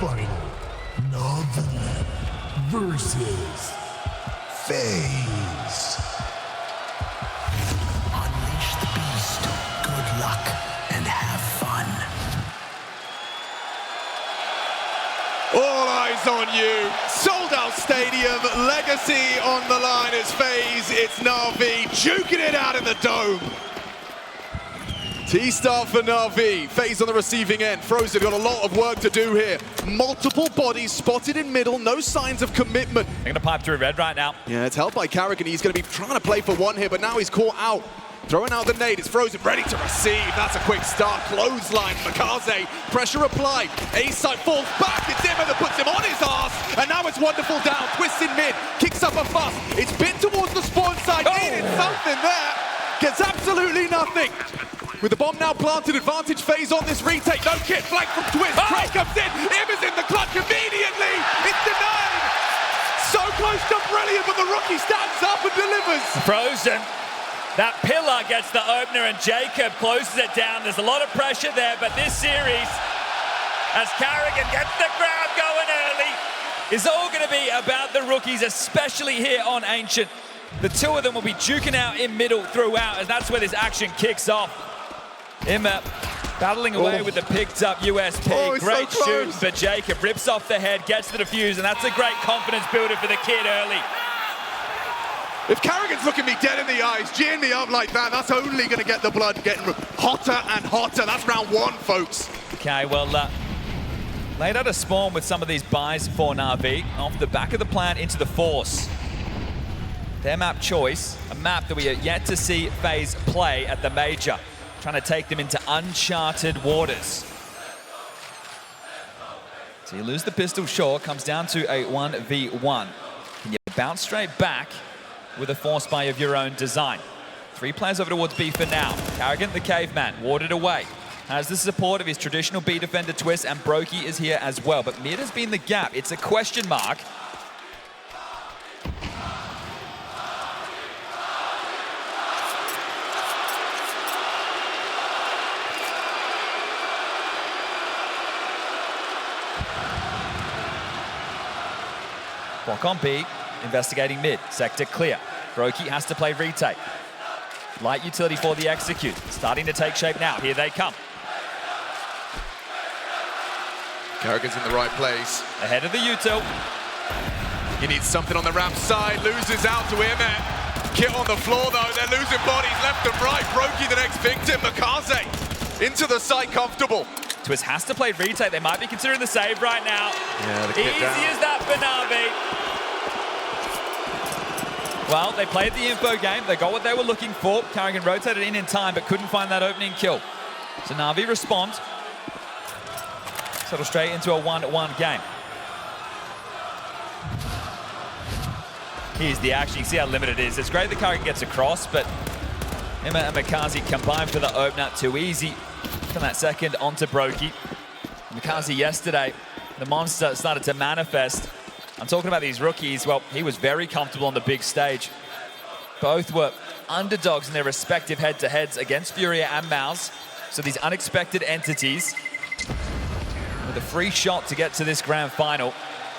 final. NAVI versus FaZe. Unleash the beast. Good luck and have fun. All eyes on you. Sold out stadium. Legacy on the line as FaZe. It's NAVI juking it out in the dome. T-start for NAVI. FaZe on the receiving end. Frozen got a lot of work to do here. Multiple bodies spotted in middle. No signs of commitment. They're going to pipe through red right now. Yeah, it's held by Carrigan. He's going to be trying to play for one here, but now he's caught out. Throwing out the nade. It's Frozen ready to receive. That's a quick start. Clothesline. Makaze. Pressure applied. A-side falls back. It's Emma that puts him on his arse. And now it's Wonderful down. Twists in mid. Kicks up a fuss. It's bit towards the spawn side. Needed something there. Gets absolutely nothing. With the bomb now planted, advantage FaZe on this retake. No kit, flank from Twist. Trey comes in. Im is in the clutch immediately. It's denied. So close to brilliant, but the rookie stands up and delivers. Frozen. That pillar gets the opener and Jacob closes it down. There's a lot of pressure there, but this series, as Carrigan gets the crowd going early, is all going to be about the rookies, especially here on Ancient. The two of them will be duking out in middle throughout, and that's where this action kicks off. Imma battling away with the picked up USP. Great so shoot, but Jacob rips off the head, gets the defuse, and that's a great confidence builder for the kid early. If Carrigan's looking me dead in the eyes, geeing me up like that, that's only going to get the blood getting hotter and hotter. That's round one, folks. Okay, well, laid out a spawn with some of these buys for NAVI off the back of the plant into the Force. Their map choice, a map that we are yet to see FaZe play at the Major, trying to take them into uncharted waters. So you lose the pistol short, comes down to a 1v1. Can you bounce straight back with a force buy of your own design? 3 players over towards B for now. Carrigan, the caveman, warded away. Has the support of his traditional B defender Twist, and Brokey is here as well. But mid has been the gap. It's a question mark. Block on B, investigating mid, sector clear. Brokey has to play retake. Light utility for the execute, starting to take shape now. Here they come. Carrigan's in the right place. Ahead of the util. He needs something on the ramp side, loses out to Imma. Kit on the floor though, they're losing bodies left and right. Brokey the next victim, Makaze into the site comfortable. Twist has to play retake. They might be considering the save right now. Yeah, the easy as that for NAVI. Well, they played the info game. They got what they were looking for. Carrigan rotated in time, but couldn't find that opening kill. So NAVI respond. Settle straight into a 1-1 game. Here's the action. You see how limited it is. It's great that Carrigan gets across, but Imma and Makaze combined for the opener. Too easy. From that second onto Brokey. Makaze yesterday, the monster started to manifest. I'm talking about these rookies. Well, he was very comfortable on the big stage. Both were underdogs in their respective head-to-heads against Furia and Mouse. So these unexpected entities with a free shot to get to this grand final.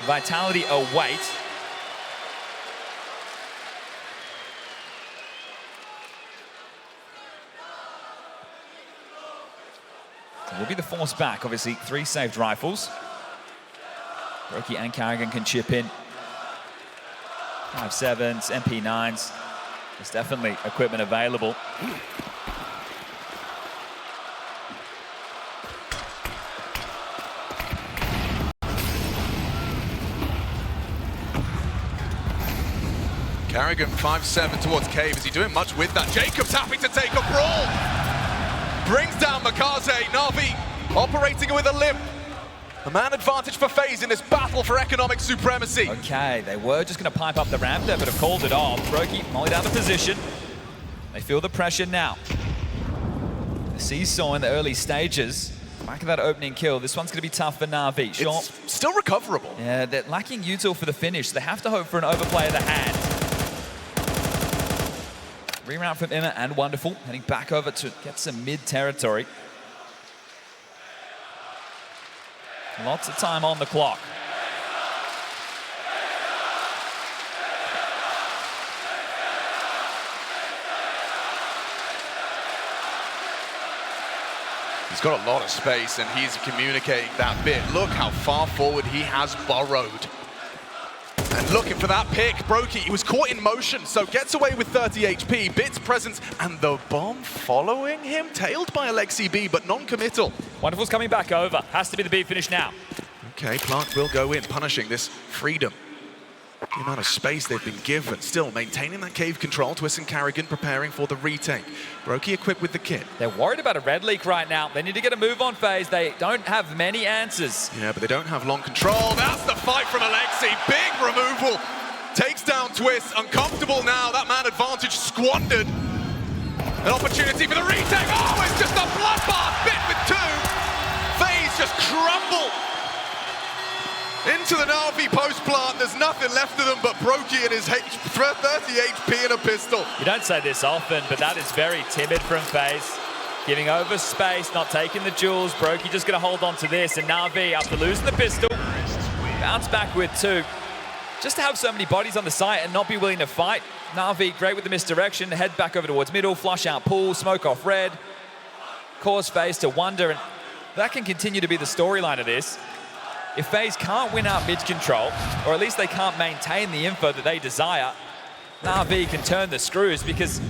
Vitality await. Will be the force back, obviously 3 saved rifles. Brokey and Carrigan can chip in. 5.7s, MP9s. There's definitely equipment available. Carrigan 5-7 towards Cave. Is he doing much with that? Jacob's happy to take a brawl. Brings down Makaze. NAVI operating with a limp. A man advantage for FaZe in this battle for economic supremacy. Okay, they were just going to pipe up the ramp there, but have called it off. Brokey molly down the position. They feel the pressure now. The seesaw in the early stages. Back of that opening kill. This one's going to be tough for NAVI. Sure. It's still recoverable. Yeah, they're lacking util for the finish. So they have to hope for an overplay of the hand. Reround from Imma and Wonderful, heading back over to get some mid territory. Lots of time on the clock. He's got a lot of space and he's communicating that bit. Look how far forward he has burrowed. And looking for that pick, Brokey, he was caught in motion, so gets away with 30 HP, Bit's presence, and the bomb following him, tailed by Alexi B, but non-committal. Wonderful's coming back over. Has to be the B finish now. Okay, Plant will go in, punishing this freedom. The amount of space they've been given, still maintaining that cave control. Twist and Carrigan preparing for the retake. Brokey equipped with the kit. They're worried about a red leak right now. They need to get a move on FaZe. They don't have many answers. Yeah, but they don't have long control. That's the fight from Alexi. Big removal. Takes down Twist. Uncomfortable now. That man advantage squandered. An opportunity for the retake. Oh, it's just a bloodbath. Bit with two. FaZe just crumble. Into the NAVI post-plant, there's nothing left of them but Brokey and his 30 HP and a pistol. You don't say this often, but that is very timid from FaZe. Giving over space, not taking the jewels. Brokey just gonna hold on to this, and NAVI, after losing the pistol, bounce back with two. Just to have so many bodies on the site and not be willing to fight. NAVI, great with the misdirection, head back over towards middle, flush out pool, smoke off red, cause FaZe to wonder, and that can continue to be the storyline of this. If FaZe can't win out mid-control, or at least they can't maintain the info that they desire, NAVI can turn the screws, because it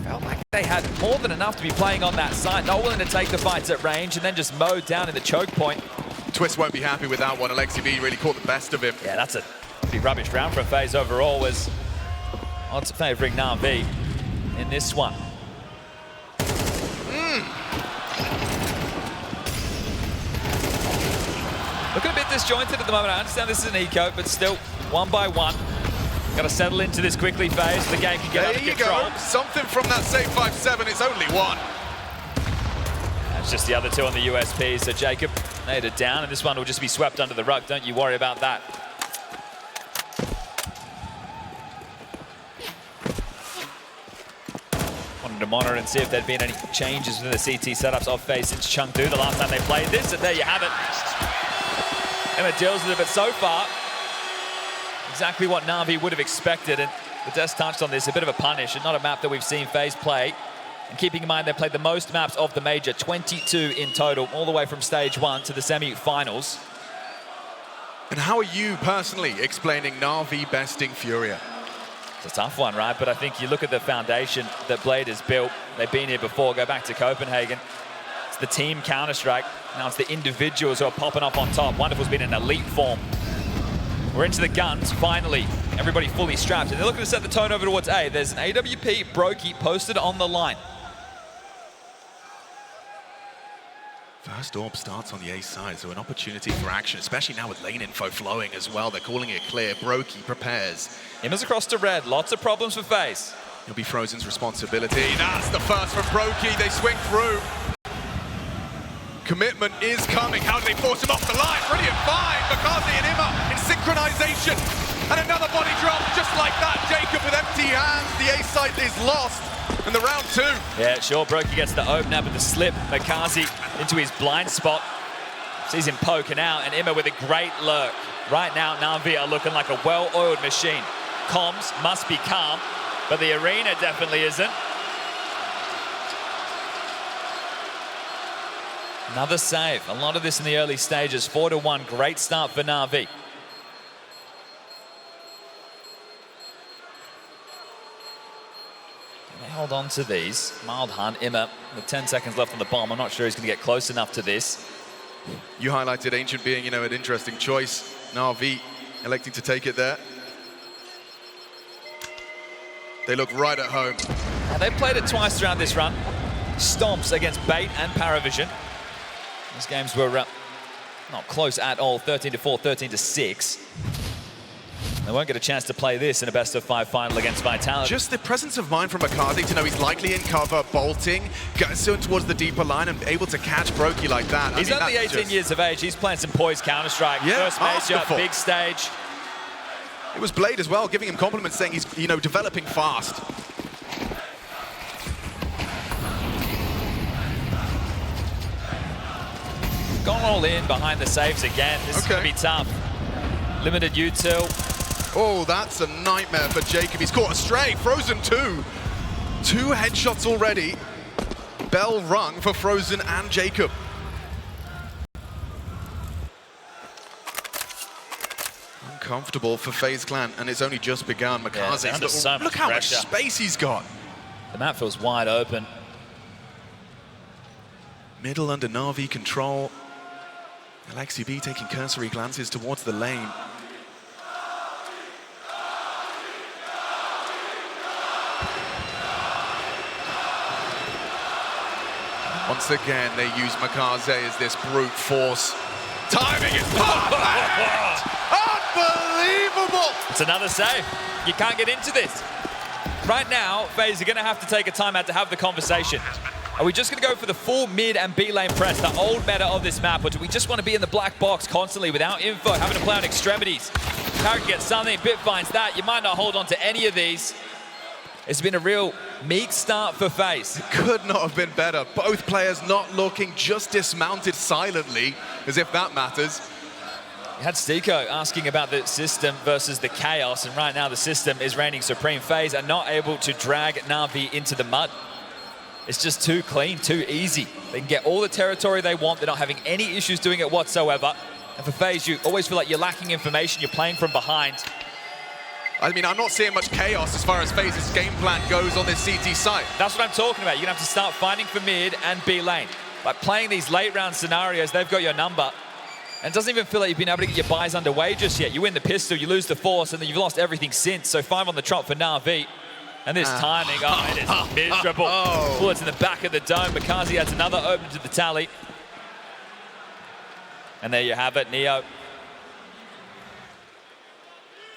felt like they had more than enough to be playing on that site, not willing to take the fights at range and then just mowed down in the choke point. Twist won't be happy with that one. Alexi B really caught the best of him. Yeah, that's a pretty rubbish round for FaZe overall. Was odds favouring NAVI in this one. Looking a bit disjointed at the moment. I understand this is an eco, but still, one by one. Got to settle into this quickly, FaZe. The game can get under control. There you go. Something from that save 5-7. It's only one. That's just the other two on the USP. So Jacob nailed it down, and this one will just be swept under the rug. Don't you worry about that. Wanted to monitor and see if there'd been any changes within the CT setups of FaZe since Chengdu the last time they played this, and there you have it. Emma deals with it, but so far, exactly what NAVI would have expected, and the Des touched on this, a bit of a punish, and not a map that we've seen FaZe play. And keeping in mind they played the most maps of the major, 22 in total, all the way from stage 1 to the semi-finals. And how are you personally explaining NAVI besting Furia? It's a tough one, right? But I think you look at the foundation that Blade has built. They've been here before, go back to Copenhagen. It's the team Counter-Strike. Now it's the individuals who are popping up on top. Wonderful's been in elite form. We're into the guns, finally. Everybody fully strapped. And they're looking to set the tone over towards A. There's an AWP Brokey posted on the line. First orb starts on the A side, so an opportunity for action, especially now with lane info flowing as well. They're calling it clear. Brokey prepares. Immers across to red. Lots of problems for FaZe. It'll be Frozen's responsibility. That's the first from Brokey. They swing through. Commitment is coming. How do they force him off the line? Brilliant find. McCarthy and Imma in synchronization. And another body drop just like that. Jacob with empty hands. The A site is lost. And the round two. Yeah, sure. Brokey gets the open up with the slip. McCarthy into his blind spot. Sees him poking out. And Imma with a great lurk. Right now, NAVI are looking like a well-oiled machine. Comms must be calm, but the arena definitely isn't. Another save. A lot of this in the early stages. 4-1. Great start for NAVI. They hold on to these. Mild hunt. Imma with 10 seconds left on the bomb. I'm not sure he's going to get close enough to this. You highlighted Ancient being, an interesting choice. NAVI electing to take it there. They look right at home. Now, they've played it twice throughout this run. Stomps against Bait and Paravision. These games were not close at all. 13-4, 13-6. They won't get a chance to play this in a best-of-5 final against Vitality. Just the presence of mind from McCarthy to know he's likely in cover, bolting, goes towards the deeper line and able to catch Brokey like that. He's only 18 years of age. He's playing some poised Counter-Strike. Yeah, First major, masterful. big stage. It was Blade as well, giving him compliments, saying he's, developing fast. They've gone all in behind the saves again. This is going to be tough. Limited util. Oh, that's a nightmare for Jacob. He's caught a stray. Frozen 2. 2 headshots already. Bell rung for Frozen and Jacob. Uncomfortable for FaZe Clan, and it's only just begun. Makaze, yeah, look how much space he's got. The map feels wide open. Middle under Navi control. Alexi B taking cursory glances towards the lane. Once again, they use Makaze as this brute force. Timing is perfect! Unbelievable! It's another save. You can't get into this. Right now, FaZe are going to have to take a timeout to have the conversation. Are we just going to go for the full mid and B lane press, the old meta of this map, or do we just want to be in the black box constantly without info, having to play on extremities? Carrick gets something, Bit finds that. You might not hold on to any of these. It's been a real meek start for FaZe. Could not have been better. Both players not looking, just dismounted silently, as if that matters. You had Stiko asking about the system versus the chaos, and right now the system is reigning supreme. FaZe are not able to drag Navi into the mud. It's just too clean, too easy. They can get all the territory they want. They're not having any issues doing it whatsoever. And for FaZe, you always feel like you're lacking information. You're playing from behind. I mean, I'm not seeing much chaos as far as FaZe's game plan goes on this CT site. That's what I'm talking about. You're going to have to start fighting for mid and B lane. By playing these late round scenarios, they've got your number. And it doesn't even feel like you've been able to get your buys underway just yet. You win the pistol, you lose the force, and then you've lost everything since. So 5 on the trot for Na'Vi. And this timing, oh, it is miserable. Bullets in the back of the dome. Makaze adds another open to the tally. And there you have it, Neo.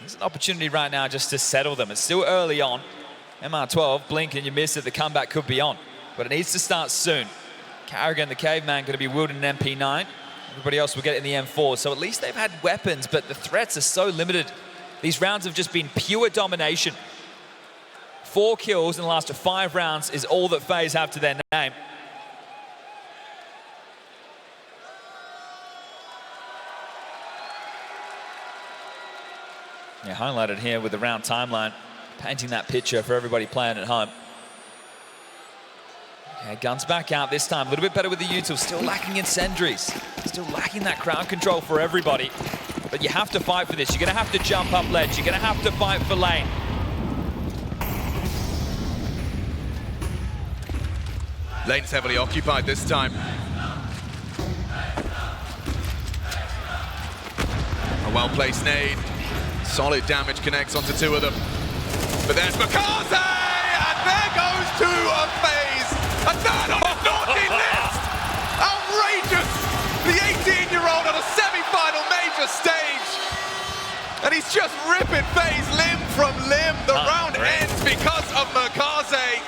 There's an opportunity right now just to settle them. It's still early on. MR12, blink and you miss it, the comeback could be on. But it needs to start soon. Carrigan, the caveman, going to be wielding an MP9. Everybody else will get it in the M4. So at least they've had weapons, but the threats are so limited. These rounds have just been pure domination. 4 kills in the last 5 rounds is all that FaZe have to their name. Yeah, highlighted here with the round timeline, painting that picture for everybody playing at home. Okay, guns back out this time, a little bit better with the util, still lacking incendiaries, still lacking that crowd control for everybody. But you have to fight for this. You're going to have to jump up ledge. You're going to have to fight for lane. Lane's heavily occupied this time. A well-placed nade. Solid damage connects onto 2 of them. But there's Makaze! And there goes 2 of FaZe! A third on his naughty list! Outrageous! The 18-year-old on a semi-final major stage! And he's just ripping FaZe limb from limb. The round ends because of Makaze.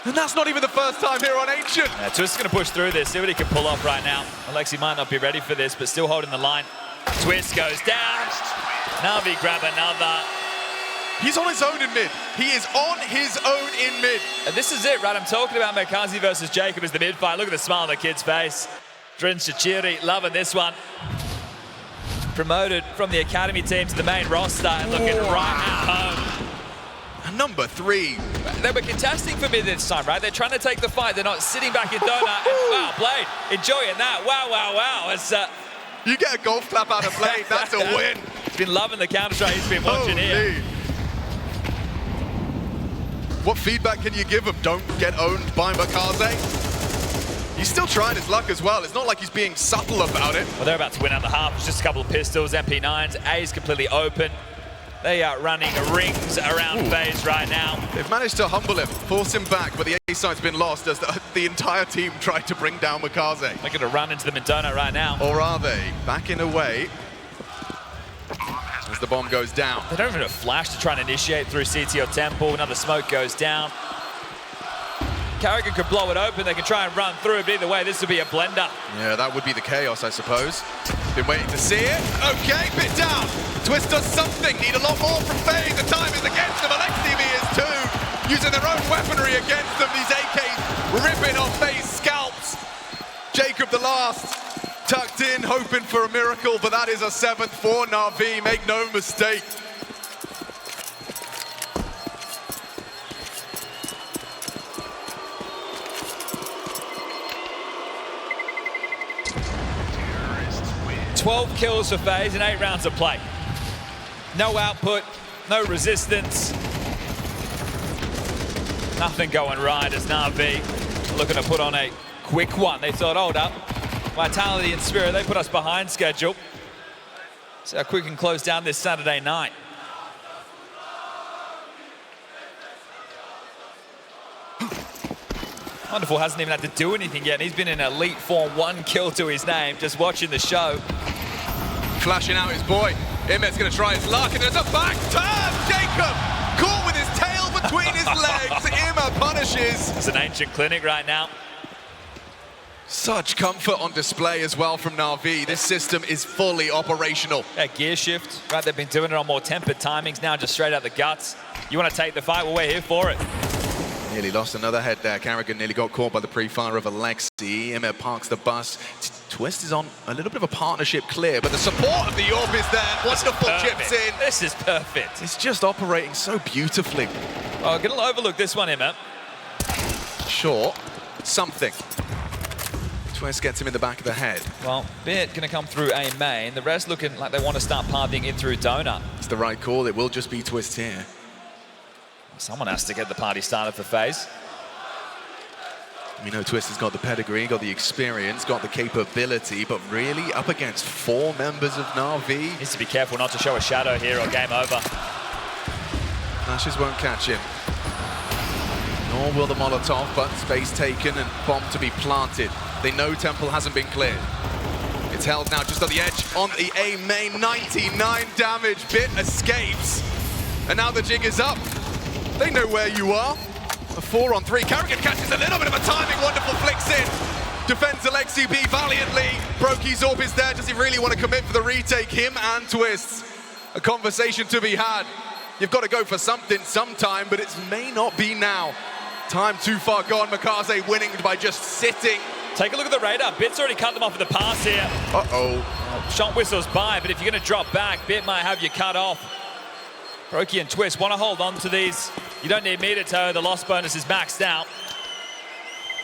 And that's not even the first time here on Ancient. Yeah, Twist is going to push through this, see what he can pull off right now. Alexi might not be ready for this, but still holding the line. Twist goes down. Navi grab another. He's on his own in mid. He is on his own in mid. And this is it, right? I'm talking about Makaze versus Jacob as the mid fight. Look at the smile on the kid's face. Drin Shachiri loving this one. Promoted from the academy team to the main roster and looking right at home. And number 3. They were contesting for mid this time, right? They're trying to take the fight. They're not sitting back in donut. And, wow, Blade enjoying that. Wow, wow, wow. It's, you get a golf clap out of Blade, that's a win. He's been loving the Counter-Strike he's been watching here. What feedback can you give him? Don't get owned by Makaze. He's still trying his luck as well. It's not like he's being subtle about it. Well, they're about to win out the half. It's just a couple of pistols, MP9s. A's completely open. They are running rings around FaZe right now. They've managed to humble him, force him back, but the A site's been lost as the entire team tried to bring down Makaze. They're going to run into the Mendona right now. Or are they? Backing away as the bomb goes down. They don't even have a flash to try and initiate through CT or Temple. Another smoke goes down. Carrigan could blow it open. They can try and run through it, but either way, this would be a blender. Yeah, that would be the chaos, I suppose. Been waiting to see it. Okay, bit down. Twist does something. Need a lot more from FaZe. The time is against them. AlexTV is too. Using their own weaponry against them. These AKs ripping off FaZe scalps. Jacob the last. Tucked in, hoping for a miracle, but that is a 7th for NAVI, make no mistake. Win. 12 kills for FaZe in 8 rounds of play. No output, no resistance. Nothing going right as NAVI looking to put on a quick one. They thought, hold up, Vitality and Spirit, they put us behind schedule. See how quick we can close down this Saturday night. Wonderful hasn't even had to do anything yet. He's been in elite form, 1 kill to his name, just watching the show. Flashing out his boy. Imet's gonna try his luck, and there's a back turn! Jacob caught with his tail between his legs. Ima punishes. It's an ancient clinic right now. Such comfort on display as well from NAVI. This system is fully operational. Yeah, gear shift, right? They've been doing it on more tempered timings, now just straight out the guts. You want to take the fight? Well, we're here for it. Nearly lost another head there. Carrigan nearly got caught by the pre-fire of Alexi. Imet parks the bus. Twist is on a little bit of a partnership clear, but the support of the Orb is there. Wonderful chips in. This is perfect. It's just operating so beautifully. Oh, gonna overlook this one, Imet. Short. Something. Twist gets him in the back of the head. Well, Bit gonna come through A main. The rest looking like they want to start pathing in through Donut. It's the right call. It will just be Twist here. Someone has to get the party started for FaZe. We know Twist has got the pedigree, got the experience, got the capability, but really up against 4 members of NAVI. Needs to be careful not to show a shadow here or game over. Flashes won't catch him. Nor will the Molotov, but space taken and bomb to be planted. They know Temple hasn't been cleared. It's held now just on the edge on the A main. 99 damage. Bit escapes. And now the jig is up. They know where you are. A 4-on-3. Carrigan catches a little bit of a timing. Wonderful flicks in. Defends Alexi B valiantly. Brokey's Orb is there. Does he really want to commit for the retake? Him and Twist. A conversation to be had. You've got to go for something sometime, but it may not be now. Time too far gone. Makaze winning by just sitting. Take a look at the radar. Bit's already cut them off with the pass here. Uh-oh. Shot whistles by, but if you're going to drop back, Bit might have you cut off. Brokey and Twist want to hold on to these. You don't need meter toe. The loss bonus is maxed out.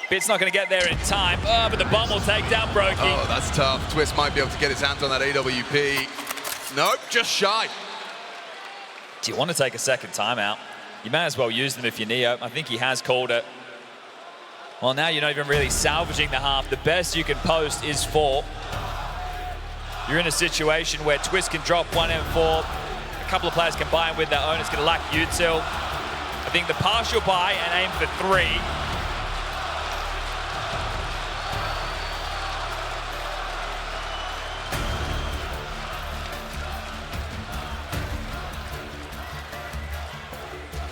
Bit's not going to get there in time. Oh, but the bomb will take down Brokey. Oh, that's tough. Twist might be able to get his hands on that AWP. Nope, just shy. Do you want to take a second timeout? You may as well use them if you're Neo. I think he has called it. Well, now you're not even really salvaging the half. The best you can post is 4. You're in a situation where Twist can drop 1 M4. A couple of players combine with their own. It's going to lack util. I think the partial buy and aim for 3.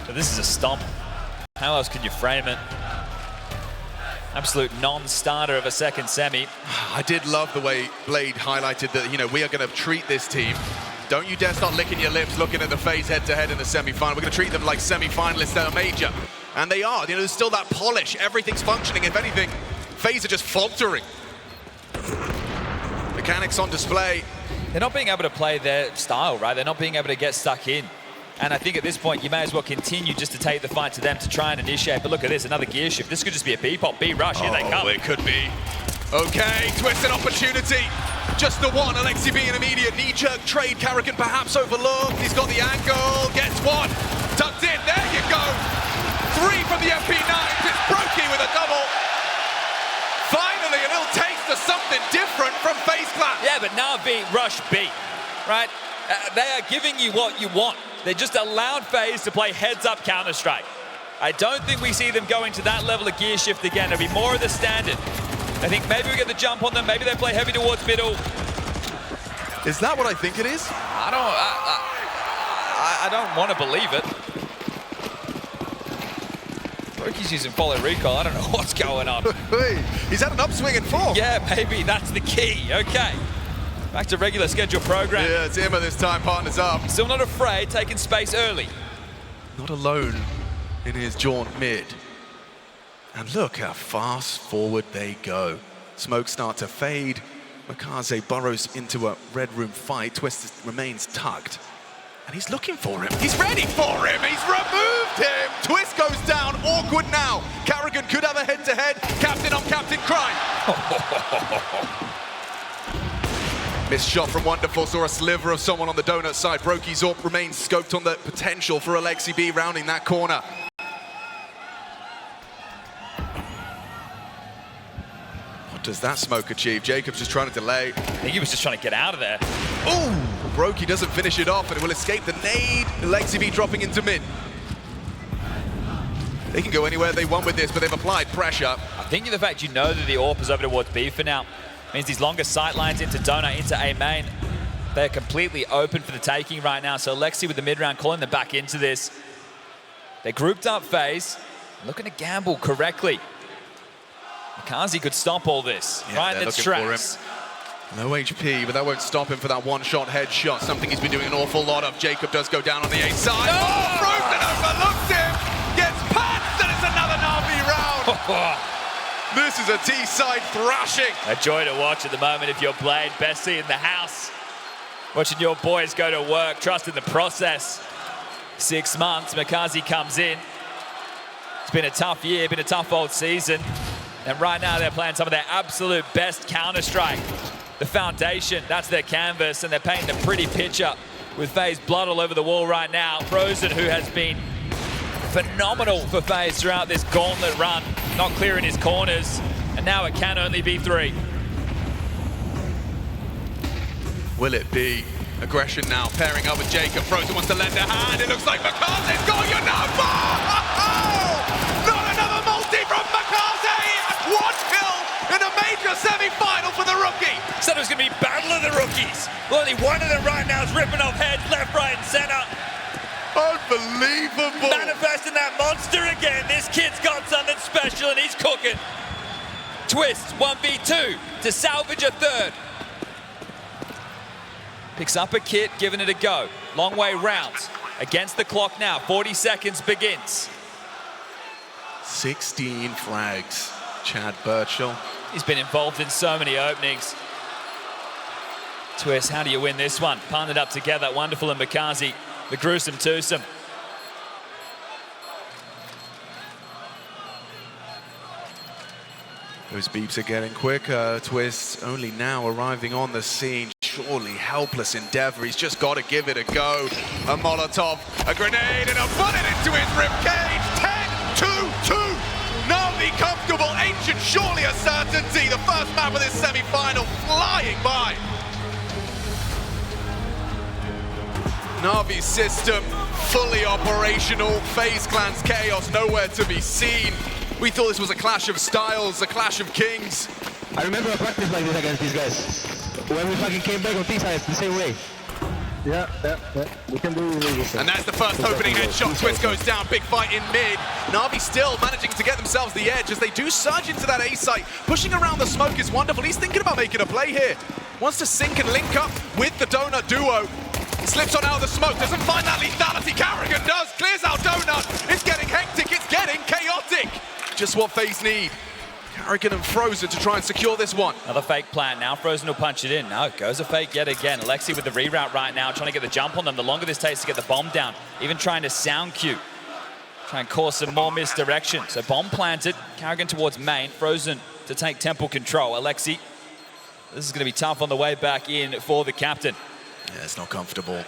So this is a stomp. How else could you frame it? Absolute non-starter of a second semi. I did love the way Blade highlighted that, you know, we are going to treat this team. Don't you dare start licking your lips looking at the FaZe head-to-head in the semi-final. We're going to treat them like semi-finalists at a major. And they are. You know, there's still that polish. Everything's functioning. If anything, FaZe are just faltering. Mechanics on display. They're not being able to play their style, right? They're not being able to get stuck in. And I think at this point, you may as well continue just to take the fight to them to try and initiate. But look at this, another gear shift. This could just be a B-pop, B-rush. Here they come. It could be. Okay, twisted opportunity. Just the one. Alexi B, an immediate knee-jerk trade. Carrigan perhaps overlooked. He's got the angle. Gets one. Tucked in. There you go. 3 from the MP9. It's Brokey with a double. Finally, a little taste of something different from FaZe Clan. Yeah, but now B, rush B, right? They are giving you what you want. They just allowed FaZe to play heads-up Counter-Strike. I don't think we see them going to that level of gear shift again. It'll be more of the standard. I think maybe we get the jump on them. Maybe they play heavy towards middle. Is that what I think it is? I don't want to believe it. Brokey's using follow recall. I don't know what's going on. He's had an upswing in form. Yeah, maybe that's the key. Okay. Back to regular schedule program. Yeah, it's Ima this time, partners up. Still not afraid, taking space early. Not alone in his jaunt mid. And look how fast forward they go. Smoke start to fade. Makaze burrows into a red room fight. Twist remains tucked. And he's looking for him. He's ready for him. He's removed him. Twist goes down. Awkward now. Carrigan could have a head-to-head. Captain on captain crime. Missed shot from Wonderful. Saw a sliver of someone on the donut side. Brokey Zorp remains scoped on the potential for Alexi B rounding that corner. What does that smoke achieve? Jacobs just trying to delay. I think he was just trying to get out of there. Ooh! Brokey doesn't finish it off, and it will escape the nade. Alexi B dropping into mid. They can go anywhere they want with this, but they've applied pressure. I think the fact you know that the AWP is over towards B for now means these longer sight lines into Donut, into A main, they're completely open for the taking right now. So Alexi with the mid-round calling them back into this. They grouped up FaZe, looking to gamble correctly. Makaze could stop all this, right in its tracks. No HP, but that won't stop him for that one-shot headshot, something he's been doing an awful lot of. Jacob does go down on the A side. Oh, Frozen overlooks him, gets patched, and it's another Na'Vi round. This is a T-side thrashing. A joy to watch at the moment if you're Blade. Bessie in the house. Watching your boys go to work, trusting the process. 6 months, Makaze comes in. It's been a tough year, been a tough old season. And right now they're playing some of their absolute best Counter-Strike. The foundation, that's their canvas, and they're painting a pretty picture with FaZe blood all over the wall right now. Frozen, who has been phenomenal for FaZe throughout this gauntlet run, not clearing his corners, and now it can only be 3. Will it be aggression now, pairing up with Jacob? Frozen wants to lend a hand. It looks like Makaze's got your number! Not another multi from Makaze! 1 kill in a major semi-final for the rookie. Said it was going to be battle of the rookies. Well, only one of them right now is ripping off heads left, right, and center. Unbelievable. Manifesting that monster again. This kid's got something special and he's cooking. Twist, 1v2 to salvage a 3rd. Picks up a kit, giving it a go. Long way round. Against the clock now, 40 seconds begins. 16 flags. Chad Birchall. He's been involved in so many openings. Twist, how do you win this one? Partnered up together, Wonderful and Makaze, the gruesome twosome. Those beeps are getting quicker. Twist only now arriving on the scene. Surely helpless endeavor. He's just got to give it a go. A Molotov, a grenade, and a bullet into his ribcage. 10-2-2. Na'Vi comfortable, Ancient surely a certainty. The first map of this semi-final flying by. Na'Vi's system fully operational. FaZe Clan's chaos nowhere to be seen. We thought this was a clash of styles, a clash of kings. I remember a practice like this against these guys. When we fucking came back on T-side the same way. Yeah. We can do this. And that's the first opening headshot. Twist goes down, big fight in mid. Na'Vi still managing to get themselves the edge as they do surge into that A site. Pushing around the smoke is Wonderful. He's thinking about making a play here. Wants to sync and link up with the Donut duo. Slips on out of the smoke, doesn't find that lethality. Carrigan does, clears out Donut. It's getting hectic, it's getting chaotic. Just what FaZe need. Carrigan and Frozen to try and secure this one. Another fake plan. Now Frozen will punch it in. No, goes a fake yet again. Alexi with the reroute right now, trying to get the jump on them. The longer this takes to get the bomb down, even trying to sound cue. Try and cause some more misdirection. So bomb planted, Carrigan towards main, Frozen to take temple control. Alexi, this is going to be tough on the way back in for the captain. Yeah, it's not comfortable.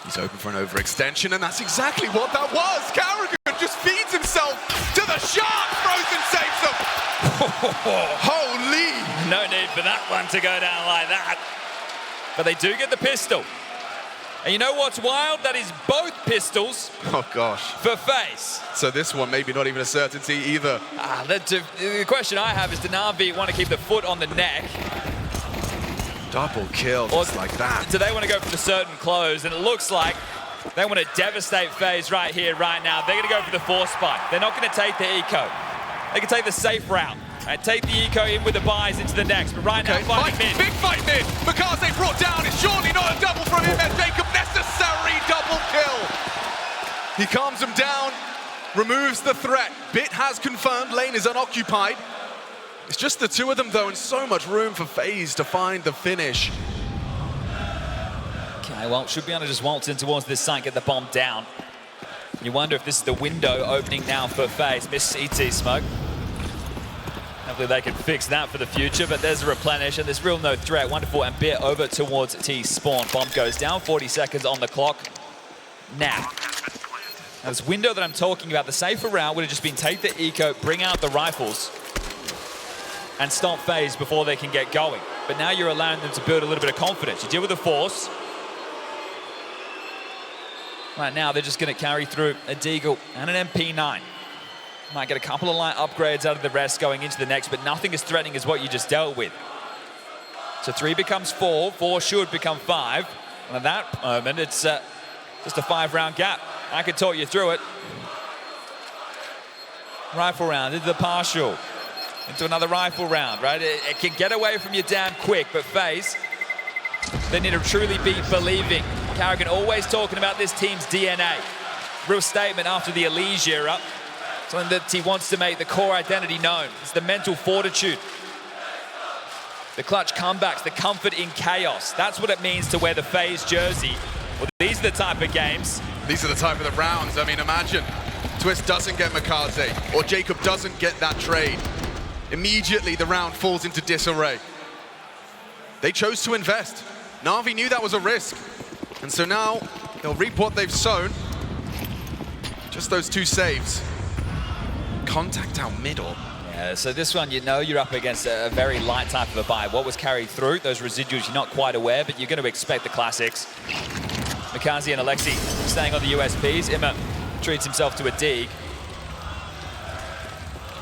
He's open for an overextension, and that's exactly what that was. Carrigan just feeds himself to the shark. Frozen saves them. Holy! No need for that one to go down like that. But they do get the pistol. And you know what's wild? That is both pistols. Oh, gosh. For FaZe. So this one maybe not even a certainty either. The question I have is, do Na'Vi want to keep the foot on the neck? Double kill, just like that. Do they want to go for the certain close? And it looks like they want to devastate FaZe right here, right now. They're going to go for the force spike. They're not going to take the eco. They can take the safe route and take the eco in with the buys into the next. But right now, fighting mid. Big fight mid. Makaze brought down. It's surely not a double from him. And Jacob, necessary double kill. He calms him down, removes the threat. Bit has confirmed lane is unoccupied. It's just the two of them though, and so much room for FaZe to find the finish. Okay, well, should be able to just waltz in towards this site, get the bomb down. You wonder if this is the window opening now for FaZe. Miss CT smoke. Hopefully they can fix that for the future, but there's a replenish, and there's real no threat. Wonderful, and Beer over towards T spawn. Bomb goes down, 40 seconds on the clock. Now this window that I'm talking about, the safer route would have just been take the eco, bring out the rifles, and stop FaZe before they can get going. But now you're allowing them to build a little bit of confidence. You deal with the force. Right now, they're just going to carry through a Deagle and an MP9. Might get a couple of light upgrades out of the rest going into the next, but nothing as threatening as what you just dealt with. So 3 becomes 4, 4 should become 5. And at that moment, it's just a 5-round gap. I could talk you through it. Rifle round into the partial. Into another rifle round, right? It can get away from you damn quick, but FaZe, they need to truly be believing. Carrigan always talking about this team's DNA. Real statement after the Elige era. Something that he wants to make the core identity known. It's the mental fortitude. The clutch comebacks, the comfort in chaos. That's what it means to wear the FaZe jersey. Well, these are the type of games. These are the type of the rounds. I mean, imagine Twist doesn't get Mikaze, or Jacob doesn't get that trade. Immediately, the round falls into disarray. They chose to invest. Na'Vi knew that was a risk. And so now, they'll reap what they've sown. Just those 2 saves. Contact out middle. Yeah, so this one, you know you're up against a very light type of a buy. What was carried through, those residuals, you're not quite aware, but you're going to expect the classics. Mikaze and Alexi staying on the USPs. Imma treats himself to a dig.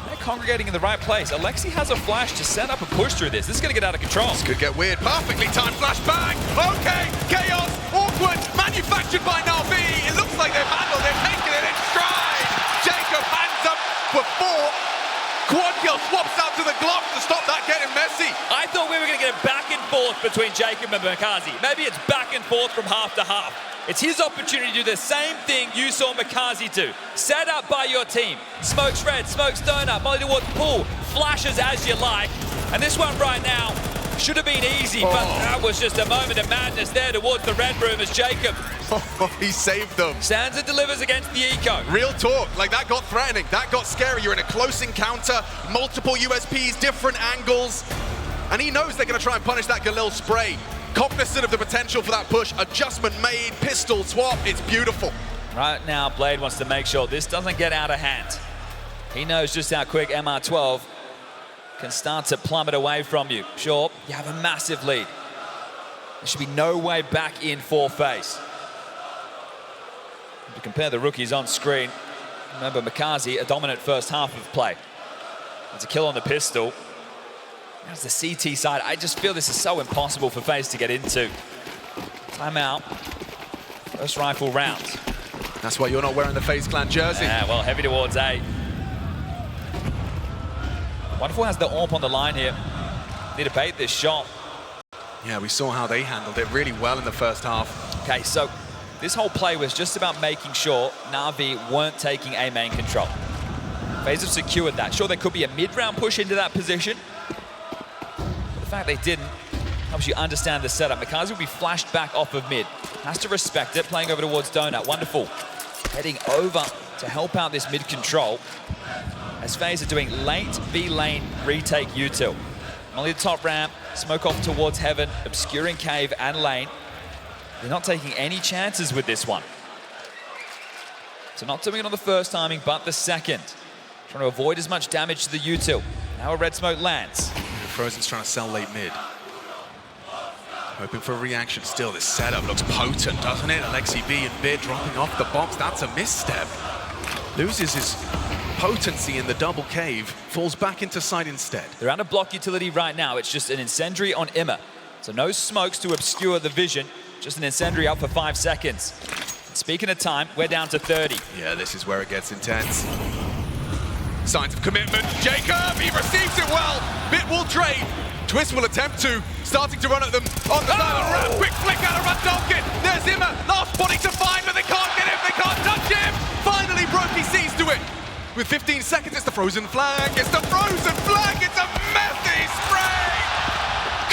They're congregating in the right place. Alexi has a flash to set up a push through this. This is going to get out of control. This could get weird. Perfectly timed flashbang. Okay, chaos, awkward, manufactured by Na'Vi. It looks like they've handled it, taking it in stride. Jacob hands up for 4. Quad kill swaps out to the Glock to stop that getting messy. I thought we were going to get a back and forth between Jacob and Mikaze. Maybe it's back and forth from half to half. It's his opportunity to do the same thing you saw Mikaze do. Set up by your team. Smokes red, smokes donut, molly towards pool, flashes as you like. And this one right now should have been easy, but that was just a moment of madness there towards the red room as Jacob. He saved them. Stands and delivers against the eco. Real talk, like that got threatening, that got scary. You're in a close encounter, multiple USPs, different angles. And he knows they're going to try and punish that Galil spray. Cognizant of the potential for that push, adjustment made, pistol swap, it's beautiful. Right now, Blade wants to make sure this doesn't get out of hand. He knows just how quick MR12 can start to plummet away from you. Sure, you have a massive lead. There should be no way back in for FaZe. To compare the rookies on screen, remember Mikaze, a dominant first half of play. It's a kill on the pistol. There's the CT side. I just feel this is so impossible for FaZe to get into. Timeout. First rifle round. That's why you're not wearing the FaZe Clan jersey. Yeah, well, heavy towards A. Wonderful has the AWP on the line here. Need to bait this shot. Yeah, we saw how they handled it really well in the first half. Okay, so this whole play was just about making sure Na'Vi weren't taking A main control. FaZe have secured that. Sure, there could be a mid-round push into that position. But the fact they didn't helps you understand the setup. Mikaze will be flashed back off of mid. Has to respect it, playing over towards Donut. Wonderful. Heading over to help out this mid control. As FaZe are doing late B lane retake util. Only the top ramp, smoke off towards heaven, obscuring cave and lane. They're not taking any chances with this one. So not doing it on the first timing, but the second. Trying to avoid as much damage to the util. Now a red smoke lands. Frozen's trying to sell late mid. Hoping for a reaction still. This setup looks potent, doesn't it? Alexi B and Beer dropping off the bombs. That's a misstep. Loses his potency in the double cave. Falls back into side instead. They're out of block utility right now. It's just an incendiary on Imma. So no smokes to obscure the vision. Just an incendiary up for 5 seconds. And speaking of time, we're down to 30. Yeah, this is where it gets intense. Signs of commitment. Jacob, he receives it well. Bit will trade. Twist will attempt to. Starting to run at them on the side of the ramp. Quick flick out of Randolkin. There's Imma. Last body to find, but they can't get him. They can't touch him. Finally, Brokey sees to it. with 15 seconds. It's the frozen flag. It's the frozen flag. It's a messy spray.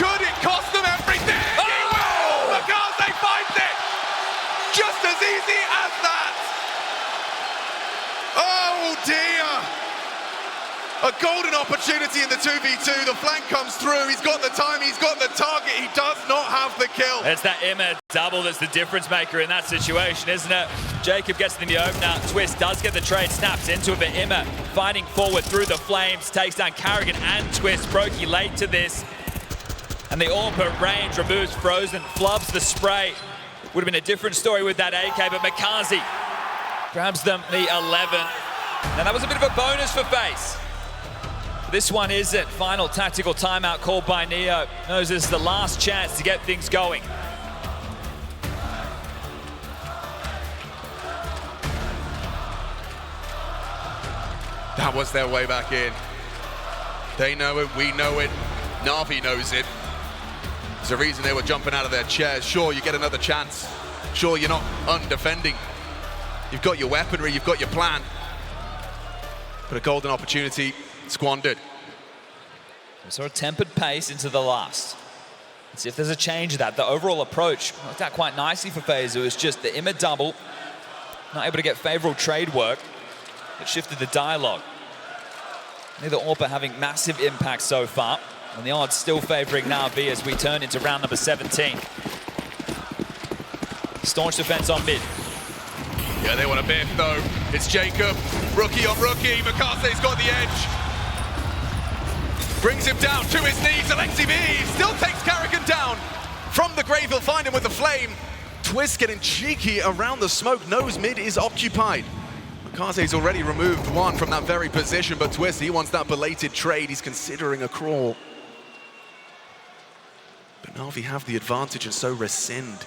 Could it cost them everything? Oh! He will, because they finds it. Just as easy as that. Oh dear. A golden opportunity in the 2v2. The flank comes through. He's got the time. He's got the target. He does not have the kill. It's that Emma double that's the difference maker in that situation, isn't it? Jacob gets in the opener. Twist does get the trade, snaps into it, but Emma fighting forward through the flames, takes down Carrigan and Twist. Brokey late to this. And the Orpa range removes Frozen, flubs the spray. Would have been a different story with that AK, but Makazi grabs them the 11. Now that was a bit of a bonus for FaZe. This one isn't. Final tactical timeout called by Neo. Knows this is the last chance to get things going. That was their way back in. They know it, we know it, Navi knows it. There's a reason they were jumping out of their chairs. Sure, you get another chance. Sure, you're not undefending. You've got your weaponry, you've got your plan. But a golden opportunity squandered. We saw a tempered pace into the last. Let's see if there's a change of that. The overall approach worked out quite nicely for FaZe. It was just the Imma double, not able to get favorable trade work. It shifted the dialogue. Neither Orpa having massive impact so far, and the odds still favoring Navi as we turn into round number 17. Staunch defense on mid. Yeah, they want a biff though. It's Jacob, rookie on rookie. Makase's got the edge. Brings him down to his knees. Alexi V still takes Carrigan down. From the grave, he'll find him with the flame. Twist getting cheeky around the smoke. Knows mid is occupied. Makase's already removed one from that very position, but Twist, he wants that belated trade. He's considering a crawl. But Navi have the advantage and so rescind.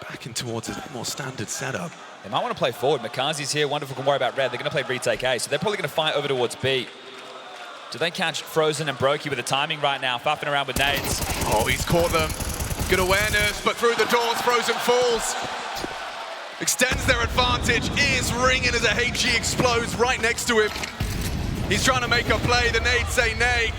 Back in towards a more standard setup. They might want to play forward. Makazi's here. Wonderful can worry about red. They're going to play retake A, so they're probably going to fight over towards B. Do they catch Frozen and Brokey with the timing right now, faffing around with nades? Oh, he's caught them. Good awareness, but through the doors, Frozen falls. Extends their advantage, ears ringing as a HE explodes right next to him. He's trying to make a play, the nades say nay.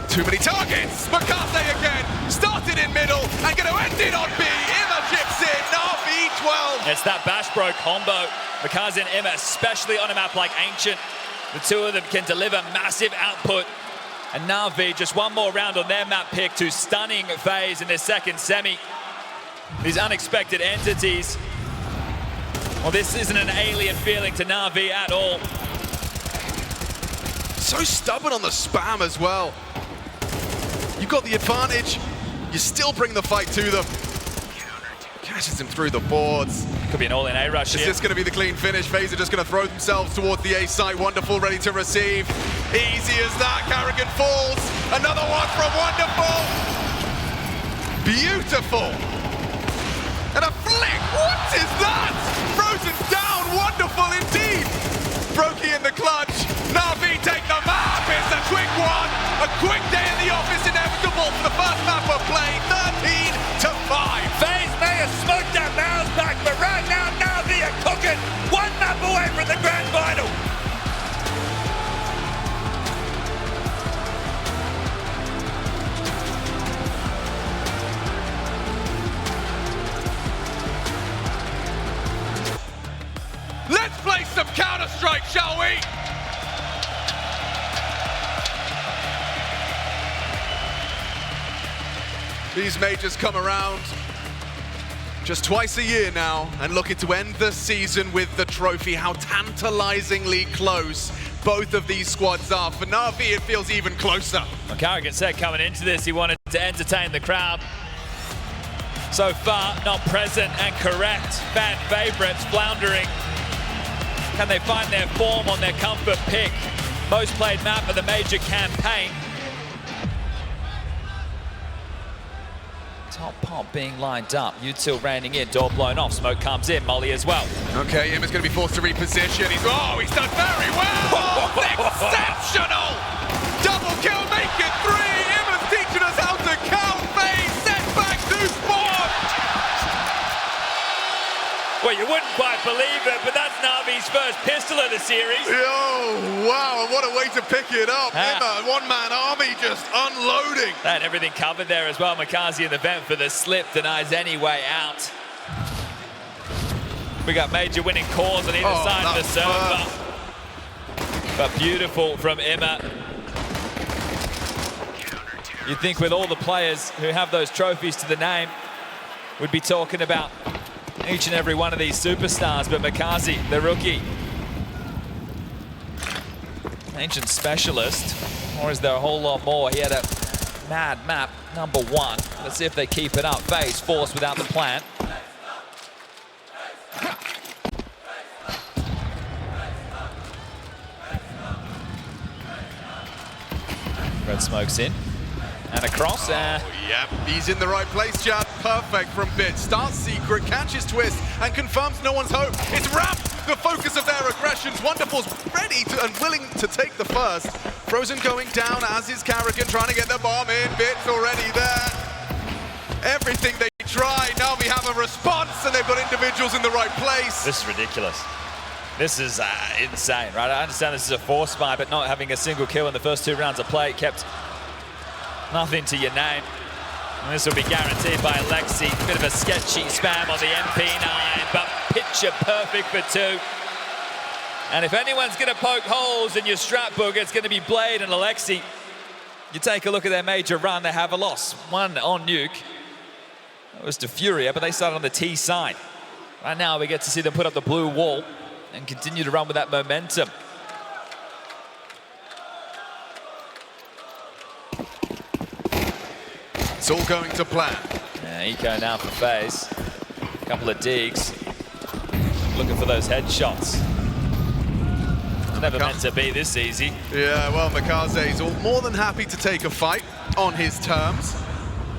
Too many targets, Makase again, started in middle, and gonna end it on B. Imma chips in, Navi 12. It's that Bash Bro combo. Makase and Imma, especially on a map like Ancient. The two of them can deliver massive output. And Navi, just one more round on their map pick to stunning FaZe in their second semi. These unexpected entities. Well, this isn't an alien feeling to Navi at all. So stubborn on the spam as well. You got the advantage, you still bring the fight to them. Catches him through the boards. Could be an all-in A rush Is here. this going to be the clean finish? FaZe are just going to throw themselves towards the A site. Wonderful, ready to receive. Easy as that, Carrigan falls. Another one from Wonderful. Beautiful. And a flick, what is that? Frozen down, Wonderful indeed. Brokey in the clutch. Navi take the map, it's a quick one. A quick day in the office, inevitable for the first map of play, 13-5. FaZe may have smoked that mouse back, but right now, Navi are cooking. One map away from the grand final. Let's play some Counter-Strike, shall we? These majors come around just twice a year now and looking to end the season with the trophy. How tantalizingly close both of these squads are. For Navi, it feels even closer. Well, Carrigan said coming into this, he wanted to entertain the crowd. So far, not present and correct. Fan favorites floundering. Can they find their form on their comfort pick? Most played map of the major campaign. Top pop being lined up. Util raining in, door blown off. Smoke comes in, Molly as well. Okay, Imma's going to be forced to reposition. He's done very well. Oh, exceptional. Double kill, make it 3. Imma's teaching us how to count. FaZe set back to spawn. Well, you wouldn't quite believe it, but that's NAVI's first pistol of the series. Oh, wow, and what a way to pick it up. Imma, one-man army just unloading. They had everything covered there as well. McCarthy in the vent for the slip, denies any way out. We got Major winning calls on either side of the server. But beautiful from Imma. You'd think with all the players who have those trophies to the name, we'd be talking about each and every one of these superstars, but McCarthy, the rookie, ancient specialist, or is there a whole lot more? He had a mad map, #1. Let's see if they keep it up. FaZe forced without the plant. Red smoke's in. And across. Yep, he's in the right place, Chad. Perfect from Bit. Starts secret, catches Twist, and confirms no one's home. It's Ramp, the focus of their aggressions. Wonderful's ready and willing to take the first. Frozen going down, as is Carrigan trying to get the bomb in. Bit's already there. Everything they try, now we have a response, and they've got individuals in the right place. This is ridiculous. This is insane, right? I understand this is a force spy, but not having a single kill in the first 2 rounds of play kept nothing to your name. And this will be guaranteed by Alexi. Bit of a sketchy spam on the MP9, but picture perfect for 2. And if anyone's going to poke holes in your strap book, it's going to be Blade and Alexi. You take a look at their major run, they have a loss. 1 on Nuke. It was to Furia, but they started on the T side. Right now, we get to see them put up the blue wall and continue to run with that momentum. It's all going to plan. Yeah, Eco now for FaZe. A couple of digs. Looking for those headshots. Never meant to be this easy. Yeah, well, Mikaze's more than happy to take a fight on his terms.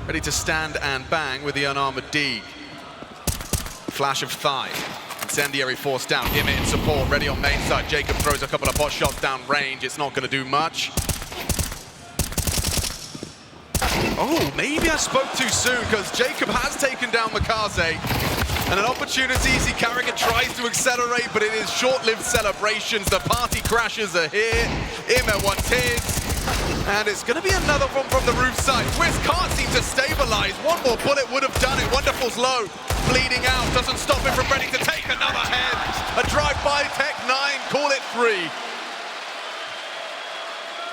Ready to stand and bang with the unarmored dig. Flash of thigh. Incendiary force down. Imma in support. Ready on main side. Jacob throws a couple of pot shots down range. It's not going to do much. Oh, maybe I spoke too soon, because Jacob has taken down Mikaze. And an opportunity, see Carrigan tries to accelerate, but it is short-lived celebrations. The party crashes are here. Imma wants his. And it's going to be another one from the roof side. Twist can't seem to stabilize. One more bullet would have done it. Wonderful's low. Bleeding out. Doesn't stop him from ready to take another head. A drive-by Tech 9. Call it 3.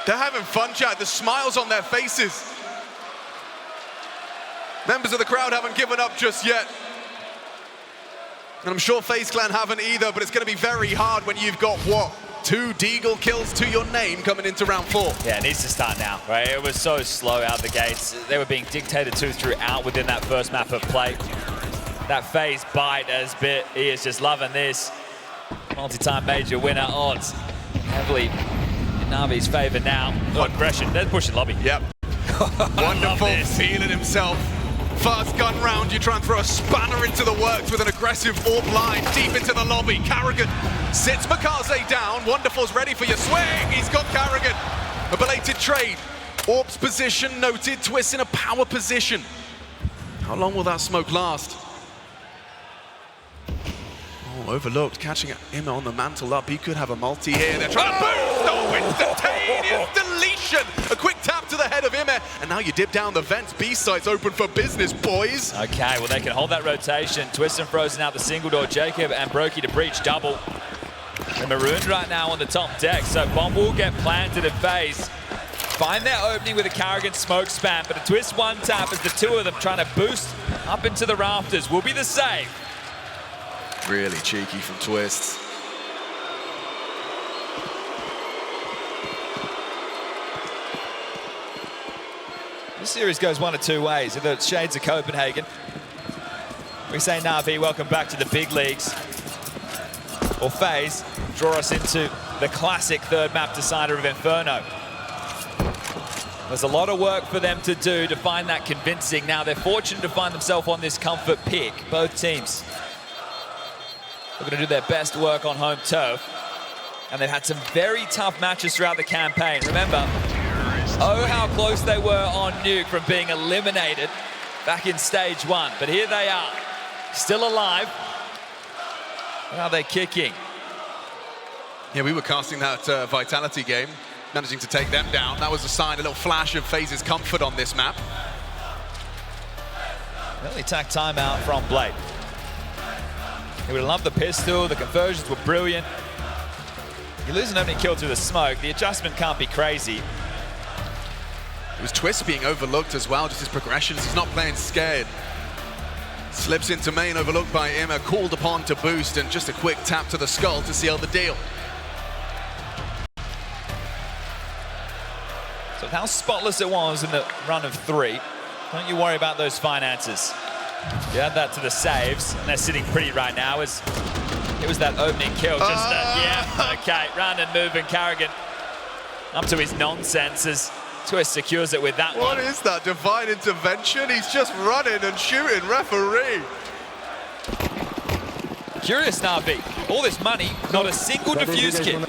They're having fun, Chad. The smiles on their faces. Members of the crowd haven't given up just yet. And I'm sure FaZe Clan haven't either, but it's going to be very hard when you've got, what, 2 Deagle kills to your name coming into round 4. Yeah, it needs to start now, right? It was so slow out the gates. They were being dictated to throughout within that first map of play. That FaZe bite as Bit, he is just loving this. Multi-time major winner odds. Heavily in Navi's favor now. Oh, aggression, they're pushing lobby. Yep. Wonderful, feeling himself. First gun round, you try and throw a spanner into the works with an aggressive AWP line deep into the lobby. Carrigan sits Mikaze down. Wonderful's ready for your swing. He's got Carrigan. A belated trade. AWP's position noted. Twist in a power position. How long will that smoke last? Oh, overlooked. Catching Imma on the mantle up. He could have a multi here. They're trying to boost. Oh, instantaneous deletion. A quick tap to the head of Imma. And now you dip down the vents. B site's open for business, boys. Okay, well, they can hold that rotation. Twist and Frozen out the single door. Jacob and Brokey to breach double. They're marooned right now on the top deck, so bomb will get planted at FaZe. Find their opening with a Carrigan smoke spam, but a Twist one tap as the 2 of them trying to boost up into the rafters will be the save. Really cheeky from Twist. This series goes one of 2 ways. Either it's shades of Copenhagen. We say, Navi, welcome back to the big leagues. Or FaZe draw us into the classic 3rd map decider of Inferno. There's a lot of work for them to do to find that convincing. Now, they're fortunate to find themselves on this comfort pick. Both teams are going to do their best work on home turf. And they've had some very tough matches throughout the campaign. Remember, oh, how close they were on Nuke from being eliminated back in stage 1. But here they are, still alive. How are they kicking? Yeah, we were casting that Vitality game, managing to take them down. That was a sign, a little flash of FaZe's comfort on this map. Early attack timeout from Blade. He would have loved the pistol, the conversions were brilliant. You lose an opening kill through the smoke, the adjustment can't be crazy. It was Twist being overlooked as well, just his progressions. He's not playing scared. Slips into main, overlooked by Imma, called upon to boost, and just a quick tap to the skull to seal the deal. So how spotless it was in the run of 3, don't you worry about those finances. You add that to the saves, and they're sitting pretty right now as it was that opening kill. Just yeah, okay, round and moving. Carrigan up to his nonsense as Twist secures it with that one. What is that? Divine intervention? He's just running and shooting, referee. Curious, Navi. All this money, not a single defuse kit.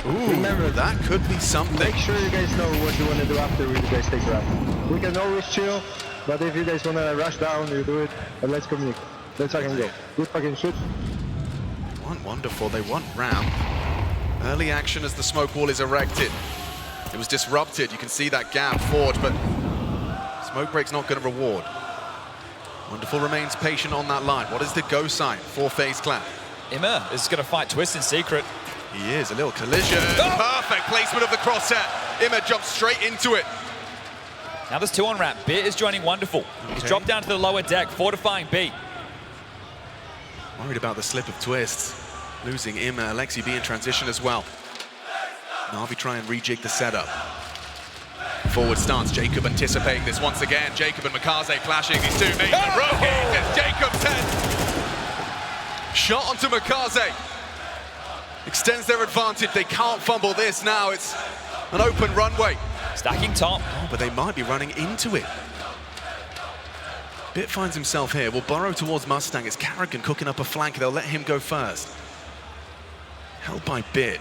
Ooh, remember, that could be something. Make sure you guys know what you want to do after you guys take round. We can always chill, but if you guys want to rush down, you do it, and let's communicate. Let's fucking go. Good fucking shoot. Wonderful, they want ramp. Early action as the smoke wall is erected. It was disrupted, you can see that gap forged, but smoke break's not going to reward. Wonderful remains patient on that line. What is the go sign for FaZe Clan? Imma is going to fight Twist in secret. He is, a little collision. Oh! Perfect placement of the crosshair. Imma jumps straight into it. Now there's 2 on ramp. Bit is joining Wonderful. Okay. He's dropped down to the lower deck, fortifying B. Worried about the slip of Twist. Losing Imma, Alexi B in transition as well. Navi try and rejig the setup. Forward stance, Jacob anticipating this once again. Jacob and Makaze clashing, these two mates. It's Jacob 10. Shot onto Makaze. Extends their advantage, they can't fumble this now. It's an open runway. Stacking top. Oh, but they might be running into it. Bit finds himself here, will burrow towards Mustang. It's Carrigan cooking up a flank, they'll let him go first. Held by Bit.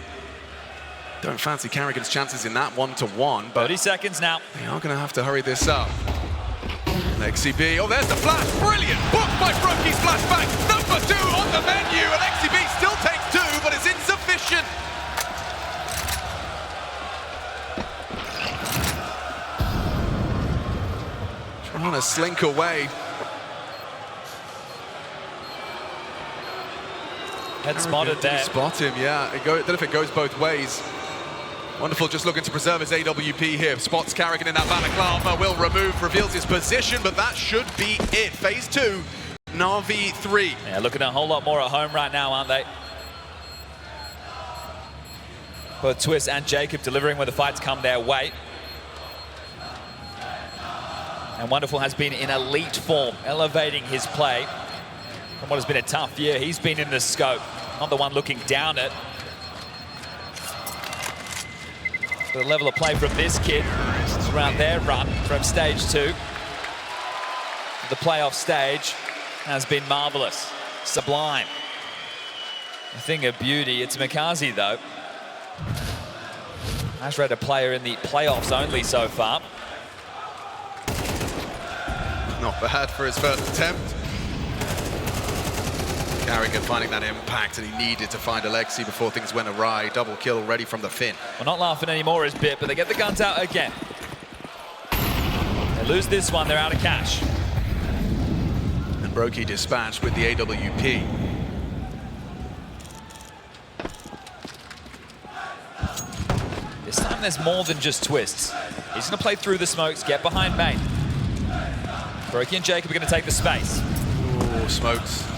Don't fancy Carrigan's chances in that 1-to-1, but 30 seconds now. They are going to have to hurry this up. Alexi B, oh, there's the flash, brilliant! Booked by Broki's flashback, number 2 on the menu. Alexi B still takes 2, but it's insufficient. Trying to slink away. Head spotted there. Spot him, yeah. I don't know if it goes both ways. Wonderful, just looking to preserve his AWP here. Spots Carrigan in that balaclava, will remove, reveals his position, but that should be it. Phase 2, Na'Vi 3. Yeah, looking a whole lot more at home right now, aren't they? Both Twist and Jacob delivering when the fights come their way. And Wonderful has been in elite form, elevating his play from what has been a tough year. He's been in the scope, not the one looking down it. The level of play from this kid around their run from stage 2. The playoff stage has been marvelous, sublime. A thing of beauty. It's Makaze though. Has read a player in the playoffs only so far. Not bad for his first attempt. Carrigan finding that impact, and he needed to find Alexi before things went awry. Double kill already from the Finn. We're not laughing anymore as Bit, but they get the guns out again. They lose this one, they're out of cash. And Broki dispatched with the AWP. This time there's more than just Twists. He's going to play through the smokes, get behind main. Broki and Jacob are going to take the space. Ooh, smokes.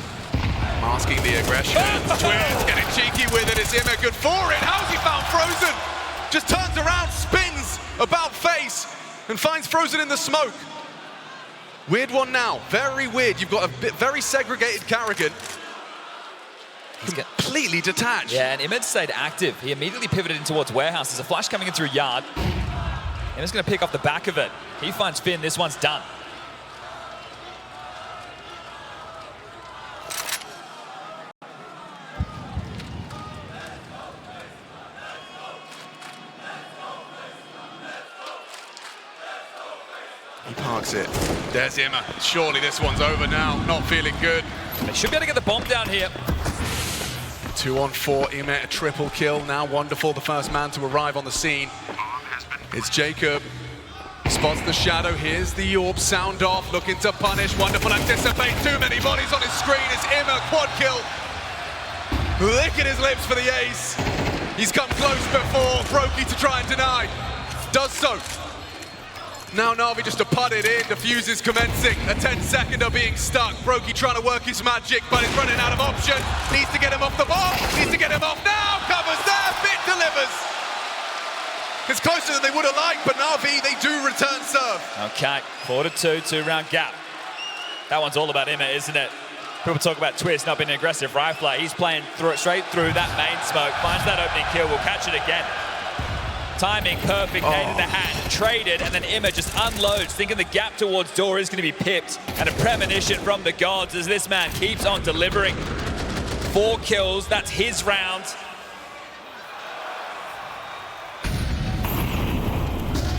Masking the aggression. Twist getting cheeky with it. It's Imma good for it. How's he found Frozen? Just turns around, spins about face, and finds Frozen in the smoke. Weird one now. Very weird. You've got a very segregated Carrigan. Completely detached. Yeah, and Imma stayed active. He immediately pivoted in towards Warehouse. There's a flash coming in through Yard. Imma's going to pick off the back of it. He finds Finn. This one's done. He parks it. There's Imma. Surely this one's over now. Not feeling good. They should be able to get the bomb down here. 2-on-4, Imet, a triple kill. Now Wonderful, the first man to arrive on the scene. It's Jacob. He spots the shadow. Here's the orb sound off, looking to punish. Wonderful anticipate. Too many bodies on his screen. It's Imet, quad kill. Licking his lips for the ace. He's come close before. Brokey to try and deny. Does so. Now NAVI just to put it in. Defuse is commencing. A 10-seconder being stuck. Brokey trying to work his magic, but he's running out of options. Needs to get him off the ball. Needs to get him off now. Covers there. Bit delivers. It's closer than they would have liked, but NAVI, they do return serve. Okay, 4-2, 2-round gap. That one's all about Imet, isn't it? People talk about Twist not being an aggressive rifler. He's playing straight through that main smoke, finds that opening kill, will catch it again. Timing perfect, nade in the hand, traded, and then Imet just unloads, thinking the gap towards door is going to be pipped. And a premonition from the gods as this man keeps on delivering. 4 kills, that's his round.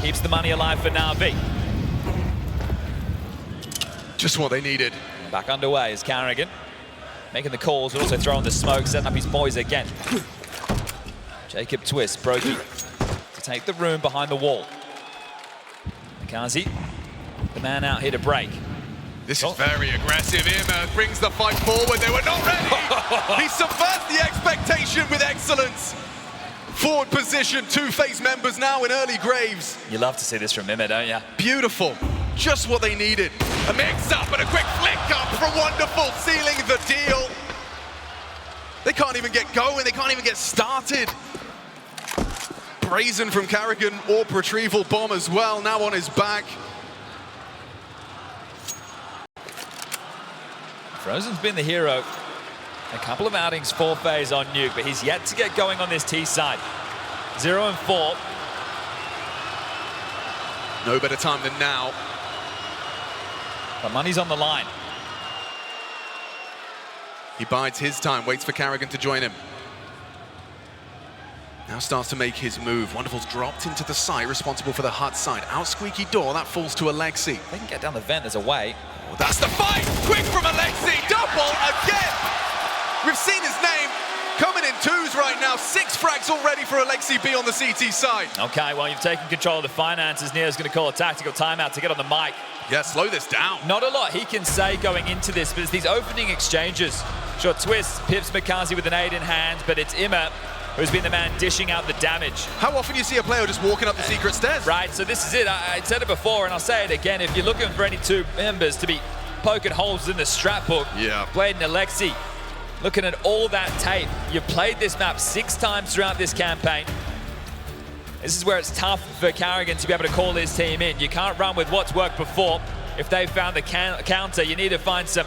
Keeps the money alive for NAVI. Just what they needed. Back underway is Carrigan, making the calls, but also throwing the smoke, setting up his boys again. Jacob Twist, Brokey to take the room behind the wall. McCarthy, the man out here to break. This is very aggressive. Imet brings the fight forward. They were not ready. He subverts the expectation with excellence. Forward position, 2 FaZe members now in early graves. You love to see this from Imet, don't you? Beautiful. Just what they needed. A mix-up and a quick flick up from Wonderful, sealing the deal. They can't even get going. They can't even get started. Brazen from Carrigan, AWP retrieval bomb as well, now on his back. Frozen's been the hero. A couple of outings for FaZe on Nuke, but he's yet to get going on this T side. 0-4. No better time than now. But money's on the line. He bides his time, waits for Carrigan to join him. Now starts to make his move. Wonderful's dropped into the site, responsible for the hut side. Out squeaky door, that falls to Alexi. If they can get down the vent, there's a way. Oh, that's the fight! Quick from Alexi, double again! We've seen his name coming in 2s right now. 6 frags already for Alexi B on the CT side. Okay, well, you've taken control of the finances. Neo's going to call a tactical timeout to get on the mic. Yeah, slow this down. Not a lot he can say going into this, but it's these opening exchanges. Sure, Twist pips McCarthy with an 8 in hand, but it's Imet who's been the man dishing out the damage. How often do you see a player just walking up the secret stairs? Right, so this is it. I said it before, and I'll say it again. If you're looking for any 2 members to be poking holes in the strap book, Blade and Alexi, looking at all that tape, you've played this map 6 times throughout this campaign. This is where it's tough for Carrigan to be able to call his team in. You can't run with what's worked before. If they found the counter, you need to find some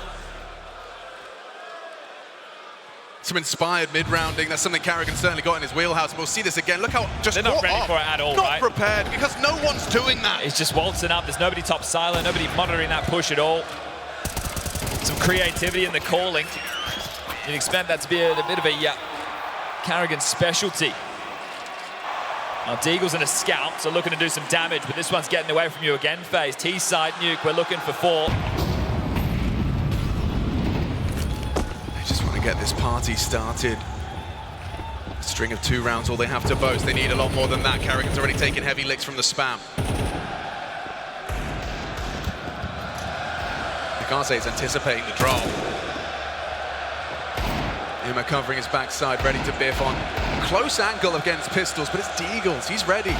inspired mid-rounding. That's something Carrigan certainly got in his wheelhouse. We'll see this again. Look how just they're not ready for it at all, not right? prepared, because no one's doing that. It's just waltzing up. There's nobody top silent, nobody monitoring that push at all. Some creativity in the calling. You'd expect that to be a bit of a Carrigan specialty. Now Deagle's in a scout, so looking to do some damage, but this one's getting away from you again. FaZe, T-side Nuke, we're looking for 4. They just want to get this party started. A string of 2 rounds, all they have to boast. They need a lot more than that. Carrigan's already taken heavy licks from the spam. Mikaze's anticipating the drop. Imet covering his backside, ready to biff on. Close angle against pistols, but it's Deagles. He's ready.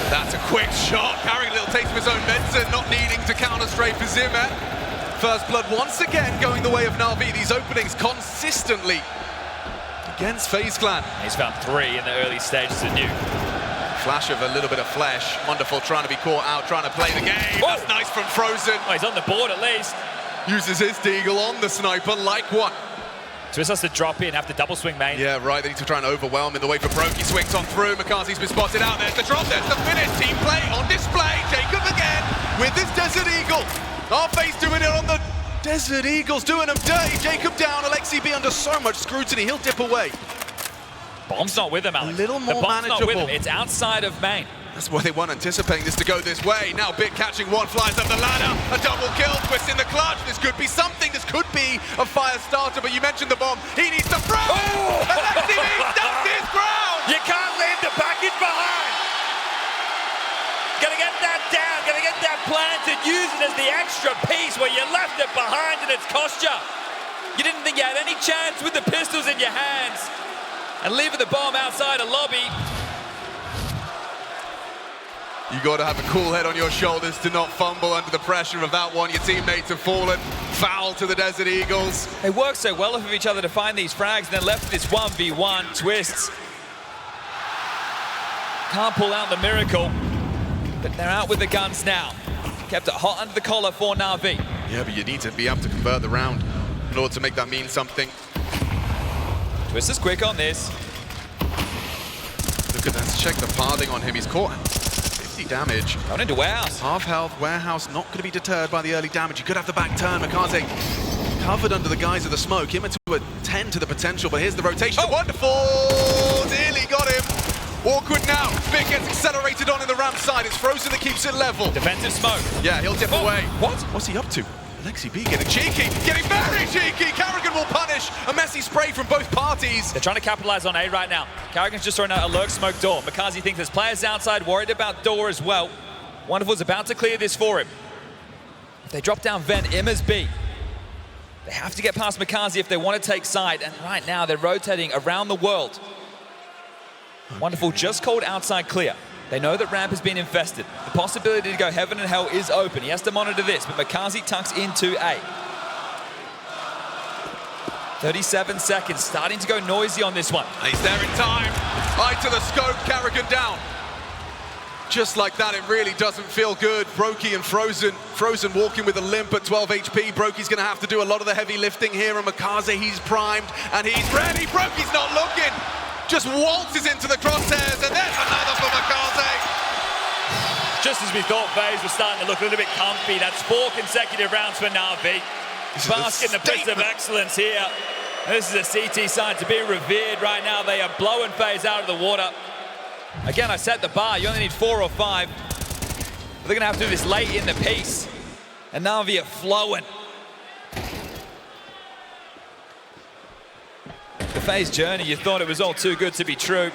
That's a quick shot. Carrying a little taste of his own medicine, not needing to counter-strafe for Imet. First blood once again going the way of NAVI. These openings consistently against FaZe Clan. He's found 3 in the early stages of Nuke. Flash of a little bit of flesh. Wonderful trying to be caught out, trying to play the game. Whoa. That's nice from Frozen. Oh, he's on the board at least. Uses his Deagle on the sniper like one. Twist has to drop in, have to double swing main. Yeah, right. They need to try and overwhelm in the way for Brokey. Swings on through. McCarthy's been spotted out. There's the drop. There's the finish. Team play on display. Jacob again with his Desert Eagle. Our FaZe doing it on the Desert Eagles, doing them dirty. Jacob down. Alexi B under so much scrutiny. He'll dip away. Bomb's not with him, Alex. A little more the bomb's manageable. Not with him. It's outside of main. That's why they weren't anticipating this to go this way. Now Bit catching one, flies up the ladder, a double kill, twist in the clutch. This could be something, this could be a fire starter, but you mentioned the bomb. He needs to throw it! And that's him, he stumped his ground! You can't leave the package behind! Gotta get that down, gotta get that planted, use it as the extra piece where you left it behind and it's cost you. You didn't think you had any chance with the pistols in your hands and leaving the bomb outside a lobby. You got to have a cool head on your shoulders to not fumble under the pressure of that one. Your teammates have fallen. Foul to the Desert Eagles. They work so well off of each other to find these frags, and then left this 1v1 twists. Can't pull out the miracle, but they're out with the guns now. Kept it hot under the collar for NAVI. Yeah, but you need to be able to convert the round in order to make that mean something. Twist is quick on this. Look at that. Check the pathing on him. He's caught 50 damage. Going into Warehouse. Half health. Warehouse not going to be deterred by the early damage. He could have the back turn. Makaze covered under the guise of the smoke. Him into a 10 to the potential, but here's the rotation. Oh. Wonderful! Nearly got him. Awkward now. Big gets accelerated on in the ramp side. It's Frozen that keeps it level. Defensive smoke. Yeah, he'll dip away. What? What's he up to? Alexi B getting cheeky, getting very cheeky. Carrigan will punish a messy spray from both parties. They're trying to capitalize on A right now. Carrigan's just throwing out a lurk smoke door. Makazi thinks there's players outside, worried about door as well. Wonderful's about to clear this for him. If they drop down Ven, Immer's B. They have to get past Makazi if they want to take side, and right now they're rotating around the world. Wonderful just called outside clear. They know that ramp has been infested. The possibility to go heaven and hell is open. He has to monitor this, but Makazi tucks into A. 37 seconds, starting to go noisy on this one. And he's there in time. Eye to the scope, Carrigan down. Just like that, it really doesn't feel good. Brokey and Frozen. Frozen walking with a limp at 12 HP. Brokey's gonna have to do a lot of the heavy lifting here, and Makaze, he's primed, and he's ready. Brokey's not looking. Just waltzes into the crosshairs, and there's another for Makaze. Just as we thought, FaZe was starting to look a little bit comfy. That's 4 consecutive rounds for NAVI. Bask in the bits of excellence here. This is a CT side to be revered right now. They are blowing FaZe out of the water. Again, I set the bar. You only need 4 or 5. But they're going to have to do this late in the piece. And NAVI are flowing. The FaZe journey, you thought it was all too good to be true.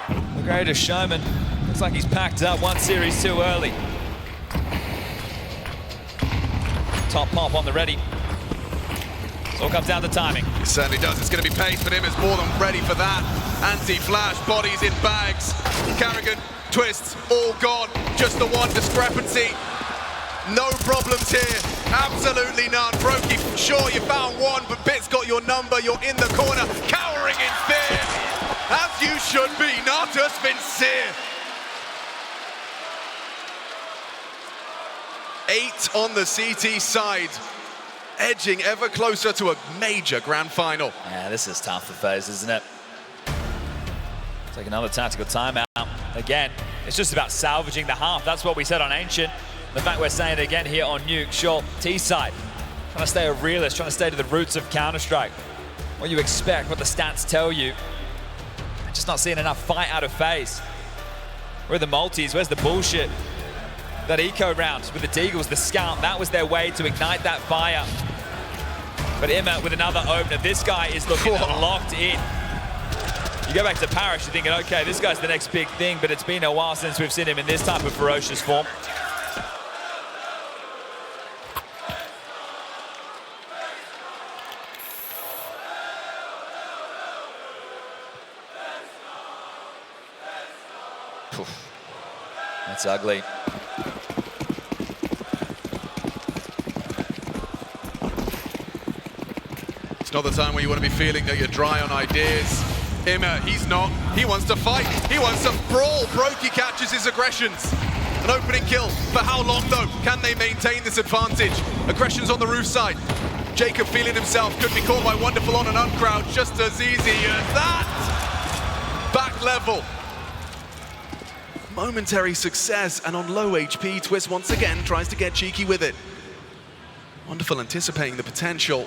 The greatest showman looks like he's packed up one series too early. Top pop on the ready. It all comes down to timing. It certainly does. It's going to be pace, but him is more than ready for that. Anti-flash, bodies in bags. Carrigan, twists, all gone. Just the one discrepancy. No problems here, absolutely none. Brokey, sure you found one, but Bit's got your number. You're in the corner, cowering in fear. As you should be, Natus Vincere. 8 on the CT side, edging ever closer to a major grand final. Yeah, this is tough for FaZe, isn't it? Take another tactical timeout. Again, it's just about salvaging the half. That's what we said on Ancient. The fact we're saying it again here on Nuke, sure, T-side. Trying to stay a realist, trying to stay to the roots of Counter-Strike. What you expect, what the stats tell you. Just not seeing enough fight out of FaZe. Where are the multis? Where's the bullshit? That eco round with the Deagles, the scout, that was their way to ignite that fire. But Emma with another opener. This guy is looking locked in. You go back to Parrish, you're thinking, okay, this guy's the next big thing, but it's been a while since we've seen him in this type of ferocious form. That's ugly. It's not the time where you want to be feeling that you're dry on ideas. Immer, he's not. He wants to fight. He wants to brawl. Brokey catches his aggressions. An opening kill. For how long, though? Can they maintain this advantage? Aggressions on the roof side. Jacob feeling himself. Could be caught by Wonderful on an uncrowd. Just as easy as that. Back level. Momentary success, and on low HP, Twist once again tries to get cheeky with it. Wonderful anticipating the potential.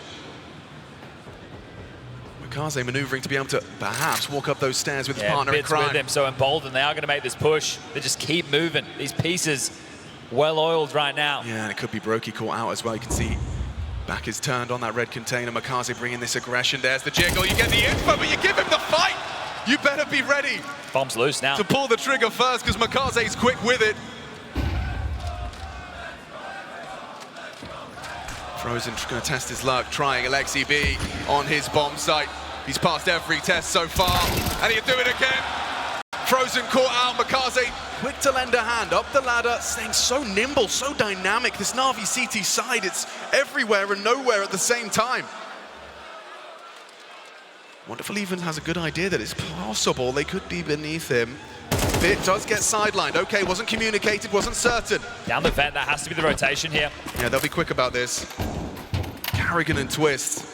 McCarze maneuvering to be able to perhaps walk up those stairs with his partner in Bits crime. with him, so emboldened. They are going to make this push. They just keep moving. These pieces well-oiled right now. Yeah, and it could be Brokey caught out as well. You can see back is turned on that red container. McCarze bringing this aggression. There's the jiggle. You get the info, but you give him the fight. You better be ready. Bomb's loose now. To pull the trigger first, because McCarze's quick with it. Frozen going to test his luck, trying Alexi B on his bomb site. He's passed every test so far, and he'll do it again. Frozen caught out, McCarze quick to lend a hand up the ladder, staying so nimble, so dynamic. This Navi CT side, it's everywhere and nowhere at the same time. Wonderful even has a good idea that it's possible they could be beneath him. Bit does get sidelined. Okay, wasn't communicated, wasn't certain. Down the vent, that has to be the rotation here. Yeah, they'll be quick about this. Carrigan and Twist.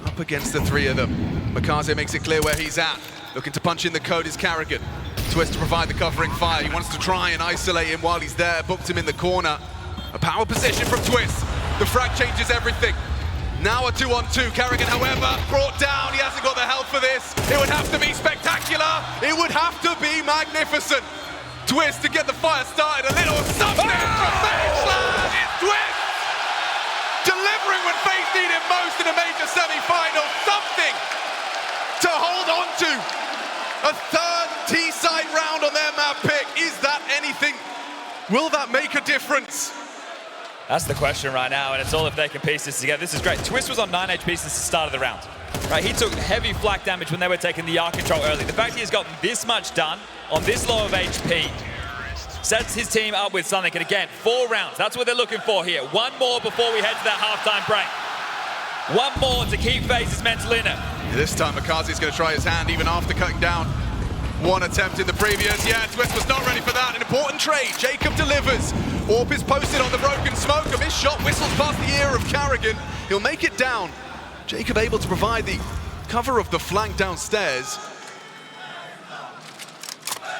Up against the three of them. McCarze makes it clear where he's at. Looking to punch in the code is Carrigan. Twist to provide the covering fire. He wants to try and isolate him while he's there. Booked him in the corner. A power position from Twist. The frag changes everything. Now a 2-on-2. Carrigan, however, brought down. He hasn't got the health for this. It would have to be spectacular. It would have to be magnificent. Twist to get the fire started. A little something from FaZe. It's Twist! Delivering when FaZe need it most in a major semi-final. Something to hold on to. A third T-side round on their map pick. Is that anything? Will that make a difference? That's the question right now, and it's all if they can piece this together. This is great. Twist was on 9 HP since the start of the round. Right, he took heavy flak damage when they were taking the R control early. The fact he has gotten this much done on this low of HP sets his team up with something. And again, 4 rounds. That's what they're looking for here. 1 more before we head to that halftime break. 1 more to keep FaZe's mental in it. This time, McCarze's going to try his hand even after cutting down 1 attempt in the previous. Yeah, Twist was not ready for that. An important trade. Jacob delivers. Orp is posted on the broken smoke. A missed shot whistles past the ear of Carrigan. He'll make it down. Jacob able to provide the cover of the flank downstairs.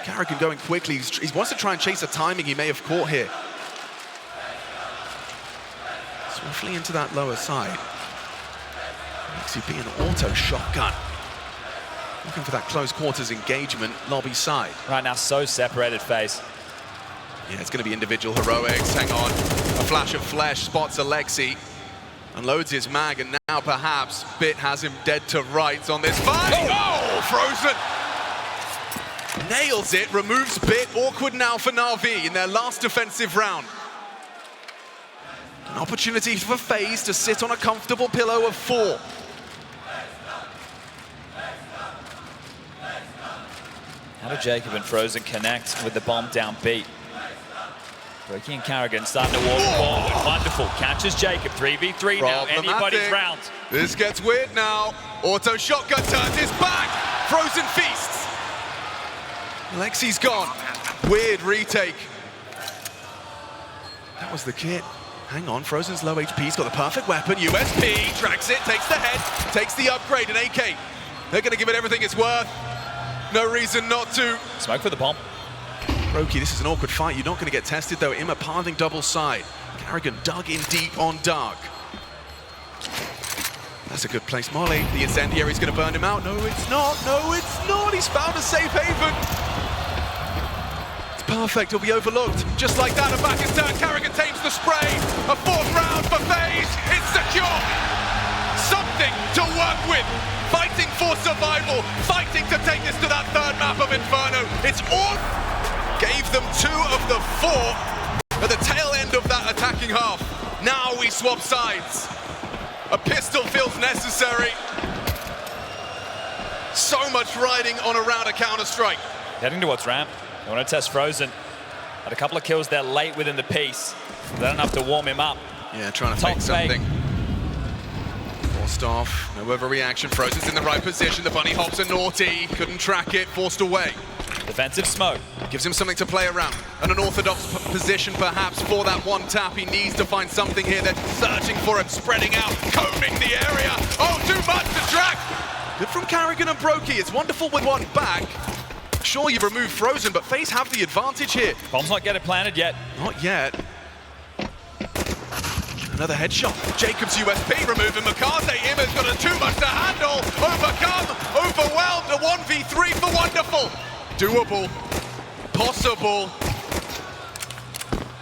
Carrigan going quickly. He wants to try and chase a timing he may have caught here. Swiftly into that lower side. Alexi B an auto shotgun. Looking for that close quarters engagement, lobby side. Right now, so separated FaZe. Yeah, it's going to be individual heroics. Hang on. A flash of flesh spots Alexi. Unloads his mag, and now perhaps Bit has him dead to rights on this fight. Oh, Frozen! Nails it, removes Bit. Awkward now for NAVI in their last defensive round. An opportunity for FaZe to sit on a comfortable pillow of 4. How do Jacob and Frozen connect with the bomb down beat? Brokey and Carrigan starting to walk forward. Wonderful. Catches Jacob. 3v3 now. Anybody's round. This gets weird now. Auto shotgun turns his back. Frozen feasts. Alexi's gone. Weird retake. That was the kit. Hang on, Frozen's low HP. He's got the perfect weapon. USP tracks it, takes the head, takes the upgrade, an AK. They're going to give it everything it's worth. No reason not to. Smoke for the bomb. Brokey, this is an awkward fight. You're not going to get tested, though. Imma pathing double side. Carrigan dug in deep on Dark. That's a good place. Molly, the incendiary's going to burn him out. No, it's not. No, it's not. He's found a safe haven. It's perfect. He'll be overlooked. Just like that, a back is turned. Carrigan tames the spray. A 4th round for FaZe. It's secure. Something to work with. Fighting for survival. Fighting to take this to that 3rd map of Inferno. It's all... Gave them 2 of the 4 at the tail end of that attacking half. Now we swap sides. A pistol feels necessary. So much riding on around a counter-strike. Heading towards ramp. They want to test Frozen. Had a couple of kills there late within the piece. They don't have to warm him up. Yeah, trying to fake something. Forced off. No overreaction. Frozen's in the right position. The bunny hops are naughty. Couldn't track it. Forced away. Defensive smoke. Gives him something to play around. And an orthodox position perhaps for that 1 tap. He needs to find something here. They're searching for it, spreading out, combing the area. Oh, too much to track. Good from Carrigan and Brokey. It's wonderful with 1 back. Sure, you've removed Frozen, but FaZe have the advantage here. Bomb's not getting planted yet. Not yet. Another headshot. Jacob's USP removing Makaze. Immer's got too much to handle. Overcome, overwhelmed. A 1v3 for Wonderful. Doable. Possible.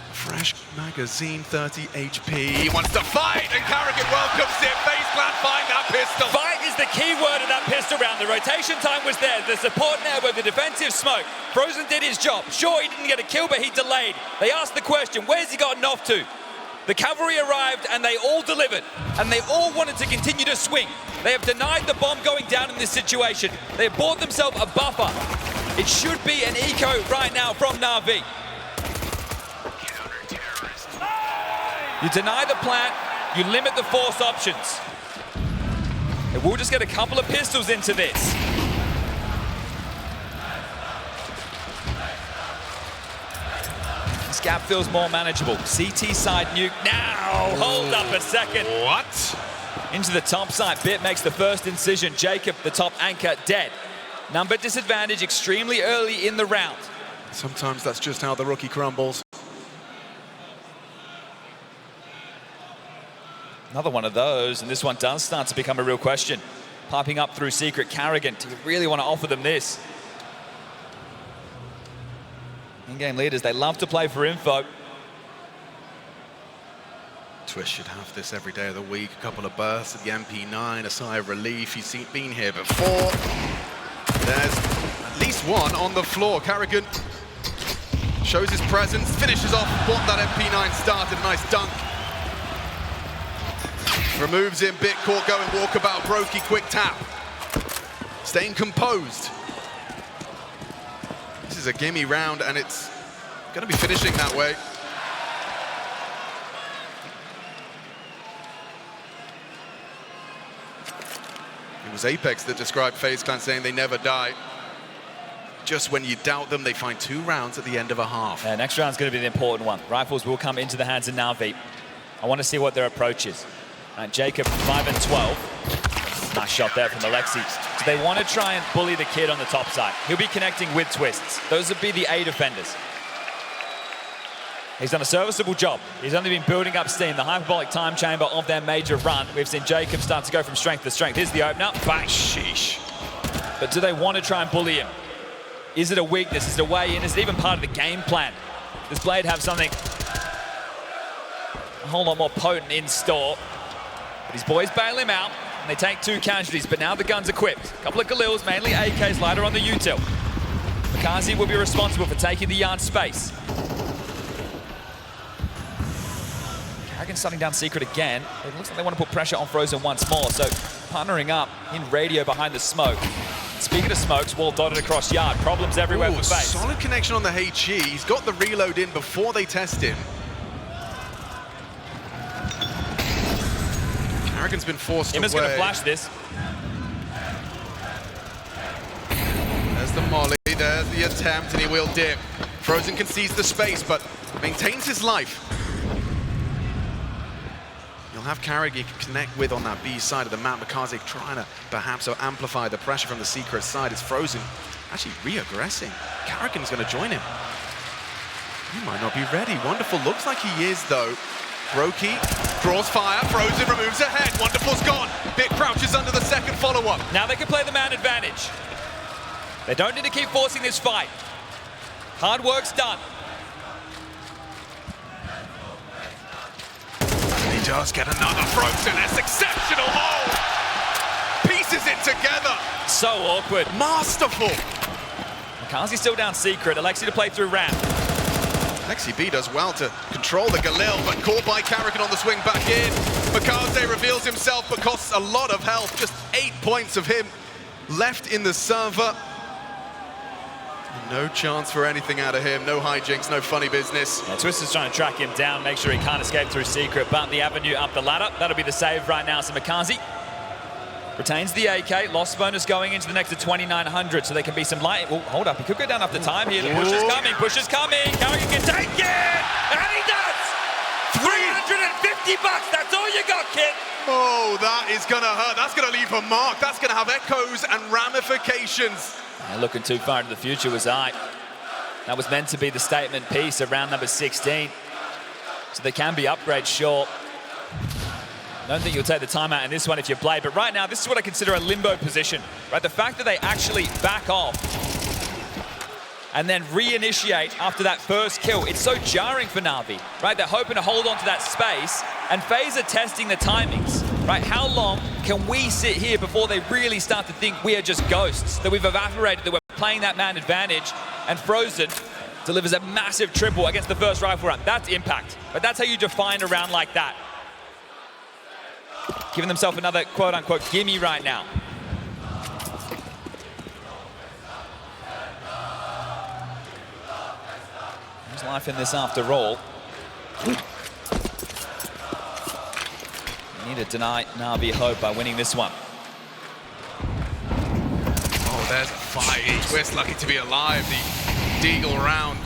Fresh magazine, 30 HP. He wants to fight, and Carrigan welcomes it. FaZe Clan find that pistol. Fight is the key word of that pistol round. The rotation time was there. The support network, the defensive smoke. Frozen did his job. Sure, he didn't get a kill, but he delayed. They asked the question, where's he gotten off to? The cavalry arrived, and they all delivered. And they all wanted to continue to swing. They have denied the bomb going down in this situation. They have bought themselves a buffer. It should be an eco right now from NAVI. You deny the plant, you limit the force options. And we'll just get a couple of pistols into this. This gap feels more manageable. CT side Nuke now. Hold up a second. What? Into the top side. Bit makes the first incision. Jacob, the top anchor, dead. Number disadvantage extremely early in the round. Sometimes that's just how the rookie crumbles. Another one of those, and this one does start to become a real question. Piping up through Secret. Carrigan, do you really want to offer them this? In-game leaders, they love to play for info. Twist should have this every day of the week. A couple of bursts at the MP9, a sigh of relief. He's been here before. There's at least one on the floor. Carrigan shows his presence, finishes off what that MP9 started. Nice dunk. Removes him, bit caught going walkabout, Brokey, quick tap. Staying composed. This is a gimme round, and it's going to be finishing that way. It was Apex that described FaZe Clan saying they never die. Just when you doubt them, they find 2 rounds at the end of a half. Next round's going to be the important one. Rifles will come into the hands of NAVI. I want to see what their approach is. Jacob, 5 and 12. Nice shot there from Alexi. So they want to try and bully the kid on the top side. He'll be connecting with twists. Those would be the A defenders. He's done a serviceable job. He's only been building up steam. The hyperbolic time chamber of their major run. We've seen Jacob start to go from strength to strength. Here's the opener. Bang. Sheesh. But do they want to try and bully him? Is it a weakness? Is it a way in? Is it even part of the game plan? Does Blade have something a whole lot more potent in store? But his boys bail him out, and they take 2 casualties, but now the gun's equipped. A couple of Galils, mainly AKs, lighter on the util. Makazi will be responsible for taking the yard space. Carrigan's starting down Secret again. It looks like they want to put pressure on Frozen once more, so partnering up in radio behind the smoke. Speaking of smokes, wall dotted across yard. Problems everywhere for FaZe. Solid connection on the HE. He's got the reload in before they test him. Carrigan's been forced away. Immer's going to flash this. There's the molly, there's the attempt, and he will dip. Frozen concedes the space, but maintains his life. You'll have Carrigan connect with on that B side of the map. Makaze trying to perhaps amplify the pressure from the Secret side. It's Frozen actually re-aggressing. Carrigan's going to join him. He might not be ready. Wonderful looks like he is, though. Brokey draws fire, Frozen removes ahead, Wonderful's gone. Bit crouches under the second follow-up. Now they can play the man advantage. They don't need to keep forcing this fight. Hard work's done. He does get another Frozen, that's exceptional hold. Pieces it together. So awkward. Masterful. Makazi's still down Secret, Alexi to play through ramp. Lexi B does well to control the Galil, but caught by Carrigan on the swing back in. Makaze reveals himself, but costs a lot of health. Just 8 points of him left in the server. No chance for anything out of him. No hijinks, no funny business. Yeah, Twister's trying to track him down, make sure he can't escape through Secret, but the avenue up the ladder. That'll be the save right now. So Makazi retains the AK, loss bonus going into the next to 2,900, so there can be some light. Oh, hold up, he could go down after time here. The push is coming, push is coming. Carrigan can take it, and he does! 350 bucks, that's all you got, kid. Oh, that is gonna hurt. That's gonna leave a mark. That's gonna have echoes and ramifications. And looking too far into the future was I. That was meant to be the statement piece around number 16. So they can be upgrades short. I don't think you'll take the timeout in this one if you're Blade, but right now, this is what I consider a limbo position, right? The fact that they actually back off and then reinitiate after that first kill, it's so jarring for Navi, right? They're hoping to hold on to that space, and FaZe are testing the timings, right? How long can we sit here before they really start to think we are just ghosts, that we've evaporated, that we're playing that man advantage, and Frozen delivers a massive triple against the first rifle round. That's impact, but that's how you define a round like that. Giving themselves another quote-unquote gimme right now. There's life in this after all. Need to deny Navi hope by winning this one. Oh, there's a fight. Twist lucky to be alive. The Deagle round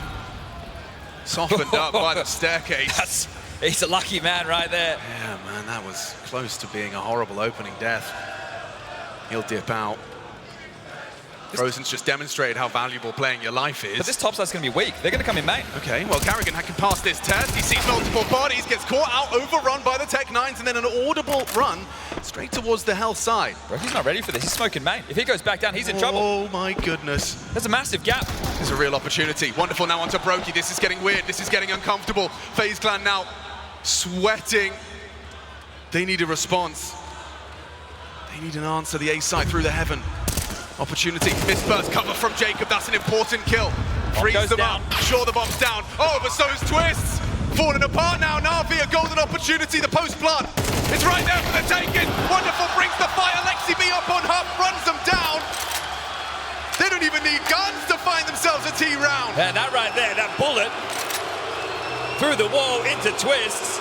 softened up by the staircase. He's a lucky man right there. Yeah, man, that was close to being a horrible opening death. He'll dip out. Frozen's just demonstrated how valuable playing your life is. But this top side's going to be weak. They're going to come in main. Okay, well, Carrigan can pass this test. He sees multiple bodies, gets caught out, overrun by the Tech-9s, and then an audible run straight towards the Hell side. Bro, he's not ready for this. He's smoking main. If he goes back down, he's in trouble. Oh, my goodness. There's a massive gap. There's a real opportunity. Wonderful now onto Brokey. This is getting weird. This is getting uncomfortable. FaZe Clan now sweating. They need a response. They need an answer. The A side through the heaven. Opportunity. Missed burst cover from Jacob. That's an important kill. Frees them up. Sure, the bomb's down. Oh, but so is Twist. Falling apart now. Navi, a golden opportunity. The post blood. It's right there for the taking. Wonderful brings the fire. Lexi B up on Hub. Runs them down. They don't even need guns to find themselves a T round. And that right there, that bullet through the wall into Twists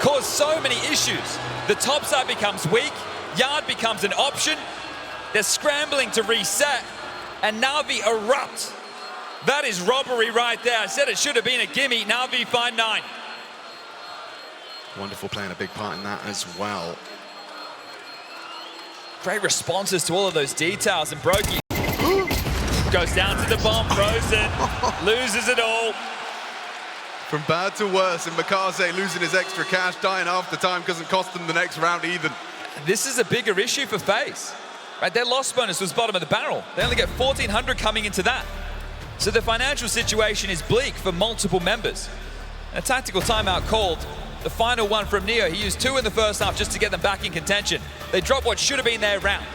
caused so many issues. The top side becomes weak. Yard becomes an option. They're scrambling to reset, and Navi erupt. That is robbery right there. I said it should have been a gimme. Navi find 9. Wonderful playing a big part in that as well. Great responses to all of those details, and Brokey goes down to the bomb. Frozen loses it all. From bad to worse, and Makaze losing his extra cash, dying half the time doesn't cost them the next round either. This is a bigger issue for FaZe. Right, their loss bonus was bottom of the barrel. They only get 1,400 coming into that. So the financial situation is bleak for multiple members. And a tactical timeout called. The final one from Neo. He used 2 in the first half just to get them back in contention. They dropped what should have been their round.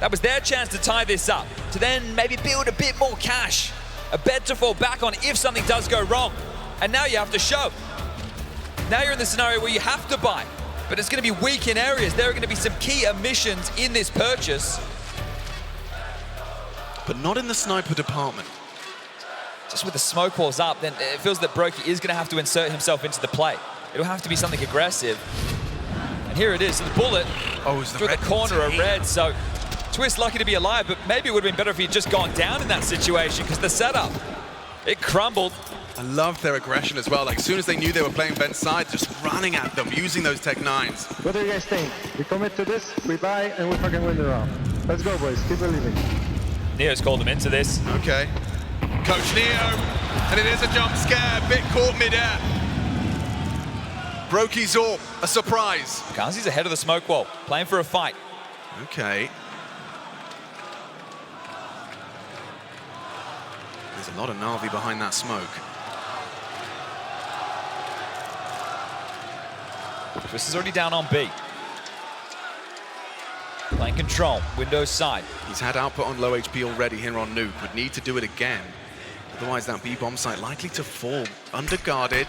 That was their chance to tie this up, to then maybe build a bit more cash, a bed to fall back on if something does go wrong. And now you have to show. Now you're in the scenario where you have to buy. But it's going to be weak in areas. There are going to be some key omissions in this purchase. But not in the sniper department. Just with the smoke walls up, then it feels that Brokey is going to have to insert himself into the play. It'll have to be something aggressive. And here it is, so the bullet through the corner of red. So Twist lucky to be alive, but maybe it would have been better if he'd just gone down in that situation, because the setup, it crumbled. I loved their aggression as well. Like, as soon as they knew they were playing Ben's side, just running at them, using those Tech-9s. What do you guys think? We commit to this, we buy, and we fucking win the round. Let's go, boys. Keep believing. Neo's called them into this. Okay. Coach Neo, and it is a jump scare, bit caught mid-air. Brokey Zorp, a surprise. Gazi's ahead of the smoke wall, playing for a fight. Okay. There's a lot of Na'Vi behind that smoke. Twist is already down on B. Playing control, window side. He's had output on low HP already here on Nuke. Would need to do it again. Otherwise, that B bomb site likely to fall. Underguarded.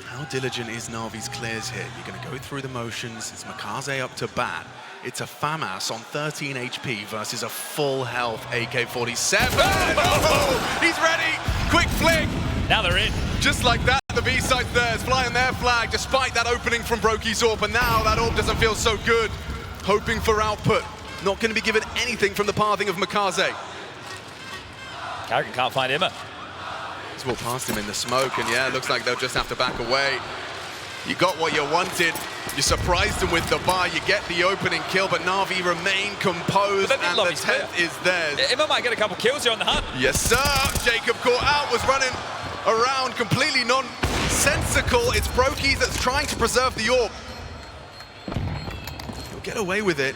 How diligent is Na'Vi's clears here? You're going to go through the motions. It's Makaze up to bat. It's a FAMAS on 13 HP versus a full health AK-47. Oh, he's ready. Quick flick. Now they're in. Just like that, the B site's there. It's flying their flag despite that opening from Brokey Zorp. And now that AWP doesn't feel so good. Hoping for output. Not going to be given anything from the pathing of Makaze. Carrigan can't find Imma. He's walked past him in the smoke, and yeah, it looks like they'll just have to back away. You got what you wanted. You surprised them with the buy, you get the opening kill, but Na'Vi remain composed, and the 10th is theirs. Emma might get a couple kills here on the hunt. Yes, sir. Jacob caught out, was running around completely nonsensical. It's Brokey that's trying to preserve the orb. He'll get away with it.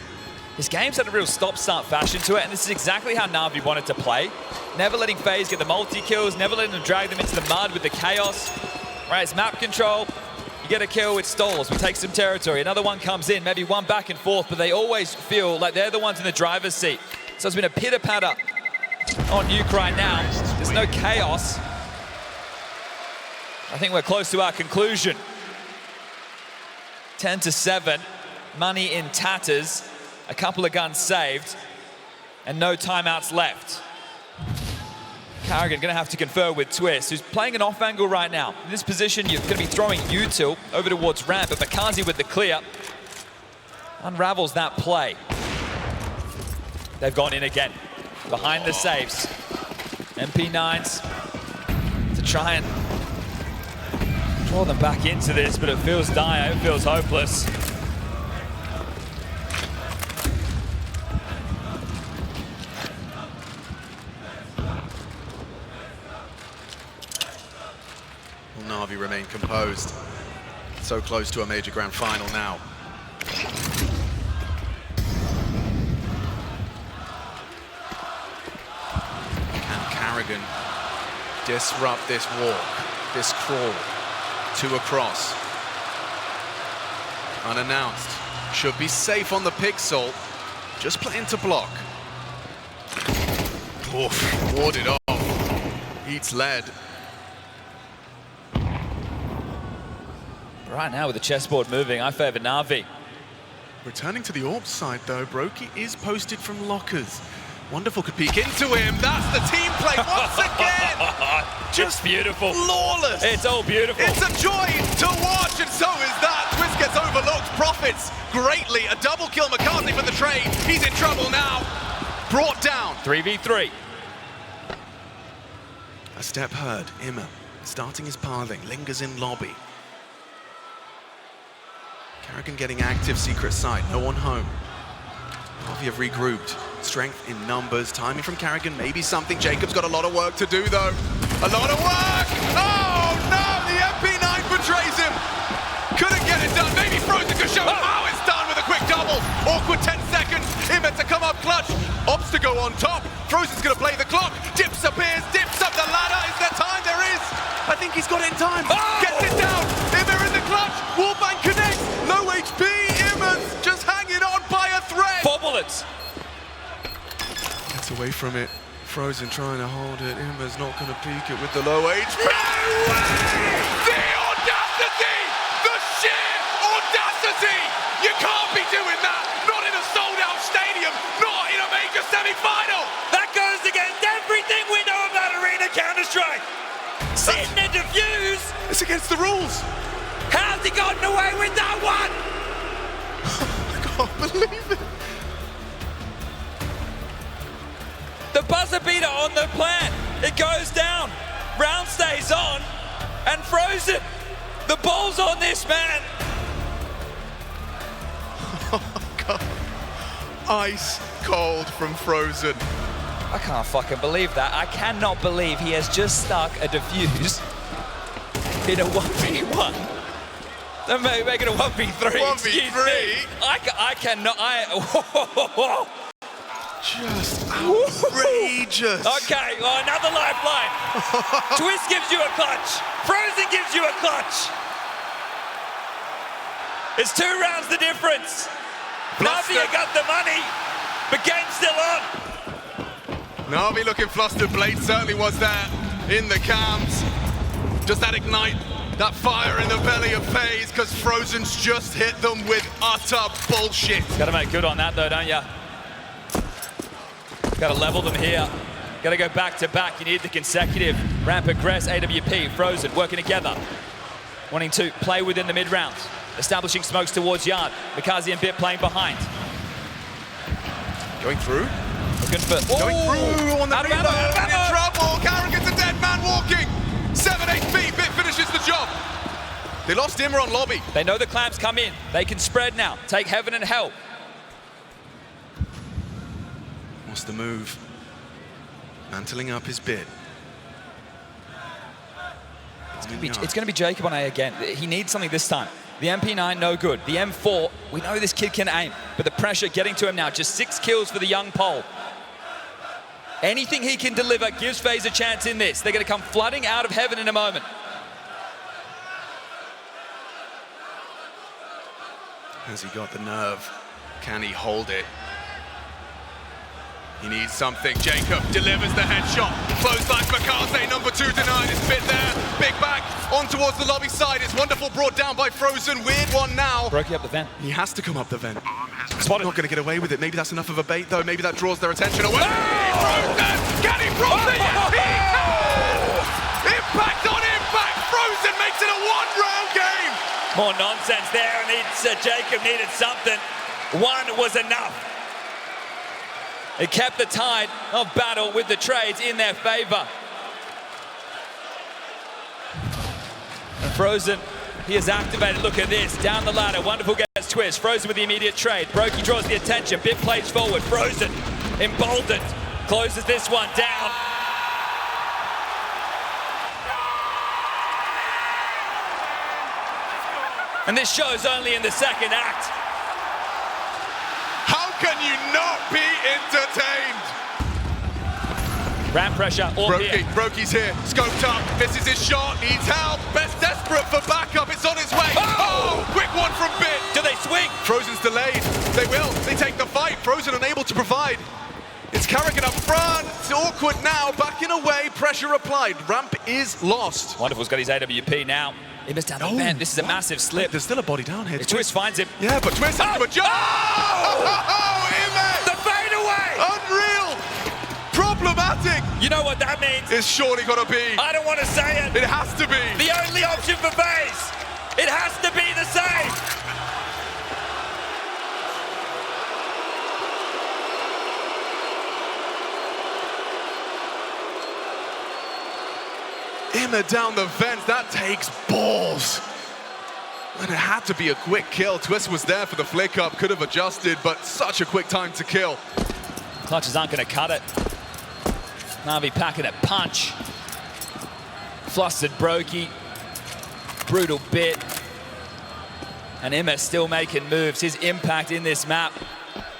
His game's had a real stop-start fashion to it, and this is exactly how Na'Vi wanted to play. Never letting FaZe get the multi-kills, never letting them drag them into the mud with the chaos. Right, it's map control. You get a kill, it stalls, we take some territory. Another one comes in, maybe one back and forth, but they always feel like they're the ones in the driver's seat. So it's been a pitter-patter on Nuke right now. There's no chaos. I think we're close to our conclusion. 10-7, money in tatters. A couple of guns saved, and no timeouts left. Carrigan gonna have to confer with Twist, who's playing an off angle right now. In this position, you're gonna be throwing util over towards ramp, but Makazi with the clear unravels that play. They've gone in again, behind the saves. MP9s to try and draw them back into this, but it feels dire, it feels hopeless. Na'Vi remain composed. So close to a major grand final now. Can Carrigan disrupt this walk, this crawl? 2 across. Unannounced. Should be safe on the pixel. Just playing to block. Oof, warded off. Eats lead. Right now with the chessboard moving, I favor Na'Vi. Returning to the orb side though, Brokey is posted from lockers. Wonderful could peek into him. That's the team play once again. Just beautiful. Flawless. It's all beautiful. It's a joy to watch, and so is that. Twist gets overlooked, profits greatly. A double kill McCartney for the trade. He's in trouble now. Brought down. 3v3. A step heard. Immer starting his pathing, lingers in lobby. Carrigan getting active, secret side, no one home. Na'Vi have regrouped. Strength in numbers, timing from Carrigan, maybe something. Jacob's got a lot of work to do though. A lot of work! Oh no, the MP9 betrays him. Couldn't get it done, maybe Frozen could show him how it's done with a quick double. Awkward 10 seconds, Immer to come up clutch. Ops to go on top, Frozen's gonna play the clock. Dips appears, dips up the ladder, is there time? There is! I think he's got it in time. Gets it down, Immer in the clutch, Wallbang connects. No HP, Immer's just hanging on by a thread. 4 bullets. Gets away from it. Frozen trying to hold it. Immer's not going to peek it with the low HP. No way! The audacity! The sheer audacity! You can't be doing that! Not in a sold-out stadium! Not in a major semi-final! That goes against everything we know about Arena Counter-Strike. Sitting and defuse. It's against the rules. How's he gotten away with that one? I can't believe it. The buzzer beater on the plan. It goes down. Round stays on. And Frozen. The ball's on this man. Oh, God. Ice cold from Frozen. I can't fucking believe that. I cannot believe he has just stuck a defuse in a 1v1. They're making a 1v3. 1v3? I cannot. Just outrageous. Okay, well, another lifeline. Twist gives you a clutch. Frozen gives you a clutch. It's 2 rounds the difference. Na'Vi got the money, but game's still on. Na'Vi looking flustered. Blade certainly was there in the cams. Does that ignite that fire in the belly of FaZe? Because Frozen's just hit them with utter bullshit. Gotta make good on that though, don't ya? Gotta level them here. Gotta go back to back. You need the consecutive. Ramp aggress, AWP, Frozen working together. Wanting to play within the mid rounds. Establishing smokes towards Yard. Mikazi and Bit playing behind. Going through. Looking for... Going through on the reload. Out In trouble. Carrigan's a dead man walking. 7 HP. Bit finishes the job. They lost Dimmer on lobby. They know the Clams come in. They can spread now. Take Heaven and Hell. What's the move? Mantling up his bit. It's going to be Jacob on A again. He needs something this time. The MP9, no good. The M4, we know this kid can aim, but the pressure getting to him now. Just 6 kills for the young Pole. Anything he can deliver gives FaZe a chance in this. They're going to come flooding out of Heaven in a moment. Has he got the nerve? Can he hold it? He needs something. Jacob delivers the headshot. Clothesline Makaze, number 2 denied. It's bit there. Big back on towards the lobby side. It's wonderful, brought down by Frozen. Weird one now. Broke up the vent. He has to come up the vent. Spotted. Not going to get away with it. Maybe that's enough of a bait, though. Maybe that draws their attention away. Frozen! Can he cross it? Yes, he can! Impact on impact. Frozen makes it a 1-round game. More nonsense there, and Jacob needed something. 1 was enough. It kept the tide of battle with the trades in their favor. And Frozen, he has activated. Look at this, down the ladder, wonderful gets twist. Frozen with the immediate trade. Brokey draws the attention, Bit plays forward. Frozen, emboldened, closes this one down. And this shows only in the second act. How can you not be entertained? Ramp pressure, all here. Brokey's here, scoped up, misses his shot, needs help. Best desperate for backup, it's on its way. Oh! Quick one from Bit. Do they swing? Frozen's delayed. They will, they take the fight. Frozen unable to provide. It's Carrigan up front. It's awkward now, backing away, pressure applied. Ramp is lost. Wonderful's got his AWP now. He missed down the vent. This is a massive slip. There's still a body down here. Twist finds him. Yeah, but Twist has to adjust. Oh, Ime! The fadeaway! Unreal! Problematic! You know what that means? It's surely got to be. I don't want to say it. It has to be. The only option for FaZe. It has to be the same. Imma down the vents, that takes balls. And it had to be a quick kill. Twist was there for the flick up, could have adjusted, but such a quick time to kill. Clutches aren't going to cut it. Navi packing a punch. Flustered Brokey. Brutal Bit. And Imma still making moves. His impact in this map,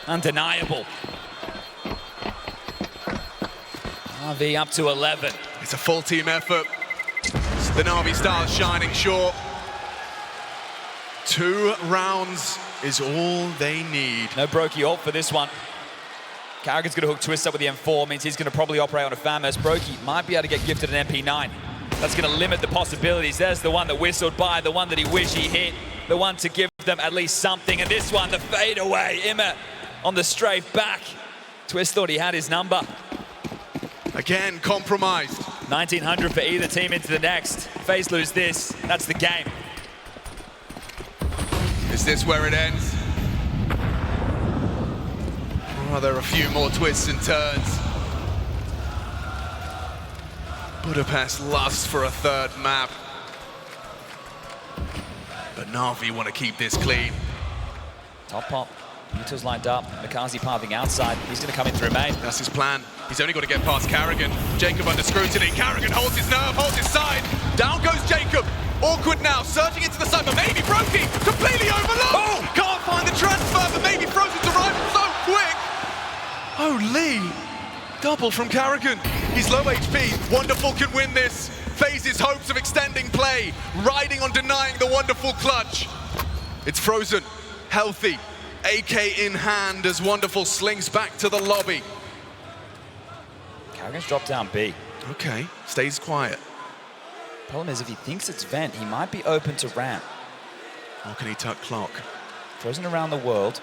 undeniable. Navi up to 11. It's a full team effort. The Navi stars shining short. 2 rounds is all they need. No Brokey ult for this one. Carrigan's going to hook Twist up with the M4, means he's going to probably operate on a FAMAS. Brokey might be able to get gifted an MP9. That's going to limit the possibilities. There's the one that whistled by, the one that he wished he hit, the one to give them at least something. And this one, the fadeaway. Imma on the strafe back. Twist thought he had his number. Again, compromised. 1900 for either team into the next. FaZe lose this, that's the game. Is this where it ends? Oh, there are a few more twists and turns. Budapest lusts for a 3rd map. But Navi want to keep this clean. Top pop, Utah's lined up, Makazi pathing outside. He's going to come in through main. That's his plan. He's only got to get past Carrigan. Jacob under scrutiny. Carrigan holds his nerve, holds his side. Down goes Jacob. Awkward now, surging into the side, but maybe Brokey completely overlooked. Oh! Can't find the transfer, but maybe Frozen's arriving so quick. Oh, Lee. Double from Carrigan. He's low HP. Wonderful can win this. FaZe's hopes of extending play, riding on denying the Wonderful clutch. It's Frozen, healthy, AK in hand as Wonderful slings back to the lobby. Carrigan's dropped down B. Okay, stays quiet. Problem is, if he thinks it's vent, he might be open to ramp. Or can he tuck clock? Frozen around the world,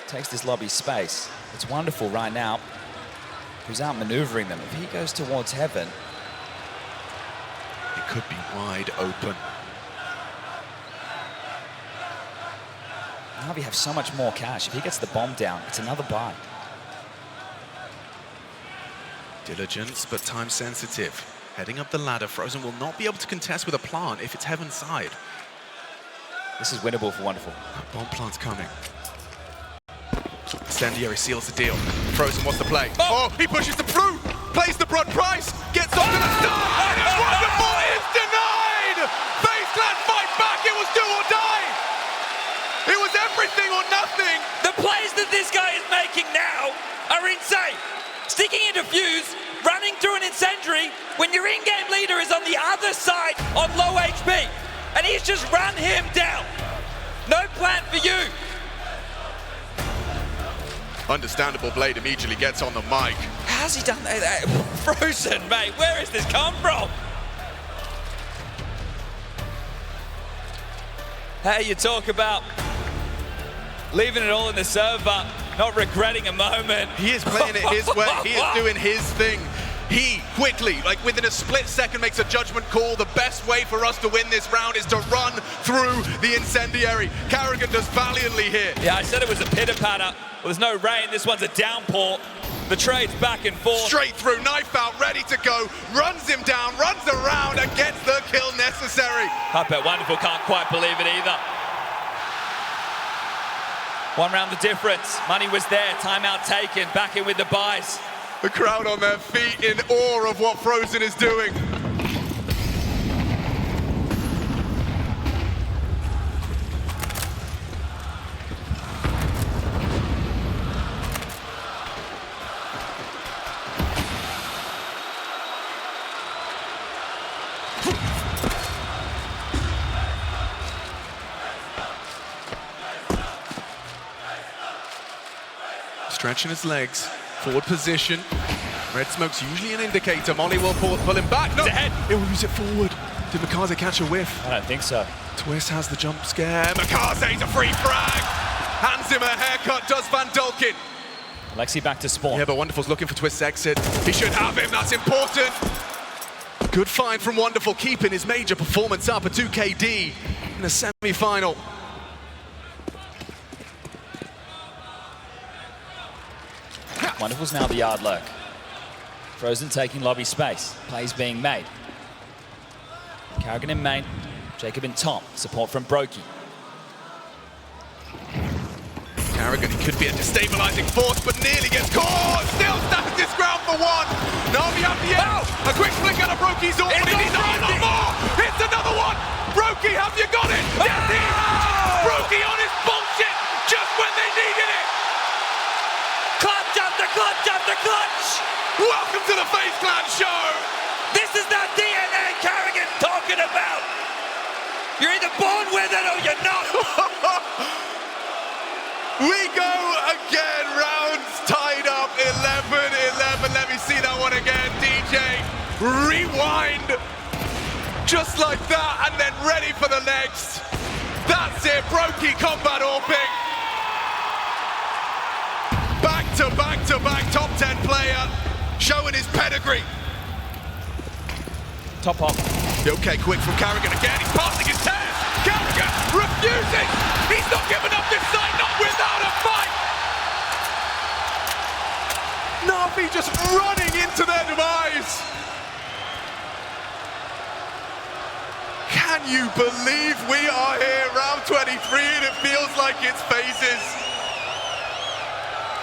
takes this lobby space. It's Wonderful right now, who's out maneuvering them. If he goes towards Heaven, it could be wide open. Navi have so much more cash. If he gets the bomb down, it's another buy. Diligence, but time sensitive. Heading up the ladder, Frozen will not be able to contest with a plant if it's Heaven's side. This is winnable for Wonderful. Bomb plant's coming. Incendiary seals the deal. Frozen wants to play. Oh, he pushes them through. Plays the broad price. Gets off to the start. And it's Wonderful is denied. FaZe Clan fight back. It was do or die. It was everything or nothing. The plays that this guy is making now are insane. Sticking into Fuse, running through an incendiary when your in-game leader is on the other side on low HP. And he's just run him down. No plan for you. Understandable. Blade immediately gets on the mic. How's he done that? Frozen, mate. Where has this come from? Hey, you talk about leaving it all in the server, not regretting a moment. He is playing it his way. He is doing his thing. He quickly, like within a split second, makes a judgment call. The best way for us to win this round is to run through the incendiary. Carrigan does valiantly here. Yeah, I said it was a pitter-patter. Well, there's no rain. This one's a downpour. The trade's back and forth. Straight through, knife out, ready to go. Runs him down, runs around, and gets the kill necessary. I bet Wonderful can't quite believe it either. One round the difference. Money was there, timeout taken, back in with the buys. The crowd on their feet in awe of what Frozen is doing. Stretching his legs, forward position. Red smoke's usually an indicator. Molly will pull him back. No, ahead. It will use it forward. Did Makaze catch a whiff? I don't think so. Twist has the jump scare. Makaze's a free frag. Hands him a haircut, does Van Dulkin. Lexi back to spawn. Yeah, but Wonderful's looking for Twist's exit. He should have him, that's important. Good find from Wonderful, keeping his major performance up, a 2KD in a semi-final. Wonderful's now the yard lurk. Frozen taking lobby space. Plays being made. Carrigan in main. Jacob in top. Support from Brokey. Carrigan, he could be a destabilizing force, but nearly gets caught. Still stands his ground for one. Navi up the end. A quick flick out of Brokey's orb. He needs one more. It's another one. Brokey, have you got it? Yes, he has. Brokey on his bullshit just when they needed it. Clutch after clutch after clutch! Welcome to the FaZe Clan show! This is that DNA Carrigan talking about! You're either born with it or you're not! We go again, rounds tied up, 11-11. Let me see that one again, DJ. Rewind. Just like that, and then ready for the next. That's it, Brokey combat orping. Back-to-back top 10 player, showing his pedigree. Top off. Okay, quick from Carrigan again. He's passing his tears. Carrigan refusing. He's not giving up this side, not without a fight. Navi just running into their demise. Can you believe we are here, round 23, and it feels like it's phases?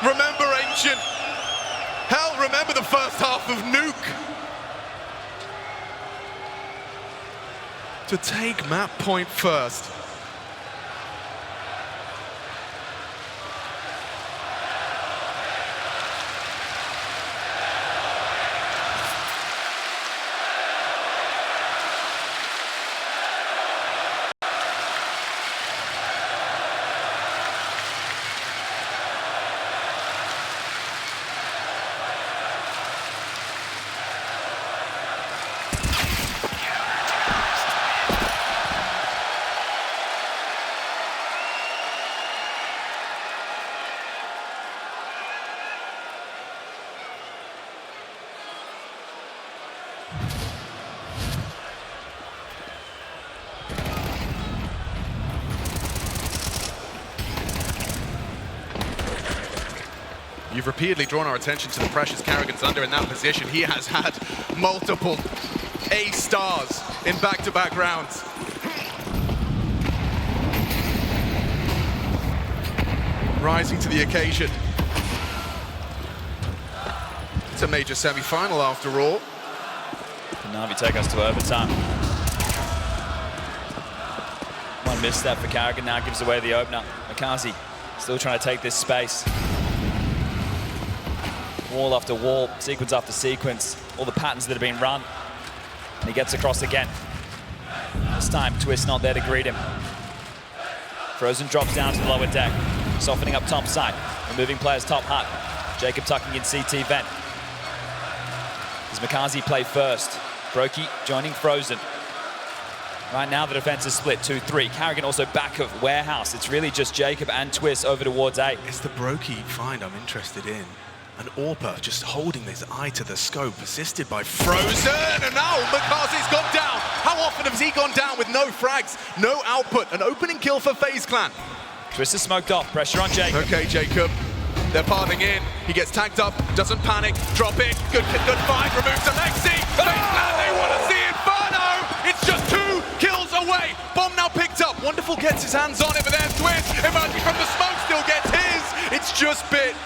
Remember Ancient. Hell, remember the first half of Nuke. To take map point first. You've repeatedly drawn our attention to the pressures Carrigan's under in that position. He has had multiple A stars in back-to-back rounds. rising to the occasion. It's a major semi-final after all. Can NAVI take us to overtime? One misstep for Carrigan now gives away the opener. McCarthy still trying to take this space. Wall after wall, sequence after sequence, all the patterns that have been run. And he gets across again. This time, Twist not there to greet him. Frozen drops down to the lower deck, softening up top side, removing players top hut. Jacob tucking in CT vent. Does McCarthy play first? Brokey joining Frozen. Right now the defense is split 2-3. Carrigan also back of Warehouse. It's really just Jacob and Twist over towards A. It's the Brokey find I'm interested in. And Orpa just holding his eye to the scope, assisted by Frozen, and now McCarthy's gone down. How often has he gone down with no frags, no output? An opening kill for FaZe Clan. Twist is smoked off, pressure on Jacob. Okay, Jacob. They're parting in. He gets tagged up, doesn't panic, drop it. Good fight, removes Alexi. FaZe Clan, they want to see Inferno. It's just 2 kills away. Bomb now picked up. Wonderful gets his hands on it, but then Twist, emerging from the smoke, still gets his. It's just bit.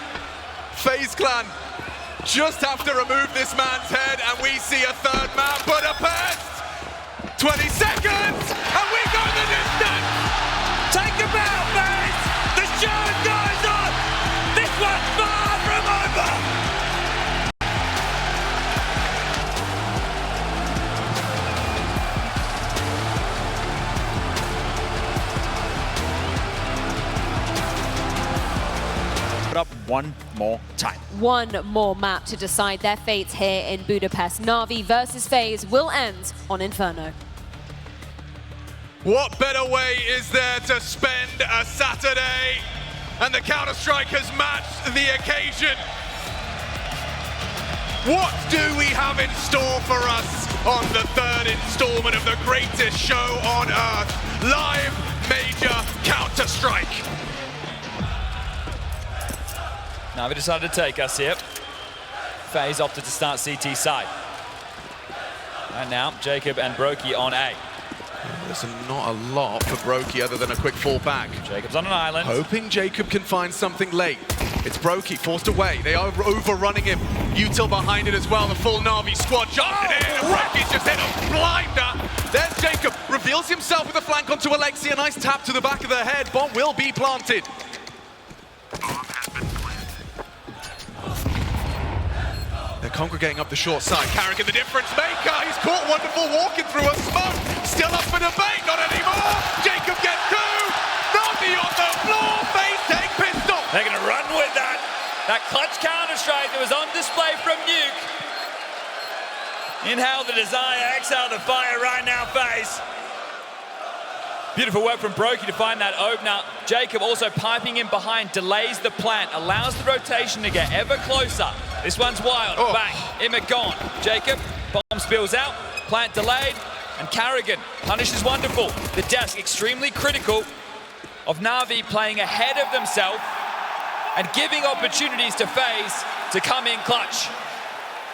FaZe Clan just have to remove this man's head, and we see a third map. Budapest, 20 seconds, and we go the distance. Take him out, mate! The show goes on! This one's far from over! Up one more time. One more map to decide their fates here in Budapest. NAVI versus FaZe will end on Inferno. What better way is there to spend a Saturday? And the Counter-Strike has matched the occasion. What do we have in store for us on the 3rd installment of the greatest show on Earth? Live Major Counter-Strike. NAVI decided to take us here. FaZe opted to start CT side. And now Jacob and Brokey on A. There's not a lot for Brokey other than a quick fall back. Jacob's on an island. Hoping Jacob can find something late. It's Brokey forced away. They are overrunning him. Util behind it as well. The full NAVI squad jumping in. And Brokey's just hit a blinder. There's Jacob. Reveals himself with a flank onto Alexi. A nice tap to the back of the head. Bomb will be planted. They're congregating up the short side. Carrigan, the difference maker. He's caught Wonderful walking through a smoke. Still up for debate, not anymore. Jacob gets 2. NAVI on the floor. FaZe take pistol. They're going to run with that. That clutch Counter-Strike that was on display from Nuke. Inhale the desire, exhale the fire right now, FaZe. Beautiful work from Brokey to find that opener. Jacob also piping in behind, delays the plant, allows the rotation to get ever closer. This one's wild, bang, Image gone. Jacob, bomb spills out, plant delayed, and Carrigan punishes Wonderful. The desk extremely critical of NAVI playing ahead of themselves and giving opportunities to FaZe to come in clutch.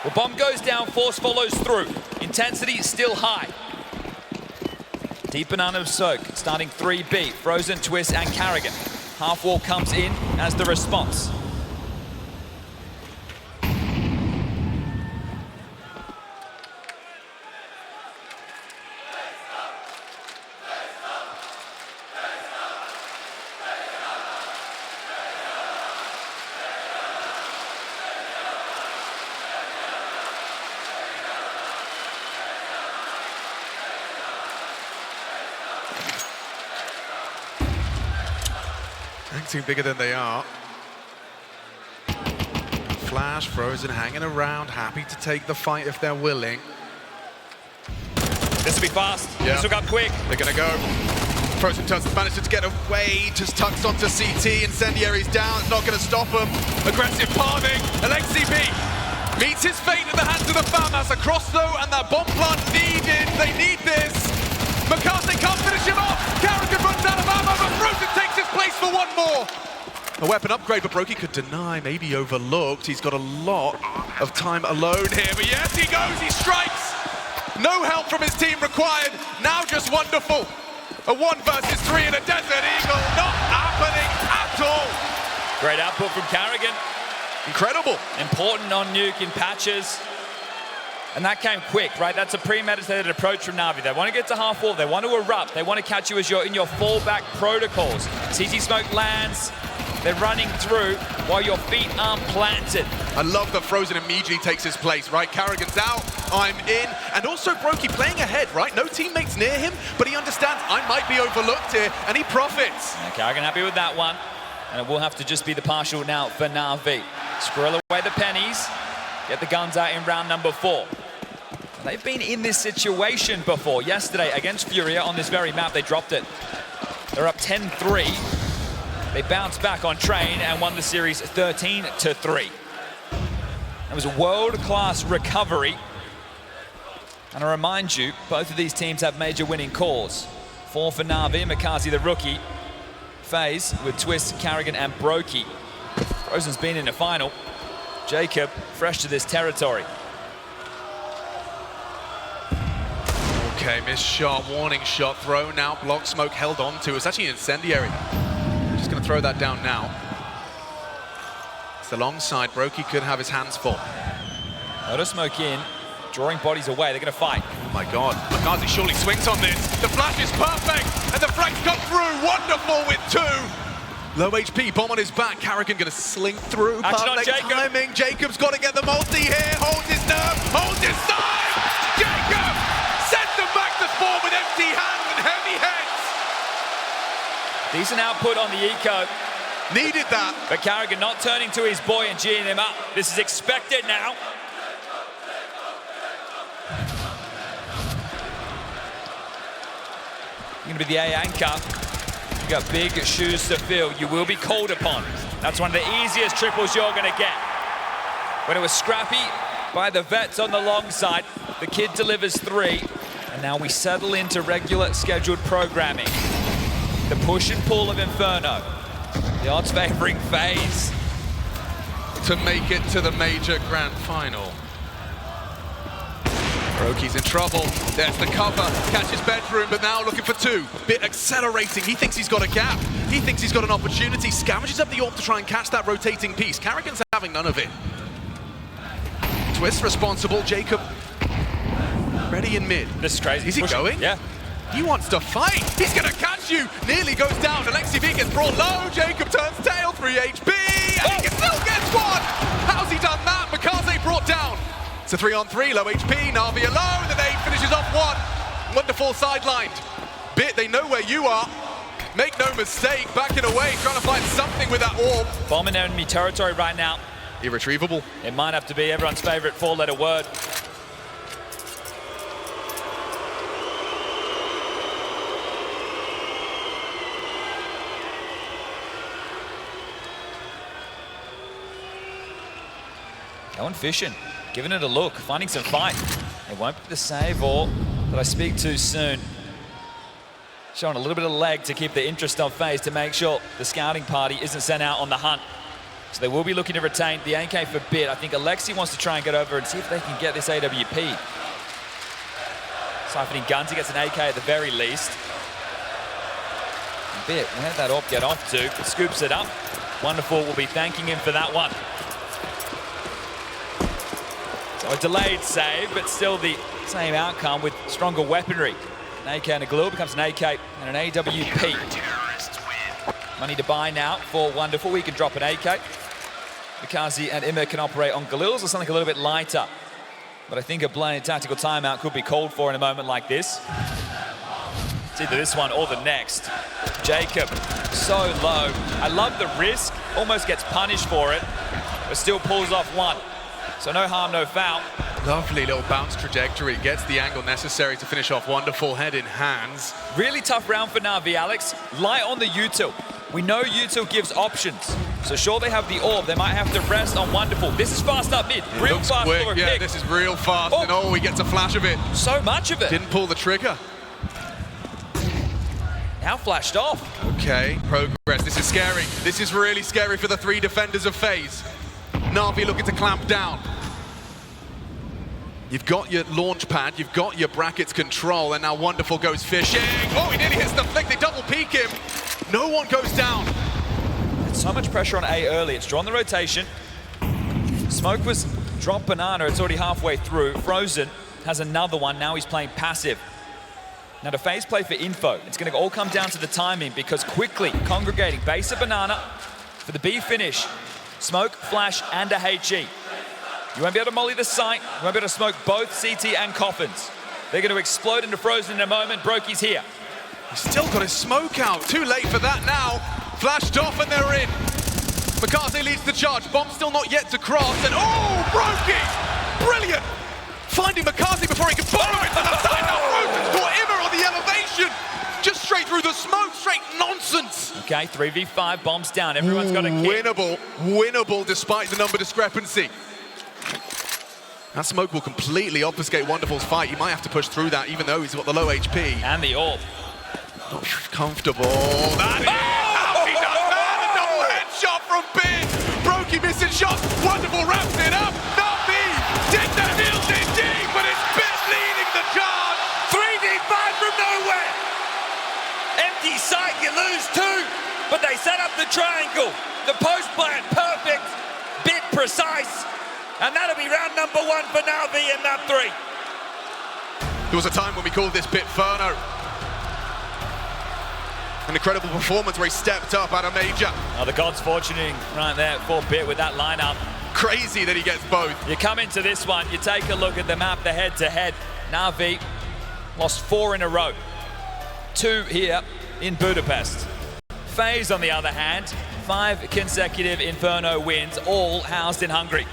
The bomb goes down, force follows through. Intensity is still high. Deep banana soak, starting 3B, Frozen, Twist, and Carrigan. Half wall comes in as the response. Acting bigger than they are. Flash, Frozen hanging around, happy to take the fight if they're willing. This will be fast. Yeah. This will go up quick. They're gonna go. Frozen doesn't manage to get away, just tucks onto CT, Incendiary's down, it's not gonna stop him. Aggressive palming, Alexi B meets his fate at the hands of the FAMAS. Across though, and that bomb plant needed, they need this. McCarthy can't finish him off, Carrigan runs out of ammo, but Frozen takes his place for one more. A weapon upgrade, but Brokey could deny, maybe overlooked. He's got a lot of time alone here, but yes, he goes, he strikes. No help from his team required, now just Wonderful. A 1 versus 3 in a Desert Eagle, not happening at all. Great output from Carrigan. Incredible. Important on Nuke in patches. And that came quick, right? That's a premeditated approach from Navi. They want to get to half wall. They want to erupt. They want to catch you as you're in your fallback protocols. CT smoke lands. They're running through while your feet aren't planted. I love that Frozen immediately takes his place, right? Carrigan's out, I'm in. And also Brokey playing ahead, right? No teammates near him, but he understands I might be overlooked here, and he profits. Yeah, Carrigan happy with that one. And it will have to just be the partial now for Navi. Squirrel away the pennies. Get the guns out in round number 4. They've been in this situation before. Yesterday against Furia on this very map, they dropped it. They're up 10-3. They bounced back on train and won the series 13-3. It was a world-class recovery. And I remind you, both of these teams have major winning cores. 4 for Navi, Makazi the rookie. FaZe with Twist, Carrigan and Brokey. Frozen's been in the final. Jacob, fresh to this territory. Okay, missed shot, warning shot, thrown out, block smoke held on to. It's actually incendiary. Just gonna throw that down now. It's the long side, Brokey could have his hands full. Auto smoke in, drawing bodies away, they're gonna fight. Oh my God, Makazi surely swings on this. The flash is perfect, and the flanks come through, wonderful with 2. Low HP, bomb on his back, Carrigan gonna slink through. Action on Perfect Jacob. timing, Jacob's gotta get the multi here, holds his nerve, holds his side! Jacob sends them back to spawn with empty hands and heavy heads! Decent output on the eco. Needed that. But Carrigan not turning to his boy and G'ing him up. This is expected now. You're gonna be the A anchor. You got big shoes to fill. You will be called upon. That's one of the easiest triples you're gonna get. When it was scrappy by the vets on the long side, the kid delivers 3, and now we settle into regular scheduled programming. The push and pull of Inferno. The odds favoring FaZe. To make it to the major grand final. Brokey's in trouble. There's the cover. Catches bedroom, but now looking for 2. Bit accelerating. He thinks he's got a gap. He thinks he's got an opportunity. Scavenges up the AWP to try and catch that rotating piece. Carrigan's having none of it. Twist responsible. Jacob ready in mid. This is crazy. Is he going? Yeah. He wants to fight. He's going to catch you. Nearly goes down. Alexi V gets brought low. Jacob turns tail. 3 HP. And he still gets 1. How's he done that? Makaze brought down. It's a 3-on-3. Low HP. Navi alone. The nade finishes off 1. Wonderful sidelined. Bit, they know where you are. Make no mistake. Backing away. Trying to find something with that orb. Bomb in enemy territory right now. Irretrievable. It might have to be everyone's favorite 4-letter word. Going fishing, giving it a look, finding some fight. It won't be the save or that I speak too soon. Showing a little bit of leg to keep the interest on FaZe to make sure the scouting party isn't sent out on the hunt. So they will be looking to retain the AK for Bit. I think Alexi wants to try and get over and see if they can get this AWP. Siphoning guns, he gets an AK at the very least. Bit, where'd that AWP get off to? Scoops it up. Wonderful, we'll be thanking him for that one. So a delayed save, but still the same outcome with stronger weaponry. An AK and a glue becomes an AK and an AWP. Money to buy now for Wonderful. We can drop an AK. Makazi and Immer can operate on Galils or something a little bit lighter. But I think a blinded tactical timeout could be called for in a moment like this. It's either this one or the next. Jacob, so low. I love the risk, almost gets punished for it, but still pulls off 1. So no harm, no foul. Lovely little bounce trajectory. Gets the angle necessary to finish off Wonderful, head in hands. Really tough round for Navi, Alex. Light on the util. We know util gives options. So sure they have the orb, they might have to rest on Wonderful. This is fast up mid, real fast quick. for a Yeah, pick. this is real fast, and he gets a flash of it. So much of it. Didn't pull the trigger. Now flashed off. Okay, progress. This is scary. This is really scary for the 3 defenders of FaZe. Navi looking to clamp down. You've got your launch pad, you've got your brackets control, and now Wonderful goes fishing. Oh, he nearly hits the flick, they double peek him. No one goes down. It's so much pressure on A early. It's drawn the rotation. Smoke was dropped banana. It's already halfway through. Frozen has another one. Now he's playing passive. Now to FaZe play for info, it's going to all come down to the timing because quickly congregating base of banana for the B finish. Smoke, flash, and a HE. You won't be able to molly the site. You won't be able to smoke both CT and coffins. They're going to explode into Frozen in a moment. Brokey's here. He's still got his smoke out. Too late for that now. Flashed off and they're in. Makaze leads the charge. Bomb still not yet to cross. And oh, Brokey! Brilliant! Finding Makaze before he can bottom it to the side. Now Frozen's caught Immer on the elevation. Just straight through the smoke. Straight nonsense. Okay, 3v5, bombs down. Everyone's got a kick. Winnable despite the number discrepancy. That smoke will completely obfuscate Wonderful's fight. He might have to push through that even though he's got the low HP. And the orb. Not comfortable. That is how he does that. A double headshot from Bin. Brokey missing shots. Wonderful wraps it up. NAVI did the heels indeed, but it's Bin leading the charge. 3v5 from nowhere. Empty site, you lose two, but they set up the triangle. The post plant, perfect, bit precise. And that'll be round number one for NAVI in map 3. There was a time when we called this bit Inferno. An incredible performance where he stepped up at a major. Oh, the gods fortuning right there for Bit with that lineup. Crazy that he gets both. You come into this one, you take a look at the map, the head-to-head. NAVI lost 4 in a row. 2 here in Budapest. FaZe, on the other hand, 5 consecutive Inferno wins, all housed in Hungary.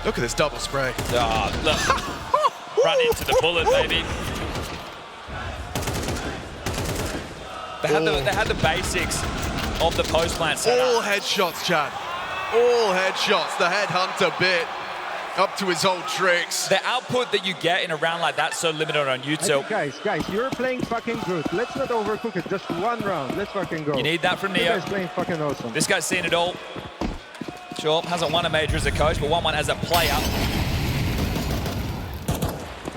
Look at this double spray. Oh, look. Run into the bullet, baby. They had the basics of the post plant set All up. headshots, Chad. All headshots. The headhunter Bit up to his old tricks. The output that you get in a round like that so limited on YouTube. Guys, you're playing fucking good. Let's not overcook it. Just one round. Let's fucking go. You need that from You Neo. guys playing fucking awesome. This guy's seen it all. Sure, hasn't won a major as a coach, but won one as a player.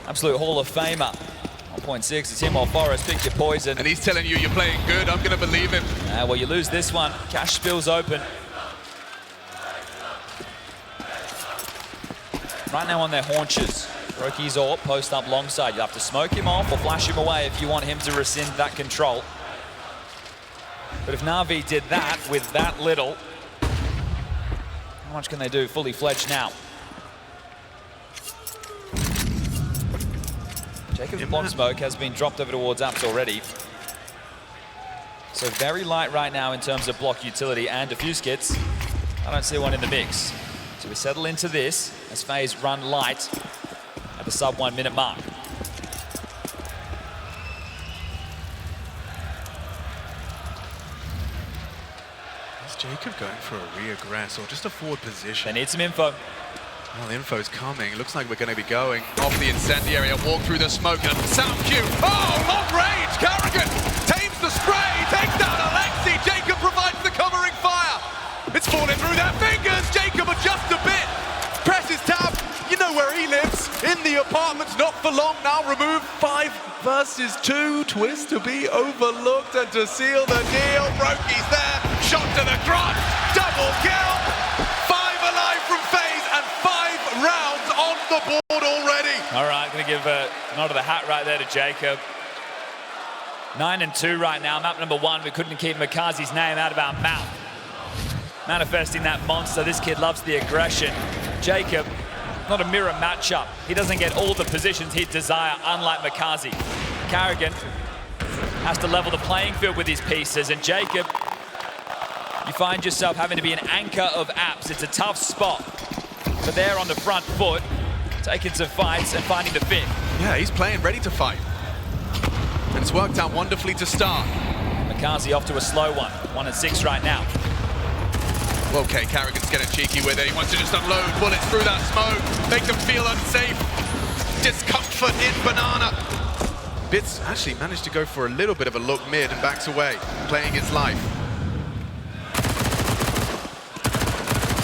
Absolute Hall of Famer. 1.6, it's him or Forrest, pick your poison. And he's telling you you're playing good. I'm going to believe him. Well, you lose this one. Cash spills open. Right now on their haunches. Brokey's AWP, post up long side. You have to smoke him off or flash him away if you want him to rescind that control. But if NAVI did that with that little, how much can they do fully fledged now? Jacob's block smoke has been dropped over towards apps already. So very light right now in terms of block utility and defuse kits. I don't see one in the mix. So we settle into this as FaZe run light at the sub 1 minute mark. Is Jacob going for a re-aggress or just a forward position? They need some info. Well, the info's coming. It looks like we're going to be going off the incendiary and walk through the smoke. And sound cue. Oh, long range. Carrigan tames the spray, takes down Alexi. Jacob provides the covering fire. It's falling through their fingers. Jacob adjusts a bit, presses tab. You know where he lives. In the apartments, not for long now. Remove 5 versus 2. Twist to be overlooked and to seal the deal. Brokey's there. Shot to the crotch. Double kill. 5 alive from FaZe and 5 rounds on the board already. All right, going to give a nod of the hat right there to Jacob. 9 and 2 right now. Map number 1, we couldn't keep Makaze's name out of our mouth. Manifesting that monster. This kid loves the aggression. Jacob, not a mirror matchup. He doesn't get all the positions he'd desire, unlike Makaze. Carrigan has to level the playing field with his pieces, and Jacob, you find yourself having to be an anchor of apps. It's a tough spot, but there on the front foot, taking some fights and finding the fit. Yeah, he's playing ready to fight. And it's worked out wonderfully to start. Makaze off to a slow one. 1 and 6 right now. Okay, Carrigan's getting cheeky with it. He wants to just unload bullets through that smoke, make them feel unsafe. Discomfort in banana. Bits actually managed to go for a little bit of a look mid and backs away, playing his life.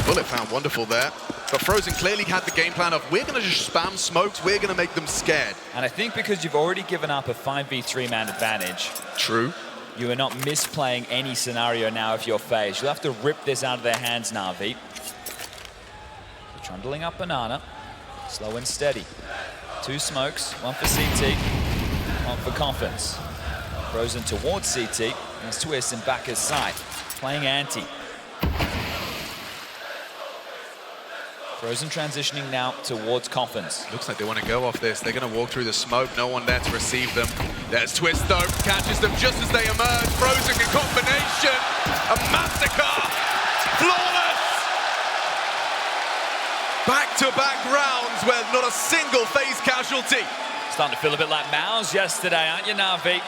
Bullet found wonderful there. But Frozen clearly had the game plan of, we're going to just spam smokes, we're going to make them scared. And I think because you've already given up a 5v3 man advantage. True. You are not misplaying any scenario now if you're FaZe. You'll have to rip this out of their hands, Navi. Trundling up Banana. Slow and steady. 2 smokes, 1 for CT, 1 for Coffins. Frozen towards CT. There's Twist in back his side. Playing anti. Frozen transitioning now towards Coffins. Looks like they want to go off this. They're going to walk through the smoke. No one there to receive them. There's Twist, though. Catches them just as they emerge. Frozen in combination. A massacre. Flawless. Back-to-back rounds where not a single FaZe casualty. Starting to feel a bit like Mouse yesterday, aren't you, Navi?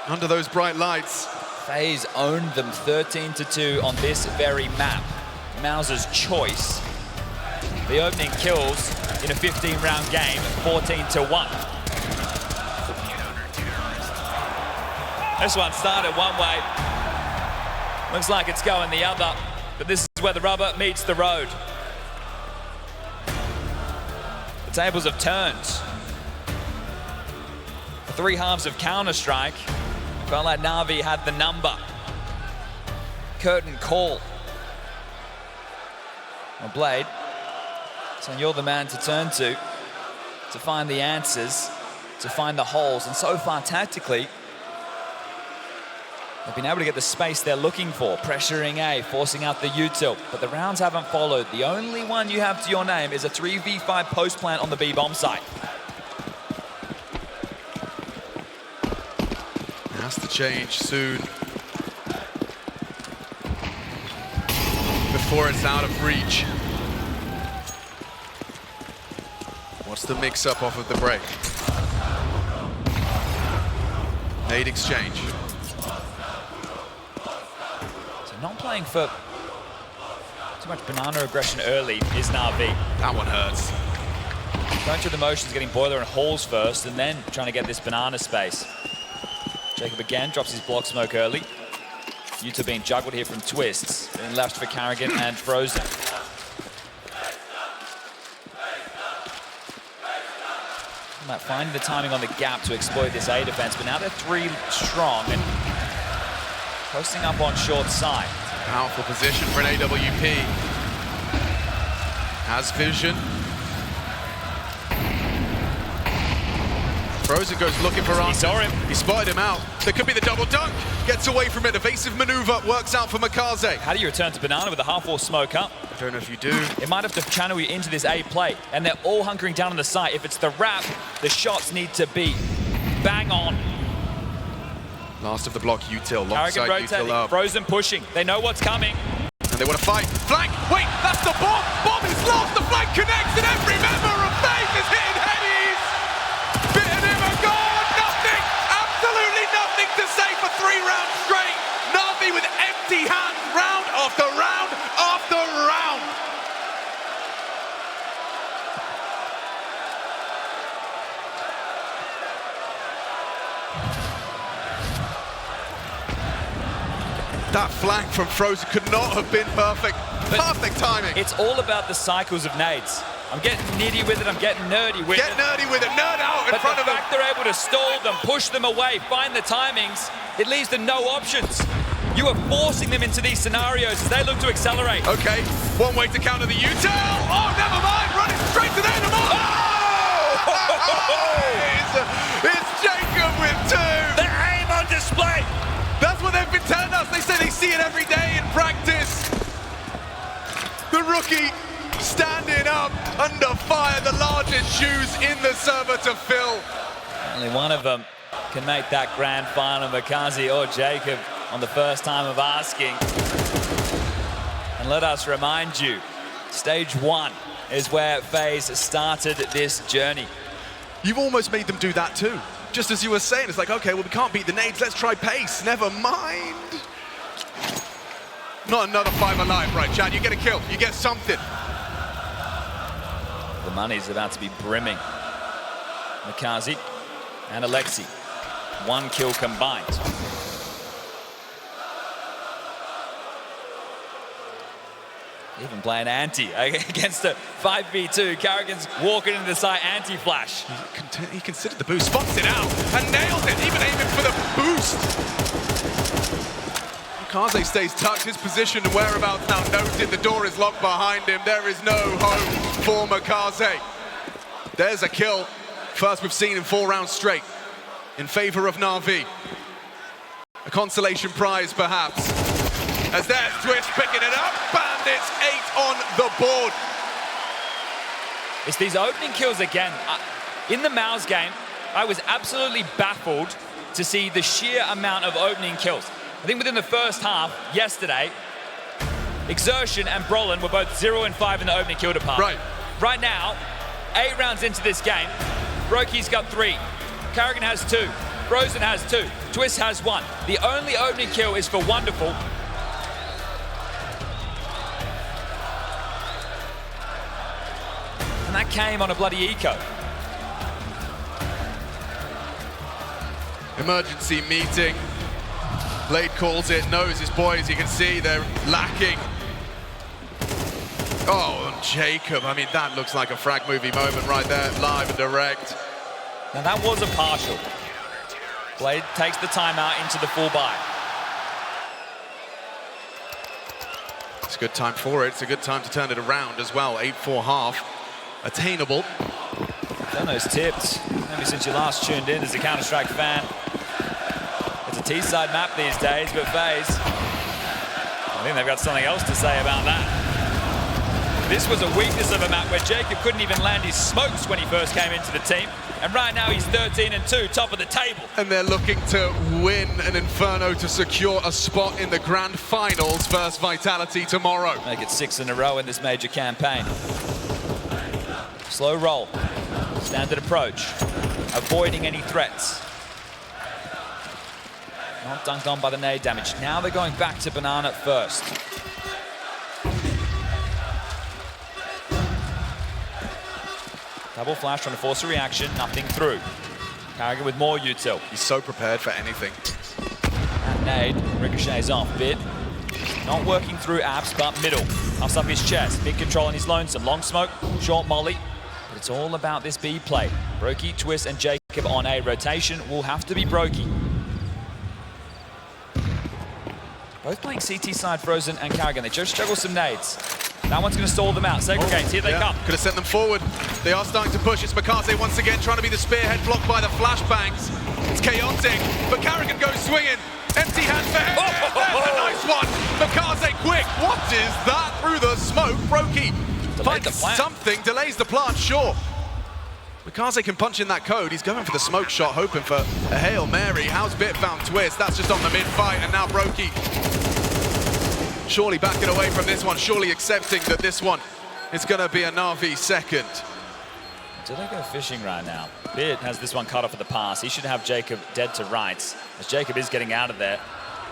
Under those bright lights. FaZe owned them 13-2 on this very map. Mouse's choice. The opening kills in a 15-round game, 14-1. This one started one way. Looks like it's going the other, but this is where the rubber meets the road. The tables have turned. The 3 halves of Counter-Strike. Felt like Navi had the number. Curtain call. Well, Blade, so you're the man to turn to find the answers, to find the holes, and so far tactically, they've been able to get the space they're looking for, pressuring A, forcing out the util, but the rounds haven't followed. The only one you have to your name is a 3v5 post plant on the B bomb site. It has to change soon. Before it's out of reach. What's the mix-up off of the break? Nade exchange. So not playing for too much banana aggression early is Navi. That one hurts. Going through the motions, getting Boiler and Halls first, and then trying to get this banana space. Jacob again drops his block smoke early. Yuta being juggled here from Twists, being left for Carrigan and Frozen. Finding the timing on the gap to exploit this A defense, but now they're 3 strong and posting up on short side. Powerful position for an AWP. Has vision. Frozen goes looking for answers. He saw him. He spotted him out. There could be the double dunk. Gets away from it. Evasive maneuver works out for Makaze. How do you return to Banana with a half-wall smoke up? I don't know if you do. It might have to channel you into this A play, and they're all hunkering down on the site. If it's the wrap, the shots need to be bang on. Last of the block, util. Long Carrigan side, rotating, util up. Frozen pushing. They know what's coming. And they want to fight. Flank! Wait, that's the bomb! Bomb is lost! The flank connects, and every member of FaZe is hitting headies! Bitten him a goal! Nothing! Absolutely nothing to say for 3 rounds straight! Navi with empty hands, round after round after round! That flank from Frozen could not have been perfect. But perfect timing. It's all about the cycles of nades. I'm getting nitty with it, I'm getting nerdy with it. Get nerdy with it, nerd out in front of them. But the fact they're able to stall them, push them away, find the timings, it leaves them no options. You are forcing them into these scenarios as they look to accelerate. Okay, one way to counter the util. Oh, never mind, running straight to the end of It's Jacob with 2. The aim on display. That's what they've been telling us. They say they see it every day in practice. The rookie standing up under fire, the largest shoes in the server to fill. Only one of them can make that grand final, Makaze or Jacob, on the first time of asking. And let us remind you, stage 1 is where FaZe started this journey. You've almost made them do that too. Just as you were saying, it's like, okay, well, we can't beat the nades, let's try pace. Never mind. Not another 5 alive, right, Chad? You get a kill, you get something. The money's about to be brimming. Makaze and Alexi, 1 kill combined. Even playing anti against a 5v2. Carrigan's walking into the site, anti-flash. He considered the boost, spots it out, and nails it, even aiming for the boost. Kaze stays tucked, his position and whereabouts now noted. The door is locked behind him. There is no hope for Makaze. There's a kill. First we've seen in 4 rounds straight in favor of NAVI. A consolation prize, perhaps. As there's Twitch picking it up, Bandits 8 on the board. It's these opening kills again. In the Mouse game, I was absolutely baffled to see the sheer amount of opening kills. I think within the first half, yesterday, Exertion and Brolin were both 0 and 5 in the opening kill department. Right now, 8 rounds into this game, Broky's got 3, Carrigan has 2, Frozen has 2, Twist has 1. The only opening kill is for Wonderful. And that came on a bloody eco. Emergency meeting. Blade calls it, knows his boys, you can see they're lacking. Oh, and Jacob, I mean, that looks like a frag movie moment right there, live and direct. Now that was a partial. Blade takes the timeout into the full buy. It's a good time for it, it's a good time to turn it around as well. 8-4 half, attainable. Inferno's tipped, maybe since you last tuned in as a Counter-Strike fan. It's a T-side map these days, but FaZe, I think they've got something else to say about that. This was a weakness of a map where Jacob couldn't even land his smokes when he first came into the team. And right now he's 13-2, top of the table. And they're looking to win an Inferno to secure a spot in the grand finals versus Vitality tomorrow. Make it 6 in a row in this major campaign. Slow roll, standard approach, avoiding any threats. Not dunked on by the nade damage. Now they're going back to Banana first. Double flash trying to force a reaction, nothing through. Carrigan with more util. He's so prepared for anything. And nade ricochets off. Bit not working through apps, but middle. Puffs up his chest, mid control on his lonesome. Long smoke, short molly. But it's all about this B play. Brokey, Twist, and Jacob on a rotation will have to be Brokey. Both playing CT side, Frozen and Carrigan. They just juggle some nades. That one's going to stall them out. Segregates, here they come. Could have sent them forward. They are starting to push. It's Makaze once again trying to be the spearhead, blocked by the flashbangs. It's chaotic, but Carrigan goes swinging. Empty hands for him. There's a nice one. Makaze quick. What is that through the smoke? Brokey finds something, delays the plant, sure. Makaze can punch in that code. He's going for the smoke shot, hoping for a Hail Mary. How's Bit found Twist? That's just on the mid-fight, and now Brokey surely backing away from this one, surely accepting that this one is going to be a NAVI second. Do they go fishing right now? Bit has this one cut off at the pass. He should have Jacob dead to rights, as Jacob is getting out of there.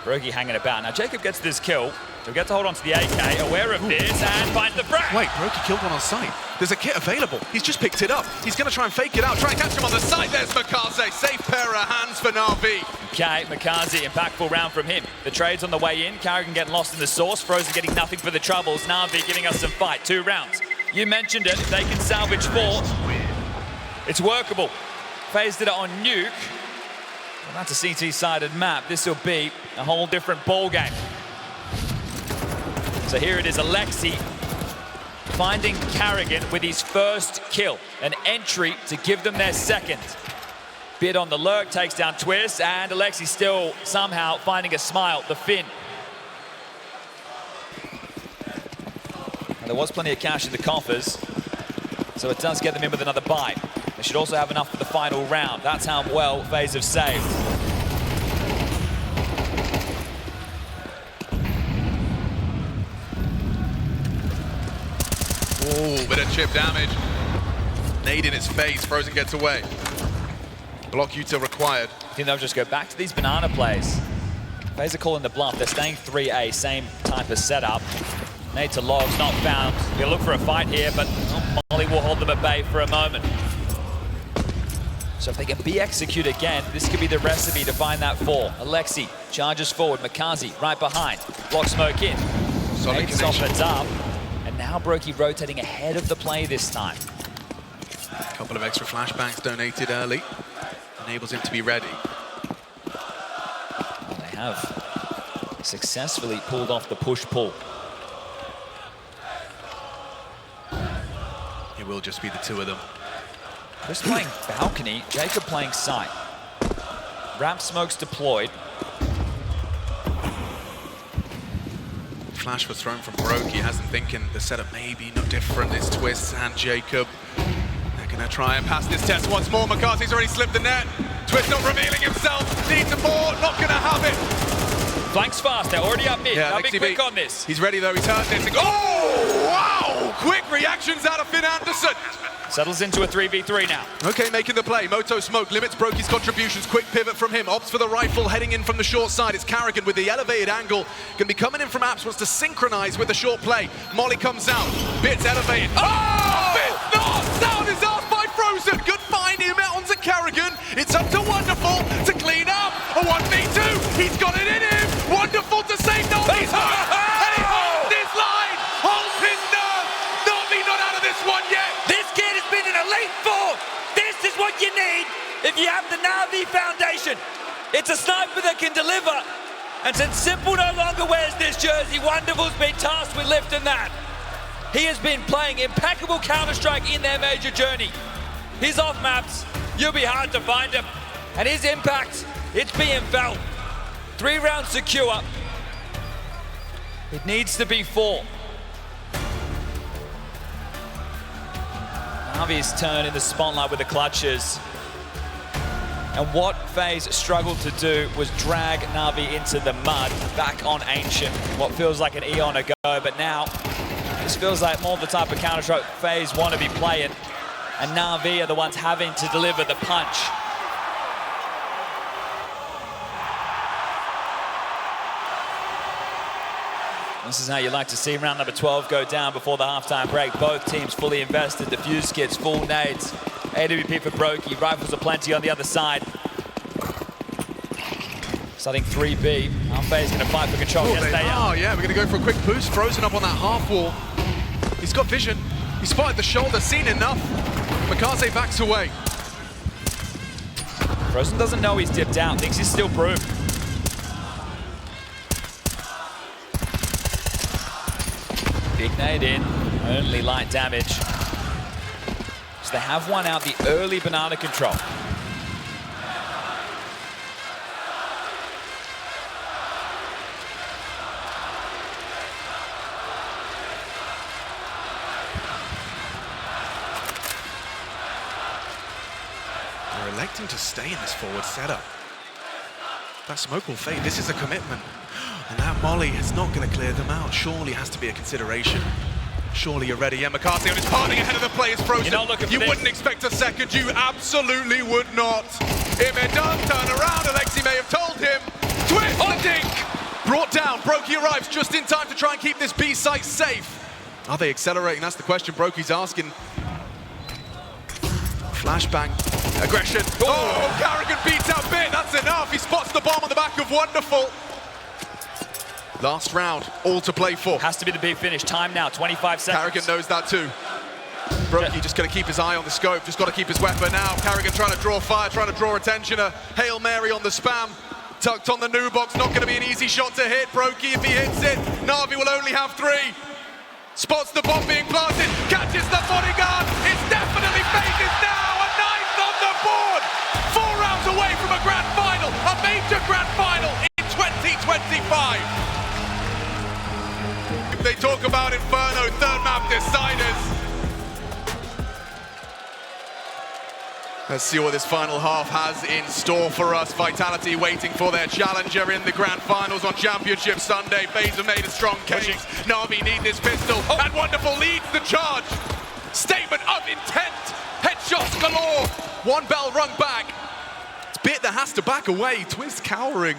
Brokey hanging about. Now Jacob gets this kill. He'll get to hold on to the AK, aware of this, and finds the frag. Wait, Brokey killed one on site. There's a kit available. He's just picked it up. He's going to try and fake it out, try and catch him on the side. There's Makaze. Safe pair of hands for NAVI. Okay, Makaze, impactful round from him. The trade's on the way in. Carrigan getting lost in the source. Frozen getting nothing for the troubles. NAVI giving us some fight. 2 rounds. You mentioned it. If they can salvage 4, it's workable. FaZe did it on Nuke. Well, that's a CT-sided map. This will be a whole different ball game. So here it is, Alexi finding Carrigan with his first kill. An entry to give them their second. Bit on the lurk, takes down Twist, and Alexi still somehow finding a smile, the Finn. And there was plenty of cash in the coffers, so it does get them in with another buy. They should also have enough for the final round. That's how well FaZe have saved. Ooh, bit of chip damage. Nade in his face, Frozen gets away. Block util required. I think they'll just go back to these banana plays. FaZe are calling the bluff. They're staying 3A, same type of setup. Nade to logs, not found. We'll look for a fight here, but Molly will hold them at bay for a moment. So if they can be execute again, this could be the recipe to find that 4. Alexi charges forward, Makaze right behind. Block smoke in. Solid connection. Softens up. And now Brokey rotating ahead of the play this time. A couple of extra flashbangs donated early. Enables him to be ready. have successfully pulled off the push-pull. It will just be the two of them. Chris playing balcony, Jacob playing site. Ramp smokes deployed. Flash was thrown from Broke. He hasn't thinking the setup may be no different. It's Twist and Jacob. They're gonna try and pass this test once more. McCarthy's already slipped the net. Twist not revealing himself. Needs a more, not gonna have it. Flanks fast, they're already up mid. Now be quick on this. He's ready though, he's hurt this. Oh, wow! Quick reactions out of Finn Anderson. Settles into a 3v3 now. Okay, making the play. Moto Smoke limits Brokey's contributions. Quick pivot from him. Opts for the rifle, heading in from the short side. It's Carrigan with the elevated angle. Can be coming in from Apps, wants to synchronize with the short play. Molly comes out. Bits elevated. Oh! Bits not! Sound is asked by Frozen. Good find here onto Carrigan. It's up to Wonderful to clean up. A 1v2. He's got it in him. Wonderful to save Nolly. He's hurt. And he holds his line. Holds his nerve. Nolly not out of this one yet. This kid has been in elite form. This is what you need if you have the Navi foundation. It's a sniper that can deliver. And since Simple no longer wears this jersey, Wonderful's been tasked with lifting that. He has been playing impeccable Counter-Strike in their major journey. He's off maps. You'll be hard to find him. And his impact, it's being felt. 3 rounds secure. It needs to be 4. Navi's turn in the spotlight with the clutches. And what FaZe struggled to do was drag Navi into the mud, back on Ancient, what feels like an eon ago, but now this feels like more the type of Counter-Strike FaZe want to be playing, and Navi are the ones having to deliver the punch. This is how you like to see round number 12 go down before the halftime break. Both teams fully invested, the fuse kits, full nades. AWP for Brokey, rifles are plenty on the other side. Starting 3B, our FaZe gonna fight for control. Oh, yes, they are. Yeah, we're gonna go for a quick boost. Frozen up on that half wall. He's got vision. He spotted the shoulder, seen enough. Makaze backs away. Frozen doesn't know he's dipped out, thinks he's still Broom. Big nade in, only light damage. So they have one out, the early banana control. They're electing to stay in this forward setup. That smoke will fade. This is a commitment. And that Molly is not going to clear them out. Surely has to be a consideration. Surely you're ready. Yeah, McCarthy on his parting ahead of the play is Frozen. You're not looking for you this. wouldn't expect a second. You absolutely would not. If it does turn around, Alexi may have told him. Twist the dink. Brought down. Brokey arrives just in time to try and keep this B site safe. Are they accelerating? That's the question Brokey's asking. Flashbang. Aggression. Oh, Carrigan beats out Bit. That's enough. He spots the bomb on the back of Wonderful. Last round, all to play for. Has to be the big finish. Time now, 25 seconds. Carrigan knows that too. Brokey just got to keep his eye on the scope, just got to keep his weapon now. Carrigan trying to draw fire, trying to draw attention. A Hail Mary on the spam. Tucked on the new box, not going to be an easy shot to hit. Brokey, if he hits it, Navi will only have 3. Spots the bomb being planted, catches the bodyguard. It's definitely FaZe's now. A 9th on the board. 4 rounds away from a grand final, a major grand final in 2025. They talk about Inferno, 3rd map deciders. Let's see what this final half has in store for us. Vitality waiting for their challenger in the grand finals on Championship Sunday. FaZe have made a strong case. Navi need this pistol, and Wonderful leads the charge. Statement of intent. Headshots galore. One bell rung back. It's Bit that has to back away. Twist cowering,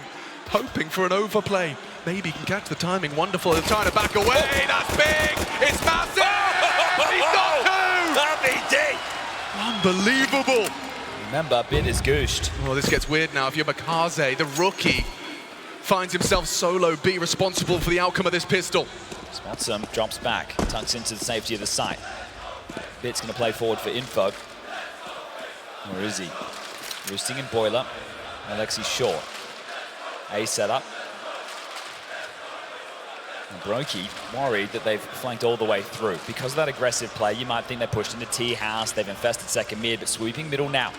hoping for an overplay. Maybe he can catch the timing. Wonderful. They're trying to back away. That's big. It's massive. He's got 2. RBD. Unbelievable. Remember, Bit is gooshed. Oh, this gets weird now. If you're Makaze, the rookie, finds himself solo B, responsible for the outcome of this pistol. Spots him, drops back, tucks into the safety of the site. Bit's going to play forward for Info. Where is he? Roosting in Boiler. Alexi short. A setup. Brokey worried that they've flanked all the way through. Because of that aggressive play, you might think they pushed into T-house, they've infested second mid, but sweeping middle now.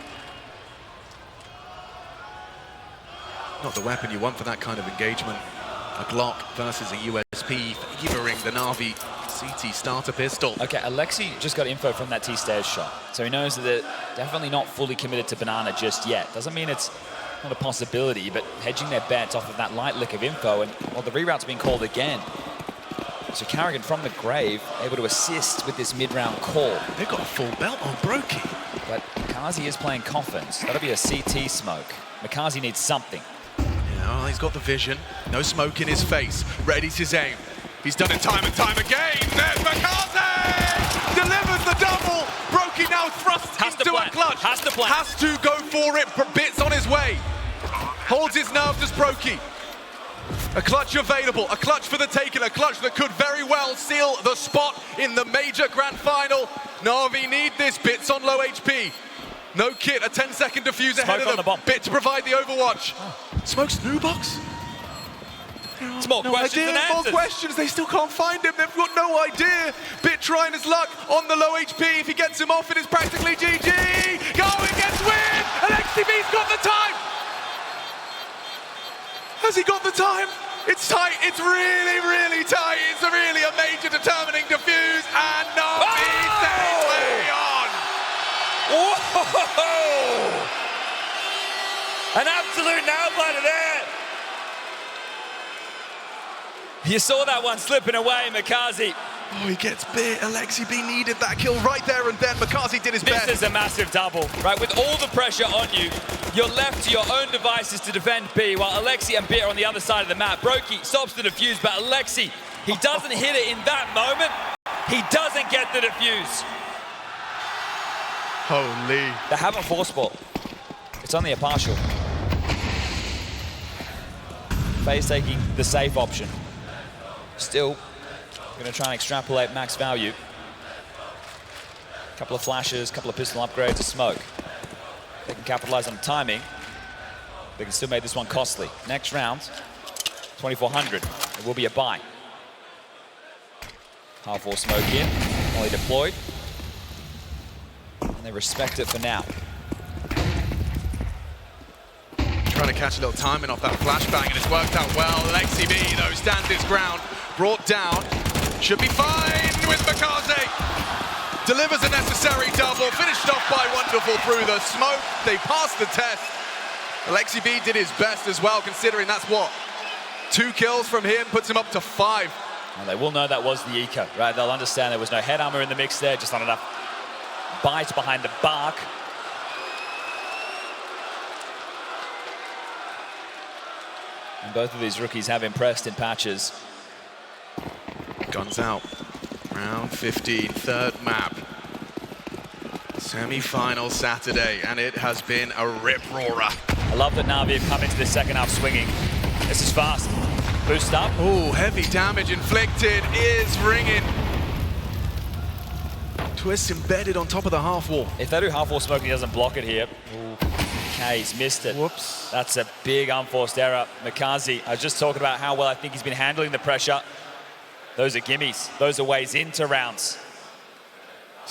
Not the weapon you want for that kind of engagement. A Glock versus a USP favoring the NAVI CT starter pistol. Okay, Alexi just got info from that T-stairs shot. So he knows that they're definitely not fully committed to Banana just yet. Doesn't mean it's not a possibility, but hedging their bets off of that light lick of info, and well, the reroute's been called again. So Carrigan from the grave, able to assist with this mid-round call. They've got a full belt on Brokey. But Makazi is playing Coffins. That'll be a CT smoke. Makazi needs something. Yeah, well, he's got the vision. No smoke in his face. Readies his aim. He's done it time and time again. There's Makazi! Delivers the double. Brokey now thrust into a clutch. Has to plan. Has to go for it. Bits on his way. Holds his nerves as Brokey. A clutch available, a clutch for the taking, a clutch that could very well seal the spot in the major grand final. NAVI need this, Bits on low HP. No kit, a 10-second defuse ahead of them. Bit to provide the overwatch. Smoke's new box? It's more questions than answers. More questions, they still can't find him, they've got no idea. Bit trying his luck on the low HP. If he gets him off, it is practically GG. Going gets win, and XTB's got the time. Has he got the time? It's tight, it's really, really tight. It's really a major determining defuse, and NAVI stays way on. Whoa! An absolute nail-biter there. You saw that one slipping away, Makazi. Oh, he gets bit. Alexi B needed that kill right there and then. Makazi did his best. This is a massive double, right? With all the pressure on you, you're left to your own devices to defend B, while Alexi and Bit are on the other side of the map. Brokey stops the defuse, but Alexi, he doesn't hit it in that moment. He doesn't get the defuse. Holy. They haven't force ball. It's only a partial. FaZe taking the safe option. Still going to try and extrapolate max value. Couple of flashes, couple of pistol upgrades, a smoke. They can capitalize on timing. They can still make this one costly. Next round, 2,400. It will be a buy. Half wall smoke in, only deployed. And they respect it for now. Trying to catch a little timing off that flashbang, and it's worked out well. Alexi B, though, stands his ground. Brought down. Should be fine with Makazi. Delivers a necessary double. Finished off by Wonderful through the smoke. They passed the test. Alexi B did his best as well, considering that's what? 2 kills from him, puts him up to 5. And they will know that was the eco, right? They'll understand there was no head armor in the mix there, just not enough bite behind the bark. And both of these rookies have impressed in patches. Guns out. Round 15, third map. Semi-final Saturday, and it has been a rip-roarer. I love that NAVI have come into the second half swinging. This is fast. Boost up. Oh, heavy damage inflicted is ringing. Twist embedded on top of the half wall. If they do half wall smoke and he doesn't block it here, okay, he's missed it. Whoops. That's a big unforced error. Makazi, I was just talking about how well I think he's been handling the pressure. Those are gimmies. Those are ways into rounds.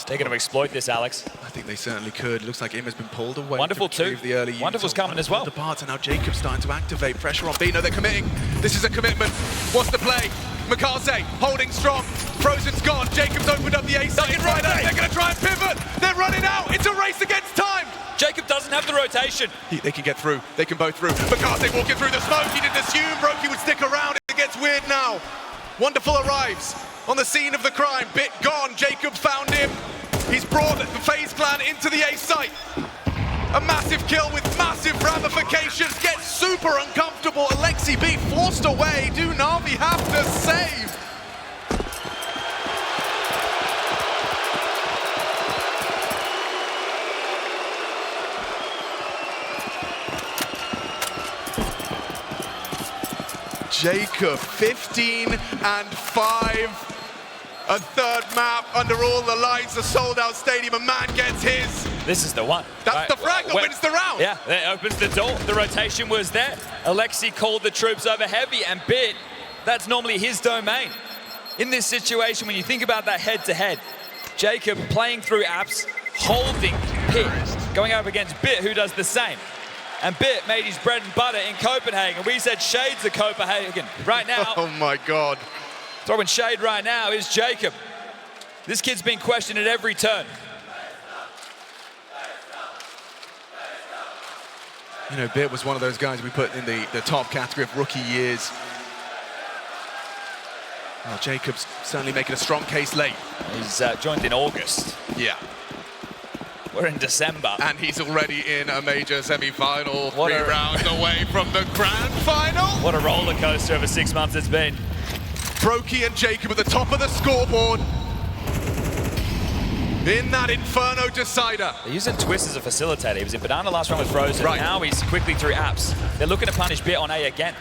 They're going to exploit this, Alex. I think they certainly could. Looks like Im has been pulled away. Wonderful to retrieve too. The early Wonderful's coming as well. Departs, and now Jacob's starting to activate pressure on B. No, they're committing. This is a commitment. What's the play? Makazi holding strong. Frozen's gone. Jacob's opened up the A side. They're going to try and pivot. They're running out. It's a race against time. Jacob doesn't have the rotation. They can get through. They can both through. Makazi walking through the smoke. He didn't assume Brokey would stick around. It gets weird now. Wonderful arrives on the scene of the crime. Bit gone. Jacob found him. He's brought the FaZe clan into the A site. A massive kill with massive ramifications. Gets super uncomfortable. Alexi B forced away. Do NAVI have to save? Jacob, 15 and 5. A third map under all the lights, a sold-out stadium. A man gets his. This is the one. That's the frag that wins the round. Yeah, that opens the door. The rotation was there. Alexi called the troops over heavy, and Bit That's normally his domain. In this situation, when you think about that head-to-head, Jacob playing through apps, holding Pit, going up against Bit, who does the same. And Bit made his bread and butter in Copenhagen. We said shades of Copenhagen. Right now, Oh my God. throwing shade right now is Jacob. This kid's been questioned at every turn. You know, Bit was one of those guys we put in the top category of rookie years. Well, Jacob's certainly making a strong case late. He's joined in August. Yeah. We're in December. And he's already in a major semi-final, What 3 a- rounds away from the grand final. What a roller coaster over 6 months it's been. Brokey and Jacob at the top of the scoreboard. In that Inferno decider. They're using Twist as a facilitator. He was in Banana last round with Frozen. Right. Now he's quickly through apps. They're looking to punish Bit on A again.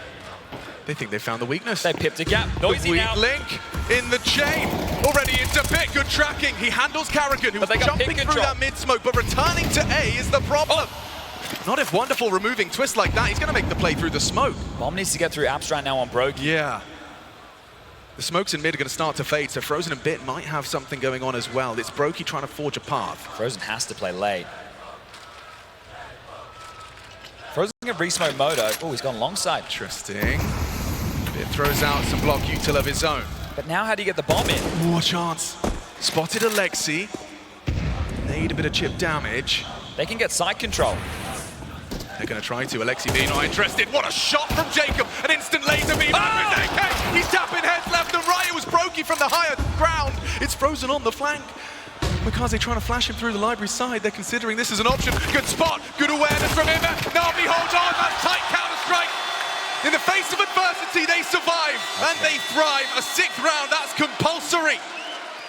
They think they found the weakness. They pipped a gap. The Noisy weak now. link in the chain. Already into Bit. Good tracking. He handles Carrigan, who was But they got jumping pick through control. that mid-smoke, but returning to A is the problem. Not if Wonderful removing Twist like that. He's going to make the play through the smoke. Bomb needs to get through apps right now on Brokey. Yeah. The smokes in mid are going to start to fade, so Frozen and Bit might have something going on as well. It's Brokey trying to forge a path. Frozen has to play late. Frozen can re-smoke Moto. Oh, he's gone long side. Interesting. Bit throws out some block util of his own. But now how do you get the bomb in? Ooh, a chance. Spotted Alexi. Need a bit of chip damage. They can get side control. They're going to try to. Alexi being not interested. What a shot from Jacob. An instant laser beam out with AK. He's tapping heads left and right. It was Brokey from the higher ground. It's Frozen on the flank. Mikaze trying to flash him through the library side. They're considering this as an option. Good spot. Good awareness from him. NAVI holds on. That tight counter strike. In the face of adversity, they survive and they thrive. A 6th round, that's compulsory.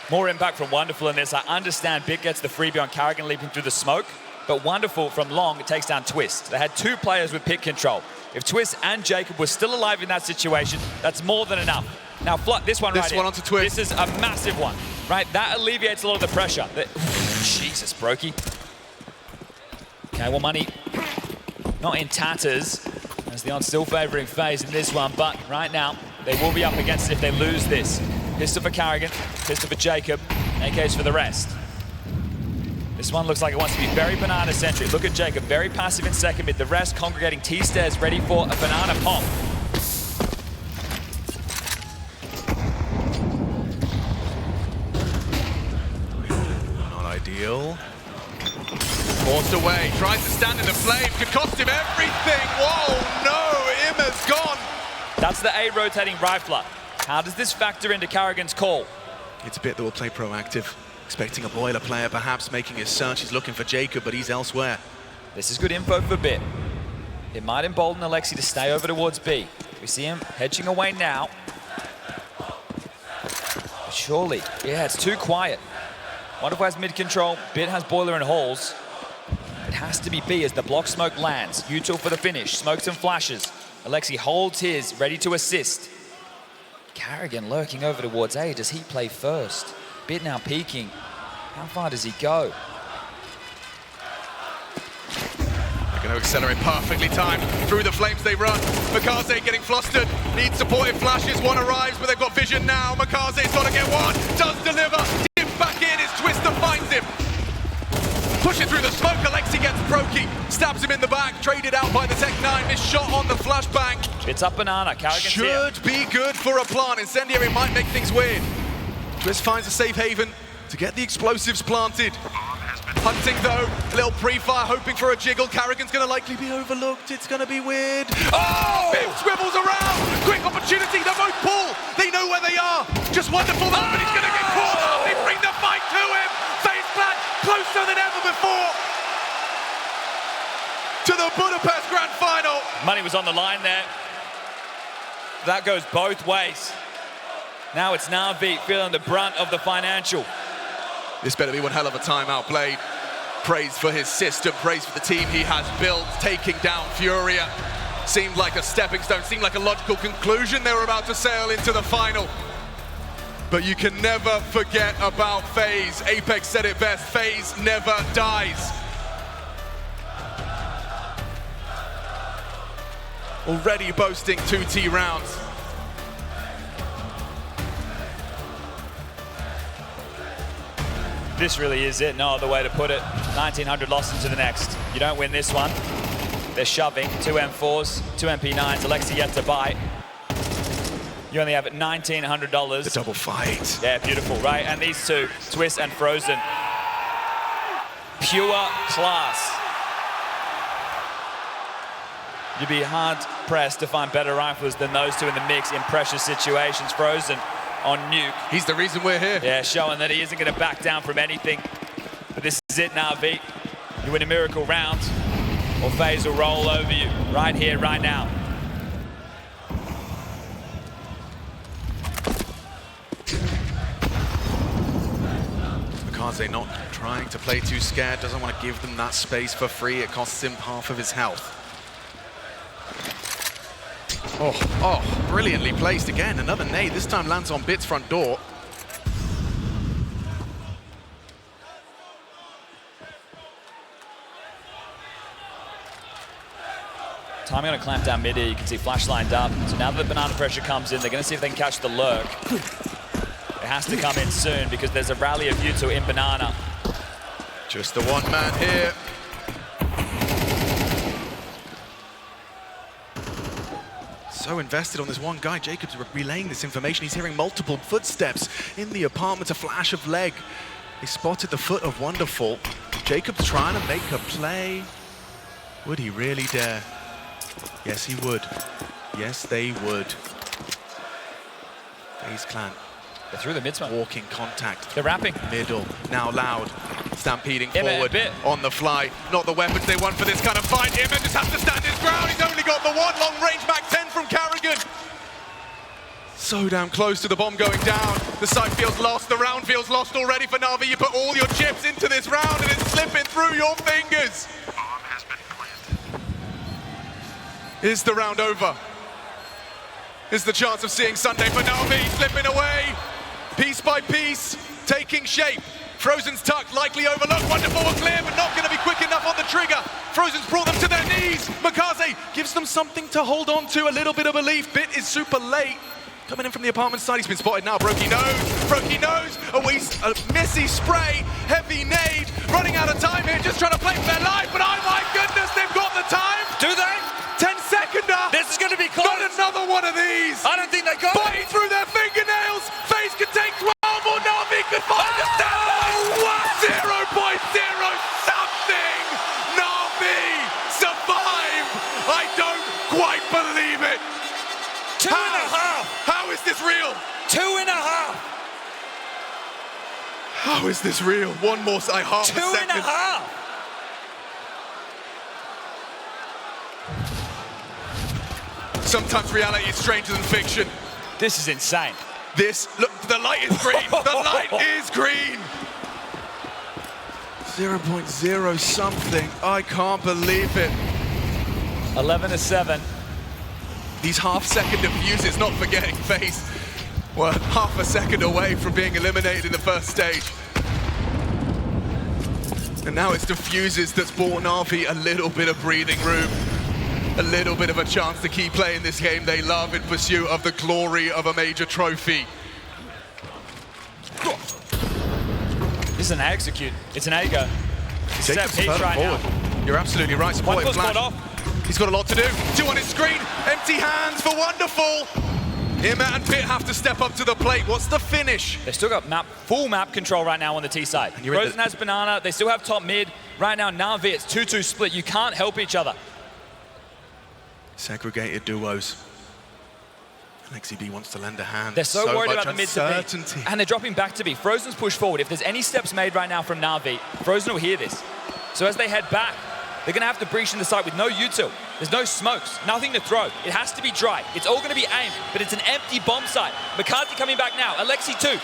More impact from Wonderful in this. I understand Bit gets the freebie on Carrigan leaping through the smoke, but Wonderful from long takes down Twist. They had 2 players with pit control. If Twist and Jacob were still alive in that situation, that's more than enough. Now, this one right here. This one onto Twist. This is a massive one, right? That alleviates a lot of the pressure. Jesus, Brokey. Okay, well, money not in tatters, as the odds still favouring FaZe in this one, but right now, they will be up against it if they lose this. Pistol for Carrigan, pistol for Jacob, AKs for the rest. This one looks like it wants to be very banana-centric. Look at Jacob, very passive in second mid. The rest congregating T-stairs, ready for a banana pop. Not ideal. Forced away, tries to stand in the flame, could cost him everything. Whoa, no, Imma's gone. That's the A rotating rifler. How does this factor into Carrigan's call? It's a Bit that will play proactive. Expecting a boiler player, perhaps making his search. He's looking for Jacob, but he's elsewhere. This is good info for Bit. It might embolden Alexi to stay over towards B. We see him hedging away now. But surely, yeah, it's too quiet. Wonderful has mid control, Bit has boiler and halls. It has to be B as the block smoke lands. Util for the finish, smokes and flashes. Alexi holds his, ready to assist. Carrigan lurking over towards A. Does he play first? Bit now peeking. How far does he go? They're going to accelerate perfectly timed. Through the flames they run. Mikaze getting flustered. Needs supportive flashes. One arrives, but they've got vision now. Mikaze's got to get one. Does deliver. Dips back in. His Twister finds him. Pushing through the smoke. Alexi gets Brokey. Stabs him in the back. Traded out by the Tech-9. Missed shot on the flashbang. It's up banana. Carrigan's here. Should be good for a plant. Incendiary might make things weird. Twist finds a safe haven to get the explosives planted. Hunting though, a little pre-fire, hoping for a jiggle. Carrigan's gonna likely be overlooked. It's gonna be weird. Oh! Bim swivels around. Quick opportunity. They both pull. They know where they are. Just Wonderful though, but he's gonna get caught up. They bring the fight to him. FaZe back closer than ever before to the Budapest Grand Final. Money was on the line there. That goes both ways. Now it's NAVI feeling the brunt of the financial. This better be one hell of a time outplayed. Praise for his system, praise for the team he has built, taking down Furia. Seemed like a stepping stone, seemed like a logical conclusion. They were about to sail into the final. But you can never forget about FaZe. Apex said it best, FaZe never dies. Already boasting 2T rounds. This really is it, no other way to put it. 1900 lost into the next. You don't win this one. They're shoving, 2 M4s, 2 MP9s, Alexi yet to buy. You only have $1,900. The double fight. Yeah, beautiful, right? And these two, Twist and Frozen. Pure class. You'd be hard-pressed to find better riflers than those two in the mix in pressure situations. Frozen on Nuke. He's the reason we're here. Yeah, showing that he isn't going to back down from anything. But this is it, NAVI. You win a miracle round, or FaZe will roll over you right here, right now. McCarthy not trying to play too scared, doesn't want to give them that space for free. It costs him half of his health. Oh, brilliantly placed again. Another nade, this time lands on Bit's front door. Timing on a clamp down mid here, you can see flash lined up. So now that the banana pressure comes in, they're going to see if they can catch the lurk. It has to come in soon because there's a rally of U2 in banana. Just the one man here. So invested on this one guy. Jacob's relaying this information. He's hearing multiple footsteps in the apartment, a flash of leg. He spotted the foot of Wonderful. Jacob's trying to make a play. Would he really dare? Yes, he would. Yes, they would. FaZe Clan. They're through the mid smoke. Walking contact. They're wrapping. Middle. Now Loud. Stampeding Imma forward on the fly. Not the weapons they want for this kind of fight. Imma just has to stand his ground. He's only got the one long range back 10 from Carrigan. So damn close to the bomb going down. The site feels lost. The round feels lost already for NAVI. You put all your chips into this round and it's slipping through your fingers. Is the round over? Is the chance of seeing Sunday for NAVI slipping away? Piece by piece, taking shape. Frozen's tucked, likely overlooked. Wonderful will clear, but not going to be quick enough on the trigger. Frozen's brought them to their knees. Makaze gives them something to hold on to, a little bit of belief. Bit is super late. Coming in from the apartment side, he's been spotted now. Brokey knows, a missy spray, heavy nade, running out of time here, just trying to play for their life, but oh my goodness, they've got the time! Do they? 10-seconder! This is going to be close. Not another one of these! I don't think they got Biting through their fingernails! FaZe could take 12 or NAVI could find the standard! 0.0 something! NAVI survive! I don't quite believe it! 2.5. How is this real? 2.5. How is this real? One more, half a second. 2.5. Sometimes reality is stranger than fiction. This is insane. Look, the light is green. The light is green. 0.0 something. I can't believe it. 11-7. These half-second defuses, not forgetting FaZe, were half a second away from being eliminated in the first stage. And now it's defuses that's bought NAVI a little bit of breathing room, a little bit of a chance to keep playing this game they love in pursuit of the glory of a major trophy. This is an execute. It's an A-go. Jacob's further forward. You're absolutely right. Supporting Flash. He's got a lot to do. 2 on his screen. Empty hands for Wonderful. Imma and Bit have to step up to the plate. What's the finish? They've still got full map control right now on the T side. Frozen has banana. They still have top mid. Right now, NAVI, it's 2-2 split. You can't help each other. Segregated duos. Alexi B wants to lend a hand. They're so worried about the mid to B. And they're dropping back to B. Frozen's pushed forward. If there's any steps made right now from NAVI, Frozen will hear this. So as they head back, they're going to have to breach in the site with no util. There's no smokes, nothing to throw. It has to be dry. It's all going to be aimed, but it's an empty bomb site. McCarthy coming back now. Alexi too.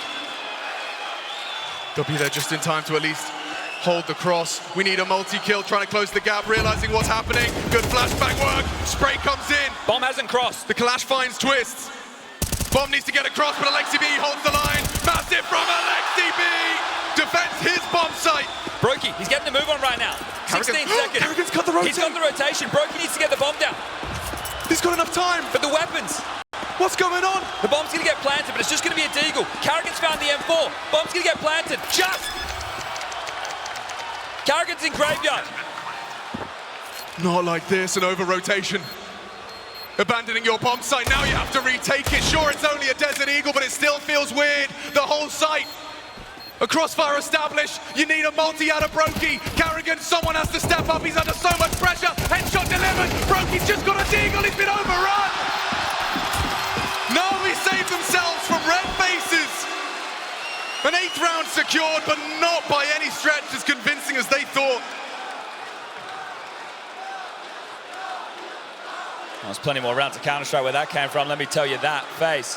They'll be there just in time to at least hold the cross. We need a multi-kill, trying to close the gap, realizing what's happening. Good flashback work. Spray comes in. Bomb hasn't crossed. The Clash finds Twists. Bomb needs to get across, but Alexi B holds the line. Massive from Alexi B. Defends his bomb site. Brokey, he's getting the move on right now. 16 seconds. Carrigan's got the rotation. He's got the rotation. Brokey needs to get the bomb down. He's got enough time. But the weapons. What's going on? The bomb's going to get planted, but it's just going to be a deagle. Carrigan's found the M4. Bomb's going to get planted. Just. Carrigan's in graveyard. Not like this, an over-rotation. Abandoning your bomb site, now you have to retake it. Sure, it's only a Desert Eagle, but it still feels weird. The whole site, a crossfire established. You need a multi out of Brokey. Carrigan, someone has to step up. He's under so much pressure. Headshot delivered. Brokey's just got a deagle. He's been overrun. NAVI saved themselves from red faces. An 8th round secured, but not by any stretch as convincing as they thought. There's plenty more rounds of Counter-Strike where that came from, let me tell you that. FaZe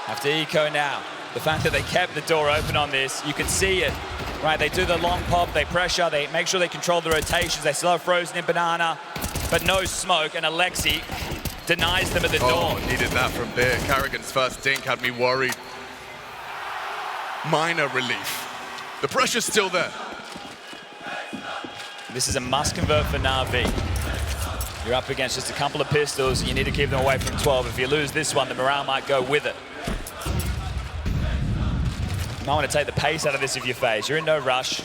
have to eco now. The fact that they kept the door open on this, you can see it, right? They do the long pop, they pressure, they make sure they control the rotations, they still have Frozen in Banana, but no smoke, and Alexi denies them at the door. Needed that from Beer. Carrigan's first dink had me worried. Minor relief. The pressure's still there. This is a must convert for NAVI. You're up against just a couple of pistols. You need to keep them away from 12. If you lose this one, the morale might go with it. You might want to take the pace out of this if you're FaZe. You're in no rush.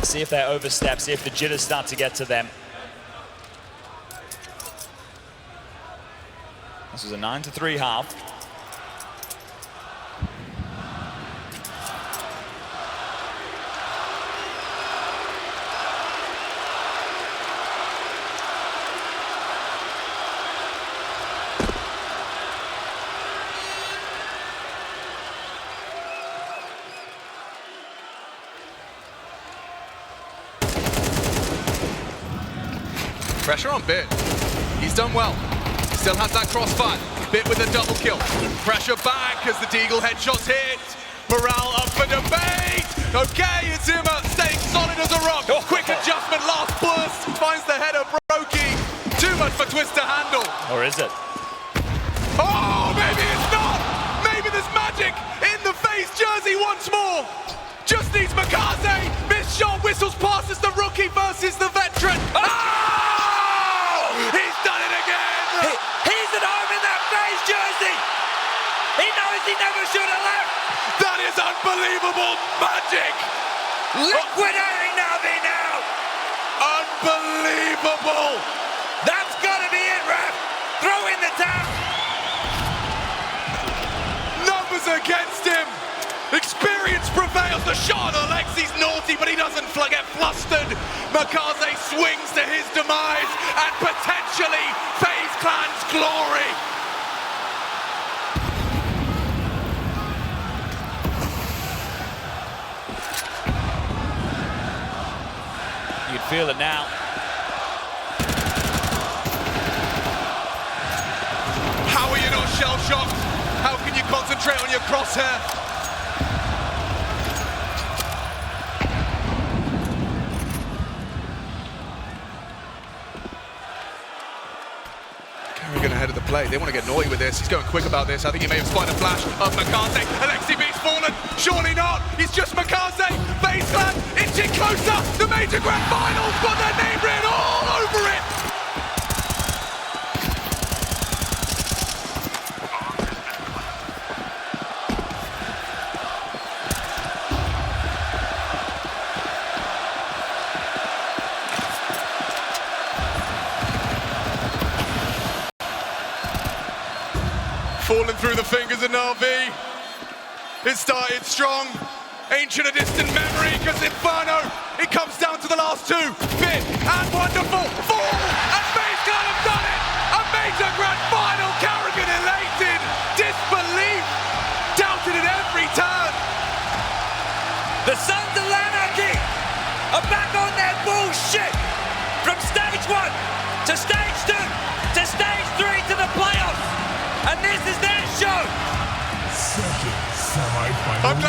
See if they overstep, see if the jitters start to get to them. This was a 9-3 half. Pressure on Bit. He's done well. He still has that crossfire. Bit with a double kill. Pressure back as the Deagle headshots hit. Morale up for debate. Okay, it's Zimmer staying solid as a rock. Quick adjustment, last burst. Finds the header, Brokey. Too much for Twist to handle. Or is it? Oh, maybe it's not. Maybe there's magic in the FaZe jersey once more. Just needs Makaze. Missed shot, whistles past as the rookie versus the veteran. He's done it again! He's at home in that FaZe jersey! He knows he never should have left! That is unbelievable magic! Liquidating NAVI now! Unbelievable! That's gotta be it, ref! Throw in the tap! Numbers against him! Experience prevails. The shot on Alexi's naughty, but he doesn't get flustered. Makaze swings to his demise and potentially FaZe Clan's glory. You'd feel it now. How are you not shell-shocked? How can you concentrate on your crosshair? Carrigan ahead of the play. They want to get naughty with this. He's going quick about this. I think he may have spotted a flash of Makaze. Alexi B's fallen. Surely not. He's just Makaze. FaZe Clan inching closer. The Major Grand Finals got their name written all over it. Falling through the fingers of NAVI. It started strong. Ancient a distant memory, because Inferno, it comes down to the last two. Bit and wonderful. Fall! And FaZe Clan have done it! A Major Grand Final. Carrigan elated. Disbelief. Doubted at every turn. The Sons of Anarchy are back on their bullshit! From stage 1 to stage 2 to stage 3 to the playoffs! And this is their show! Second semi-final. I'm glad